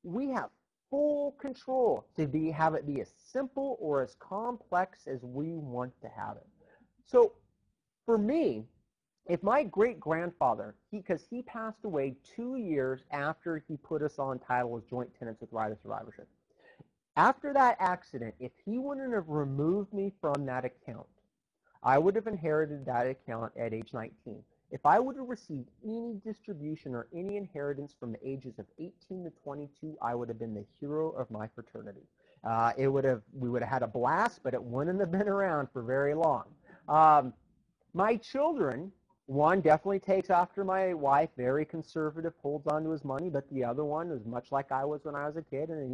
we have full control to have it be as simple or as complex as we want to have it. So for me, if my great-grandfather, because he passed away 2 years after he put us on title as joint tenants with right of survivorship, after that accident, if he wouldn't have removed me from that account, I would have inherited that account at age 19. If I would have received any distribution or any inheritance from the ages of 18 to 22, I would have been the hero of my fraternity. We would have had a blast, but it wouldn't have been around for very long. My children, one definitely takes after my wife, very conservative, holds on to his money, but the other one is much like I was when I was a kid, and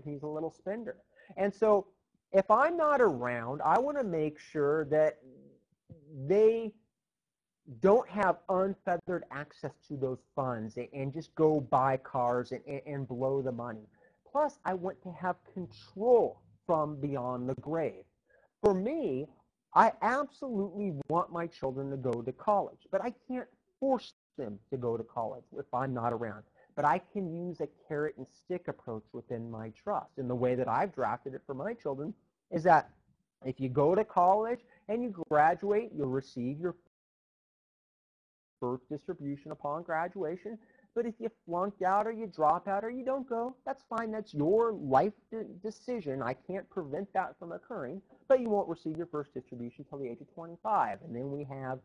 he's a little spender. And so if I'm not around, I want to make sure that they don't have unfeathered access to those funds and just go buy cars and blow the money. Plus, I want to have control from beyond the grave. For me, I absolutely want my children to go to college, but I can't force them to go to college if I'm not around. But I can use a carrot and stick approach within my trust. And the way that I've drafted it for my children is that if you go to college and you graduate, you'll receive your first distribution upon graduation. But if you flunk out or you drop out or you don't go, that's fine. That's your life decision. I can't prevent that from occurring, but you won't receive your first distribution until the age of 25. And then we have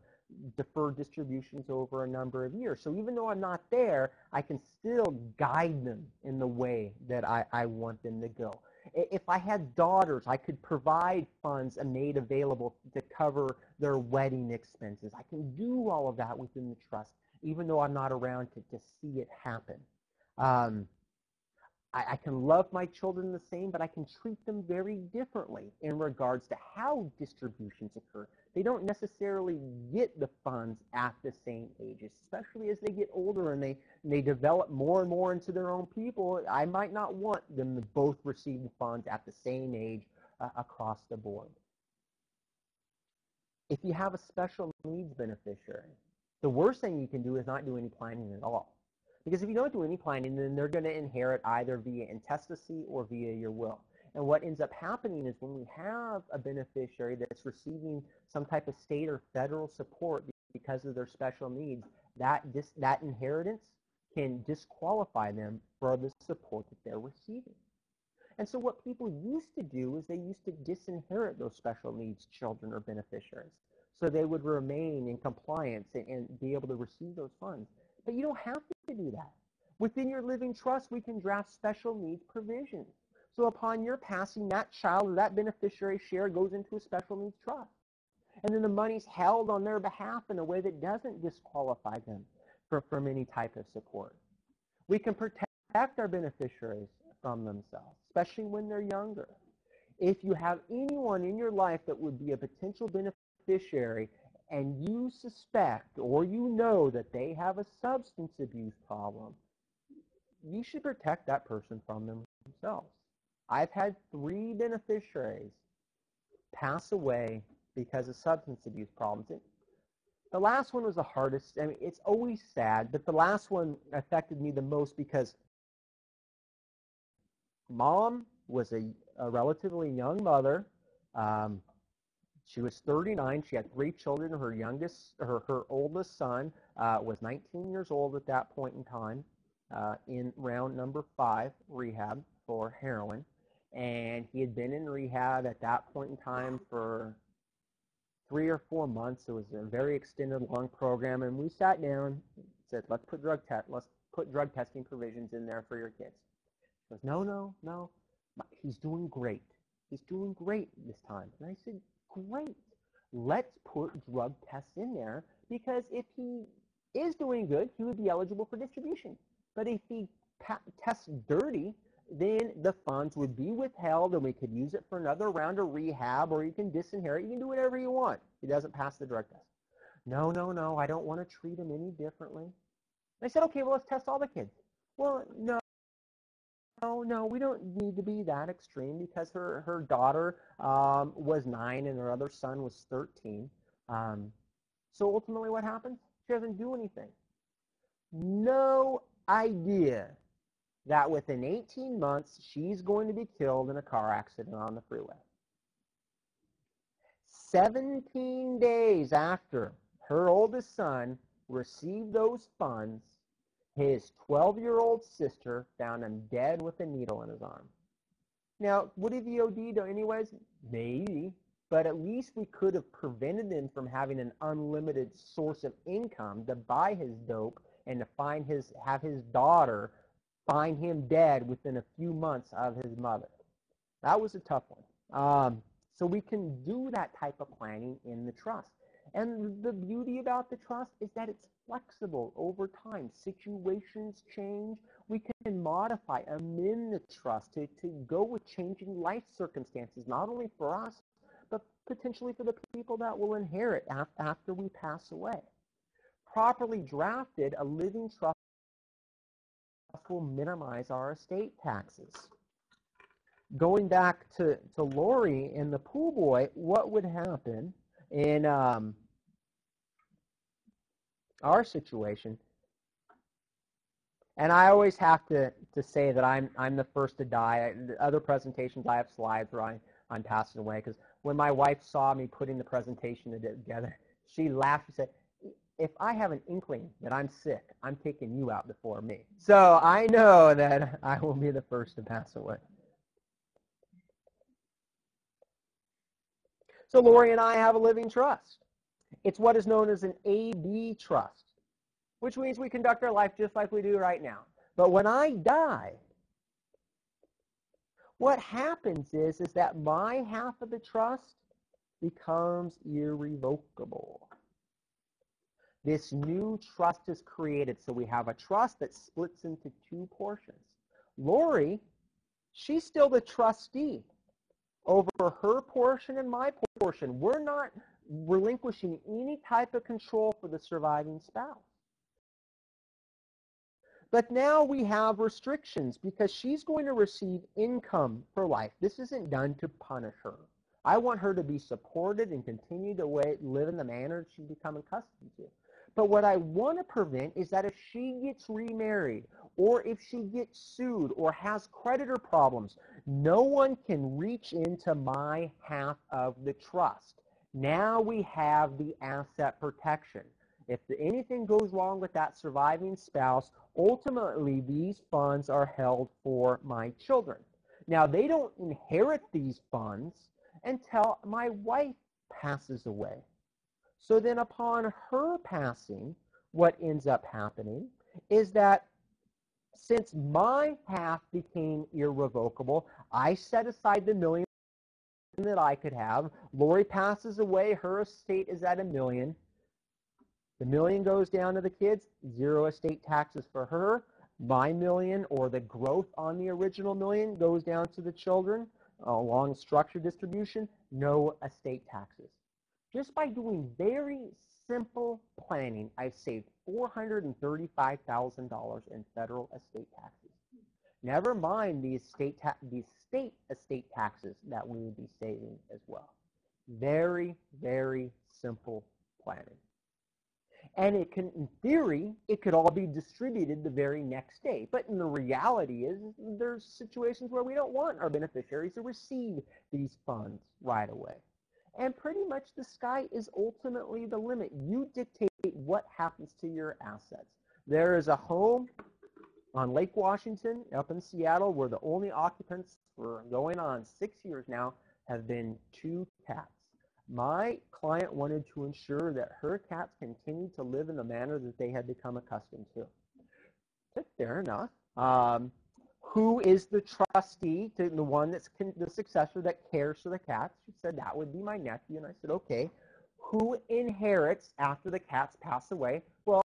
deferred distributions over a number of years. So even though I'm not there, I can still guide them in the way that I want them to go. If I had daughters, I could provide funds made available to cover their wedding expenses. I can do all of that within the trust, even though I'm not around to see it happen. I can love my children the same, but I can treat them very differently in regards to how distributions occur. They don't necessarily get the funds at the same ages, especially as they get older and they develop more and more into their own people. I might not want them to both receive the funds at the same age across the board. If you have a special needs beneficiary, the worst thing you can do is not do any planning at all. Because if you don't do any planning, then they're going to inherit either via intestacy or via your will. And what ends up happening is when we have a beneficiary that's receiving some type of state or federal support because of their special needs, that inheritance can disqualify them for the support that they're receiving. And so what people used to do is they used to disinherit those special needs children or beneficiaries, so they would remain in compliance and be able to receive those funds. But you don't have to do that. Within your living trust, we can draft special needs provisions. So upon your passing, that child or that beneficiary share goes into a special needs trust. And then the money's held on their behalf in a way that doesn't disqualify them from any type of support. We can protect our beneficiaries from themselves, especially when they're younger. If you have anyone in your life that would be a potential beneficiary and you suspect or you know that they have a substance abuse problem, you should protect that person from themselves. I've had 3 beneficiaries pass away because of substance abuse problems. The last one was the hardest. I mean, it's always sad, but the last one affected me the most because Mom was a relatively young mother. She was 39. She had 3 children. Her oldest son was 19 years old at that point in time, in round number 5 rehab for heroin. And he had been in rehab at that point in time for 3 or 4 months. It was a very extended, long program. And we sat down and said, let's put drug testing provisions in there for your kids. She goes, no, he's doing great. He's doing great this time. And I said, great. Let's put drug tests in there, because if he is doing good, he would be eligible for distribution. But if he tests dirty, then the funds would be withheld and we could use it for another round of rehab, or you can disinherit. You can do whatever you want. He doesn't pass the drug test. No, I don't want to treat him any differently. And I said, okay, well, let's test all the kids. Well, no, we don't need to be that extreme, because her daughter was 9 and her other son was 13. So ultimately what happens? She doesn't do anything. No idea that within 18 months she's going to be killed in a car accident on the freeway. 17 days after her oldest son received those funds, his 12-year-old sister found him dead with a needle in his arm. Now, would he be OD'd anyways? Maybe, but at least we could have prevented him from having an unlimited source of income to buy his dope and to have his daughter find him dead within a few months of his mother. That was a tough one. So we can do that type of planning in the trust. And the beauty about the trust is that it's flexible over time. Situations change. We can modify, amend the trust to go with changing life circumstances, not only for us, but potentially for the people that will inherit after we pass away. Properly drafted, a living trust will minimize our estate taxes. Going back to Lori and the pool boy, what would happen in our situation? And I always have to say that I'm the first to die. The other presentations, I have slides where I'm passing away, because when my wife saw me putting the presentation together, she laughed and said, if I have an inkling that I'm sick, I'm taking you out before me. So I know that I will be the first to pass away. So Lori and I have a living trust. It's what is known as an AB trust, which means we conduct our life just like we do right now. But when I die, what happens is that my half of the trust becomes irrevocable. This new trust is created, so we have a trust that splits into 2 portions. Lori, she's still the trustee over her portion and my portion. We're not relinquishing any type of control for the surviving spouse. But now we have restrictions, because she's going to receive income for life. This isn't done to punish her. I want her to be supported and continue to live in the manner she's become accustomed to. But what I want to prevent is that if she gets remarried, or if she gets sued, or has creditor problems, no one can reach into my half of the trust. Now we have the asset protection. If anything goes wrong with that surviving spouse, ultimately these funds are held for my children. Now, they don't inherit these funds until my wife passes away. So then upon her passing, what ends up happening is that Since my half became irrevocable, I set aside the $1 million that I could have. Lori passes away. Her estate is at $1 million. The $1 million goes down to the kids. 0 estate taxes for her. My $1 million, or the growth on the original $1 million, goes down to the children along structured distribution. No estate taxes. Just by doing very simple planning, I've saved $435,000 in federal estate taxes. Never mind the state estate taxes that we would be saving as well. Very, very simple planning. And it can, in theory, it could all be distributed the very next day. But in the reality is there's situations where we don't want our beneficiaries to receive these funds right away. And pretty much the sky is ultimately the limit. You dictate what happens to your assets. There is a home on Lake Washington up in Seattle where the only occupants for going on 6 years now have been 2 cats. My client wanted to ensure that her cats continued to live in the manner that they had become accustomed to. Fair enough. Who is the trustee, the one that's the successor that cares for the cats? She said, that would be my nephew. And I said, okay. Who inherits after the cats pass away? Well,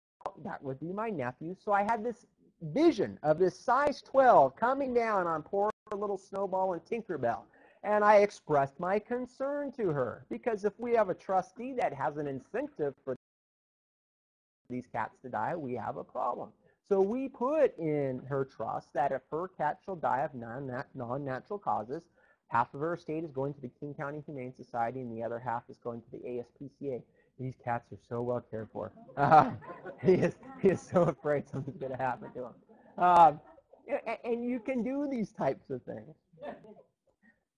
that would be my nephew. So I had this vision of this size 12 coming down on poor little Snowball and Tinkerbell. And I expressed my concern to her, because if we have a trustee that has an incentive for these cats to die, we have a problem. So we put in her trust that if her cat shall die of non-natural causes, half of her estate is going to the King County Humane Society and the other half is going to the ASPCA. These cats are so well cared for. He is so afraid something's going to happen to him. And you can do these types of things.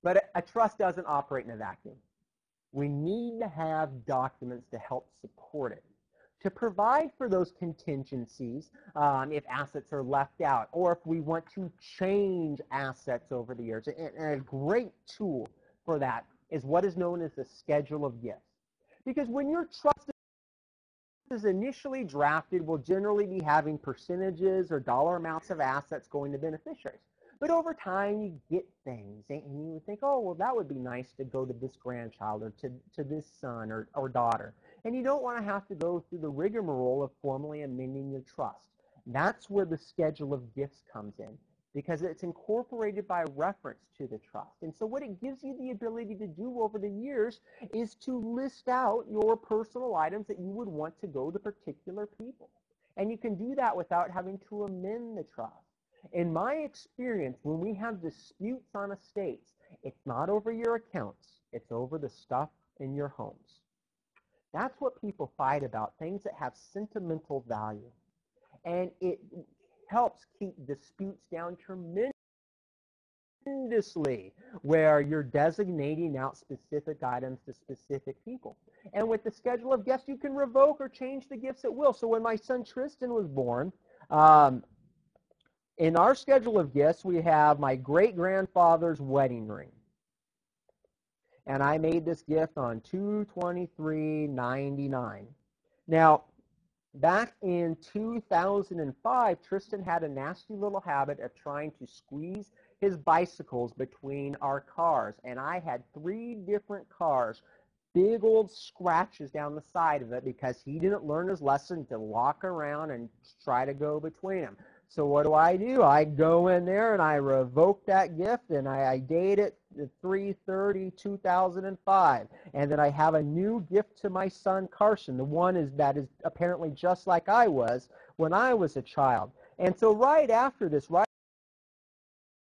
But a trust doesn't operate in a vacuum. We need to have documents to help support it, to provide for those contingencies if assets are left out, or if we want to change assets over the years. And a great tool for that is what is known as the schedule of gifts. Because when your trust is initially drafted, we'll generally be having percentages or dollar amounts of assets going to beneficiaries. But over time, you get things, and you would think, oh, well, that would be nice to go to this grandchild or to this son or daughter. And you don't want to have to go through the rigmarole of formally amending your trust. That's where the schedule of gifts comes in, because it's incorporated by reference to the trust. And so what it gives you the ability to do over the years is to list out your personal items that you would want to go to particular people. And you can do that without having to amend the trust. In my experience, when we have disputes on estates, it's not over your accounts, it's over the stuff in your homes. That's what people fight about, things that have sentimental value. And it helps keep disputes down tremendously, where you're designating out specific items to specific people. And with the schedule of gifts, you can revoke or change the gifts at will. So when my son Tristan was born, in our schedule of gifts, we have my great-grandfather's wedding ring. And I made this gift on 2/23/99. Now, back in 2005, Tristan had a nasty little habit of trying to squeeze his bicycles between our cars. And I had 3 different cars, big old scratches down the side of it, because he didn't learn his lesson to walk around and try to go between them. So what do? I go in there and I revoke that gift, and I date it 3/30/2005. And then I have a new gift to my son Carson, the one that is apparently just like I was when I was a child. And so right after this, right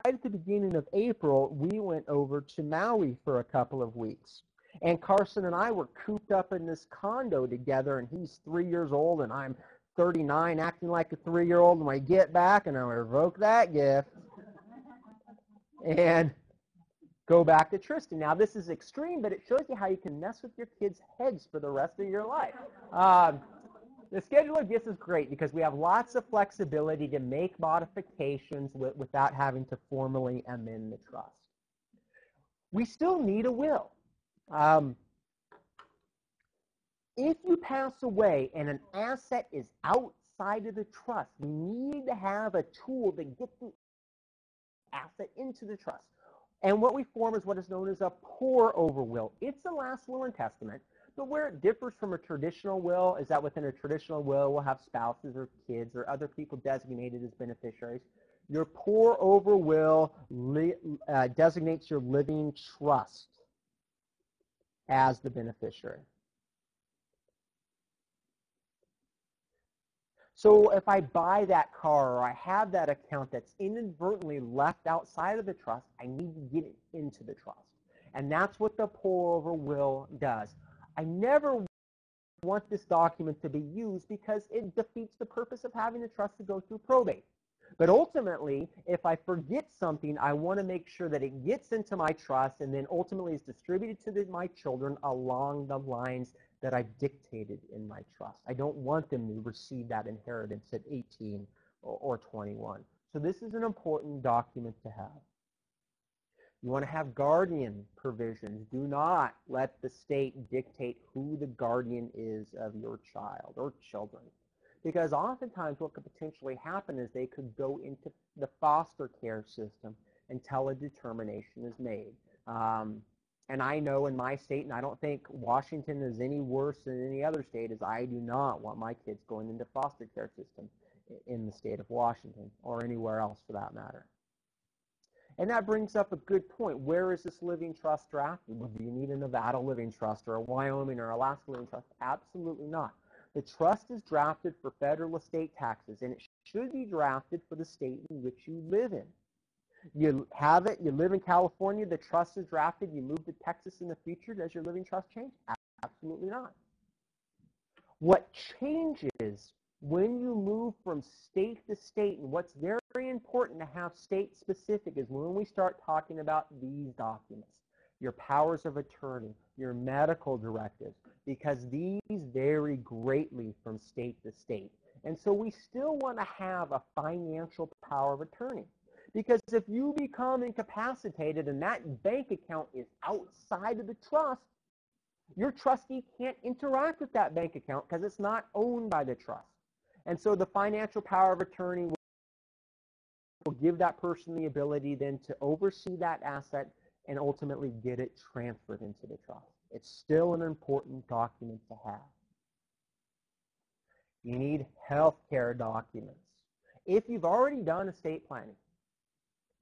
at the beginning of April, we went over to Maui for a couple of weeks. And Carson and I were cooped up in this condo together, and he's 3 years old, and I'm 39, acting like a 3-year-old, and I get back and I revoke that gift and go back to Tristan. Now, this is extreme, but it shows you how you can mess with your kids' heads for the rest of your life. The schedule of gifts is great because we have lots of flexibility to make modifications without having to formally amend the trust. We still need a will. If you pass away and an asset is outside outside of the trust. We need to have a tool to get the asset into the trust. And what we form is what is known as a pour-over will. It's the last will and testament, but where it differs from a traditional will is that within a traditional will, we'll have spouses or kids or other people designated as beneficiaries. Your pour-over will designates your living trust as the beneficiary. So if I buy that car or I have that account that's inadvertently left outside of the trust, I need to get it into the trust. And that's what the pour-over will does. I never want this document to be used because it defeats the purpose of having the trust to go through probate. But ultimately, if I forget something, I want to make sure that it gets into my trust and then ultimately is distributed to my children along the lines that I've dictated in my trust. I don't want them to receive that inheritance at 18 or 21. So this is an important document to have. You want to have guardian provisions. Do not let the state dictate who the guardian is of your child or children. Because oftentimes what could potentially happen is they could go into the foster care system until a determination is made. And I know in my state, and I don't think Washington is any worse than any other state, is I do not want my kids going into foster care system in the state of Washington or anywhere else for that matter. And that brings up a good point. Where is this living trust drafted? Well, do you need a Nevada living trust or a Wyoming or Alaska living trust? Absolutely not. The trust is drafted for federal estate taxes, and it should be drafted for the state in which you live in. You have it, you live in California, the trust is drafted, you move to Texas in the future, does your living trust change? Absolutely not. What changes when you move from state to state, and what's very important to have state specific is when we start talking about these documents, your powers of attorney, your medical directives, because these vary greatly from state to state. And so we still want to have a financial power of attorney. Because if you become incapacitated and that bank account is outside of the trust, your trustee can't interact with that bank account because it's not owned by the trust. And so the financial power of attorney will give that person the ability then to oversee that asset and ultimately get it transferred into the trust. It's still an important document to have. You need health care documents. If you've already done estate planning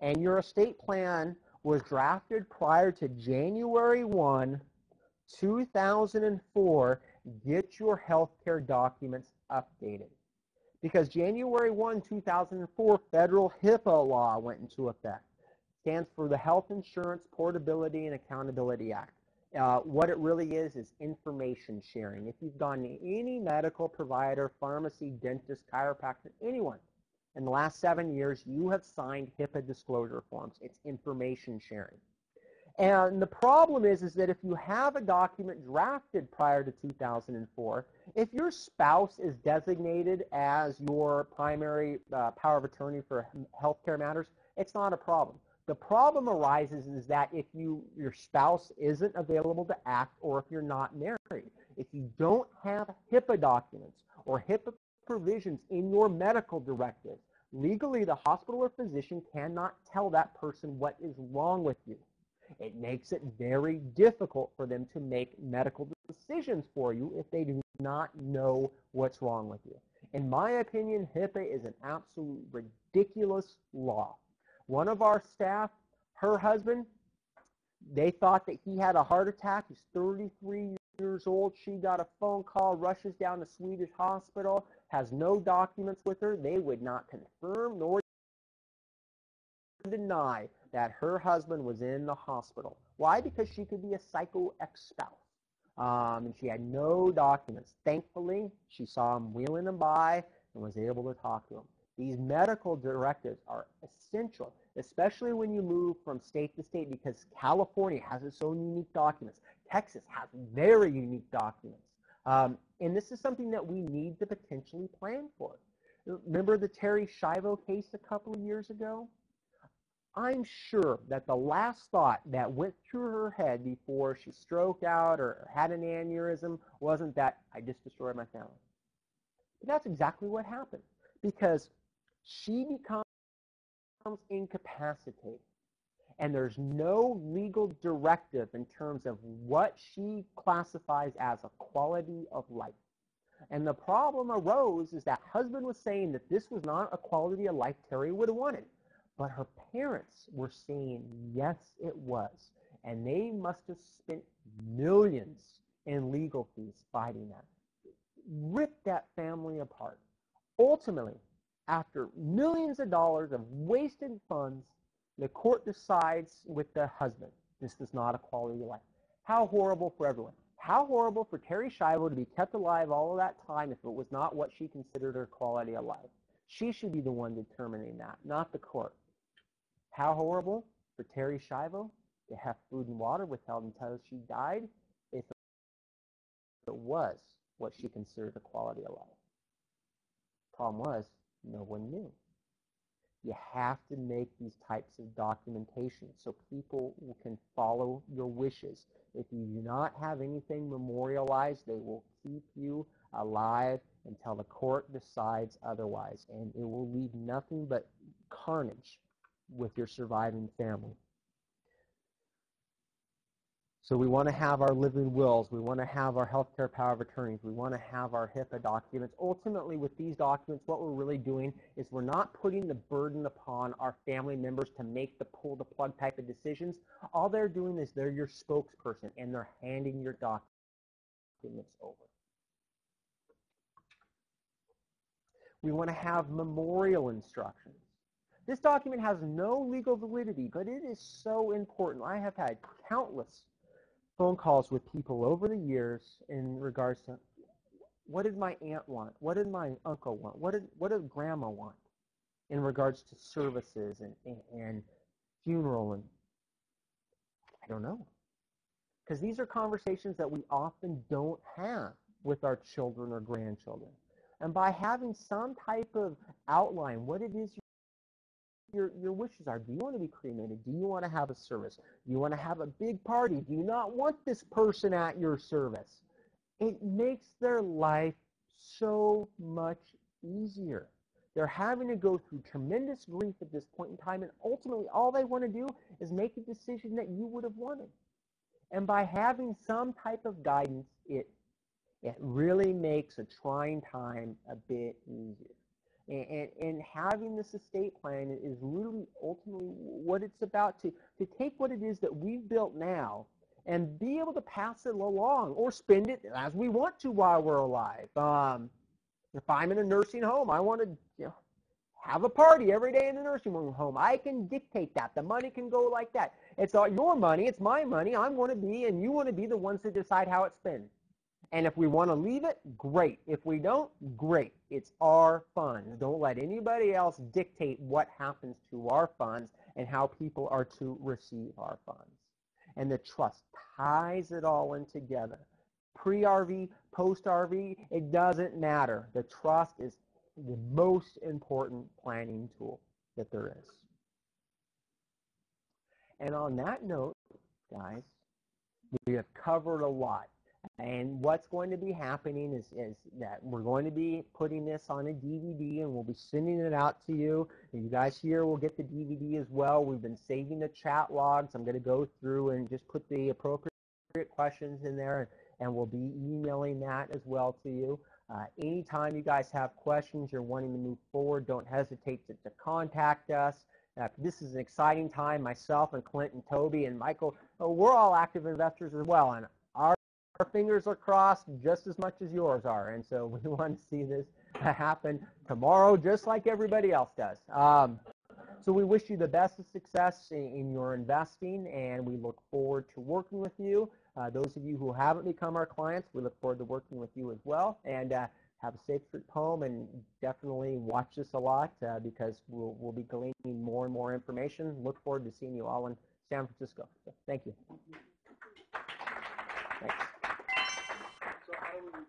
and your estate plan was drafted prior to January 1, 2004, get your health care documents updated. Because January 1, 2004, federal HIPAA law went into effect. Stands for the Health Insurance Portability and Accountability Act. What it really is information sharing. If you've gone to any medical provider, pharmacy, dentist, chiropractor, anyone, in the last 7 years, you have signed HIPAA disclosure forms. It's information sharing. And the problem is that if you have a document drafted prior to 2004, if your spouse is designated as your primary power of attorney for healthcare matters, it's not a problem. The problem arises is that if your spouse isn't available to act or if you're not married, if you don't have HIPAA documents or HIPAA provisions in your medical directives, legally the hospital or physician cannot tell that person what is wrong with you. It makes it very difficult for them to make medical decisions for you if they do not know what's wrong with you. In my opinion, HIPAA is an absolute ridiculous law. One of our staff, her husband, they thought that he had a heart attack. He's 33 years old. She got a phone call, rushes down to Swedish hospital, has no documents with her. They would not confirm nor deny that her husband was in the hospital. Why? Because she could be a psycho ex-spouse. And she had no documents. Thankfully, she saw him wheeling him by and was able to talk to him. These medical directives are essential, especially when you move from state to state, because California has its own unique documents. Texas has very unique documents. And this is something that we need to potentially plan for. Remember the Terry Schiavo case a couple of years ago? I'm sure that the last thought that went through her head before she stroked out or had an aneurysm wasn't that I just destroyed my family. But that's exactly what happened, because she becomes incapacitated, and there's no legal directive in terms of what she classifies as a quality of life. And the problem arose is that husband was saying that this was not a quality of life Terry would have wanted. But her parents were saying, yes, it was. And they must have spent millions in legal fees fighting that. Ripped that family apart. Ultimately, after millions of dollars of wasted funds, the court decides with the husband, this is not a quality of life. How horrible for everyone. How horrible for Terry Schiavo to be kept alive all of that time if it was not what she considered her quality of life. She should be the one determining that, not the court. How horrible for Terry Schiavo to have food and water withheld until she died if it was what she considered a quality of life. Problem was, no one knew. You have to make these types of documentation so people can follow your wishes. If you do not have anything memorialized, they will keep you alive until the court decides otherwise, and it will leave nothing but carnage with your surviving family. So we want to have our living wills. We want to have our healthcare power of attorneys. We want to have our HIPAA documents. Ultimately, with these documents, what we're really doing is we're not putting the burden upon our family members to make the pull-the-plug type of decisions. All they're doing is they're your spokesperson, and they're handing your documents over. We want to have memorial instructions. This document has no legal validity, but it is so important. I have had countless phone calls with people over the years in regards to what did my aunt want? What did my uncle want? What did grandma want in regards to services and funeral? And I don't know. Because these are conversations that we often don't have with our children or grandchildren. And by having some type of outline, what it is your wishes are. Do you want to be cremated? Do you want to have a service? Do you want to have a big party? Do you not want this person at your service? It makes their life so much easier. They're having to go through tremendous grief at this point in time, and ultimately all they want to do is make a decision that you would have wanted. And by having some type of guidance, it really makes a trying time a bit easier. And having this estate plan is really ultimately what it's about, to take what it is that we've built now and be able to pass it along or spend it as we want to while we're alive. If I'm in a nursing home, I want to have a party every day in the nursing home. I can dictate that. The money can go like that. It's all your money. It's my money. I'm going to be, and you want to be the ones that decide how it's spent. And if we want to leave it, great. If we don't, great. It's our funds. Don't let anybody else dictate what happens to our funds and how people are to receive our funds. And the trust ties it all in together. Pre-RV, post-RV, it doesn't matter. The trust is the most important planning tool that there is. And on that note, guys, we have covered a lot. And what's going to be happening is that we're going to be putting this on a DVD, and we'll be sending it out to you. And you guys here will get the DVD as well. We've been saving the chat logs. I'm going to go through and just put the appropriate questions in there, and we'll be emailing that as well to you. Anytime you guys have questions, you're wanting to move forward, don't hesitate to contact us. This is an exciting time. Myself and Clint and Toby and Michael, we're all active investors as well, and our fingers are crossed just as much as yours are, and so we want to see this happen tomorrow just like everybody else does. So we wish you the best of success in your investing, and we look forward to working with you. Those of you who haven't become our clients, we look forward to working with you as well, and have a safe trip home, and definitely watch this a lot because we'll be gleaning more and more information. Look forward to seeing you all in San Francisco. So, thank you. Thanks. So how do we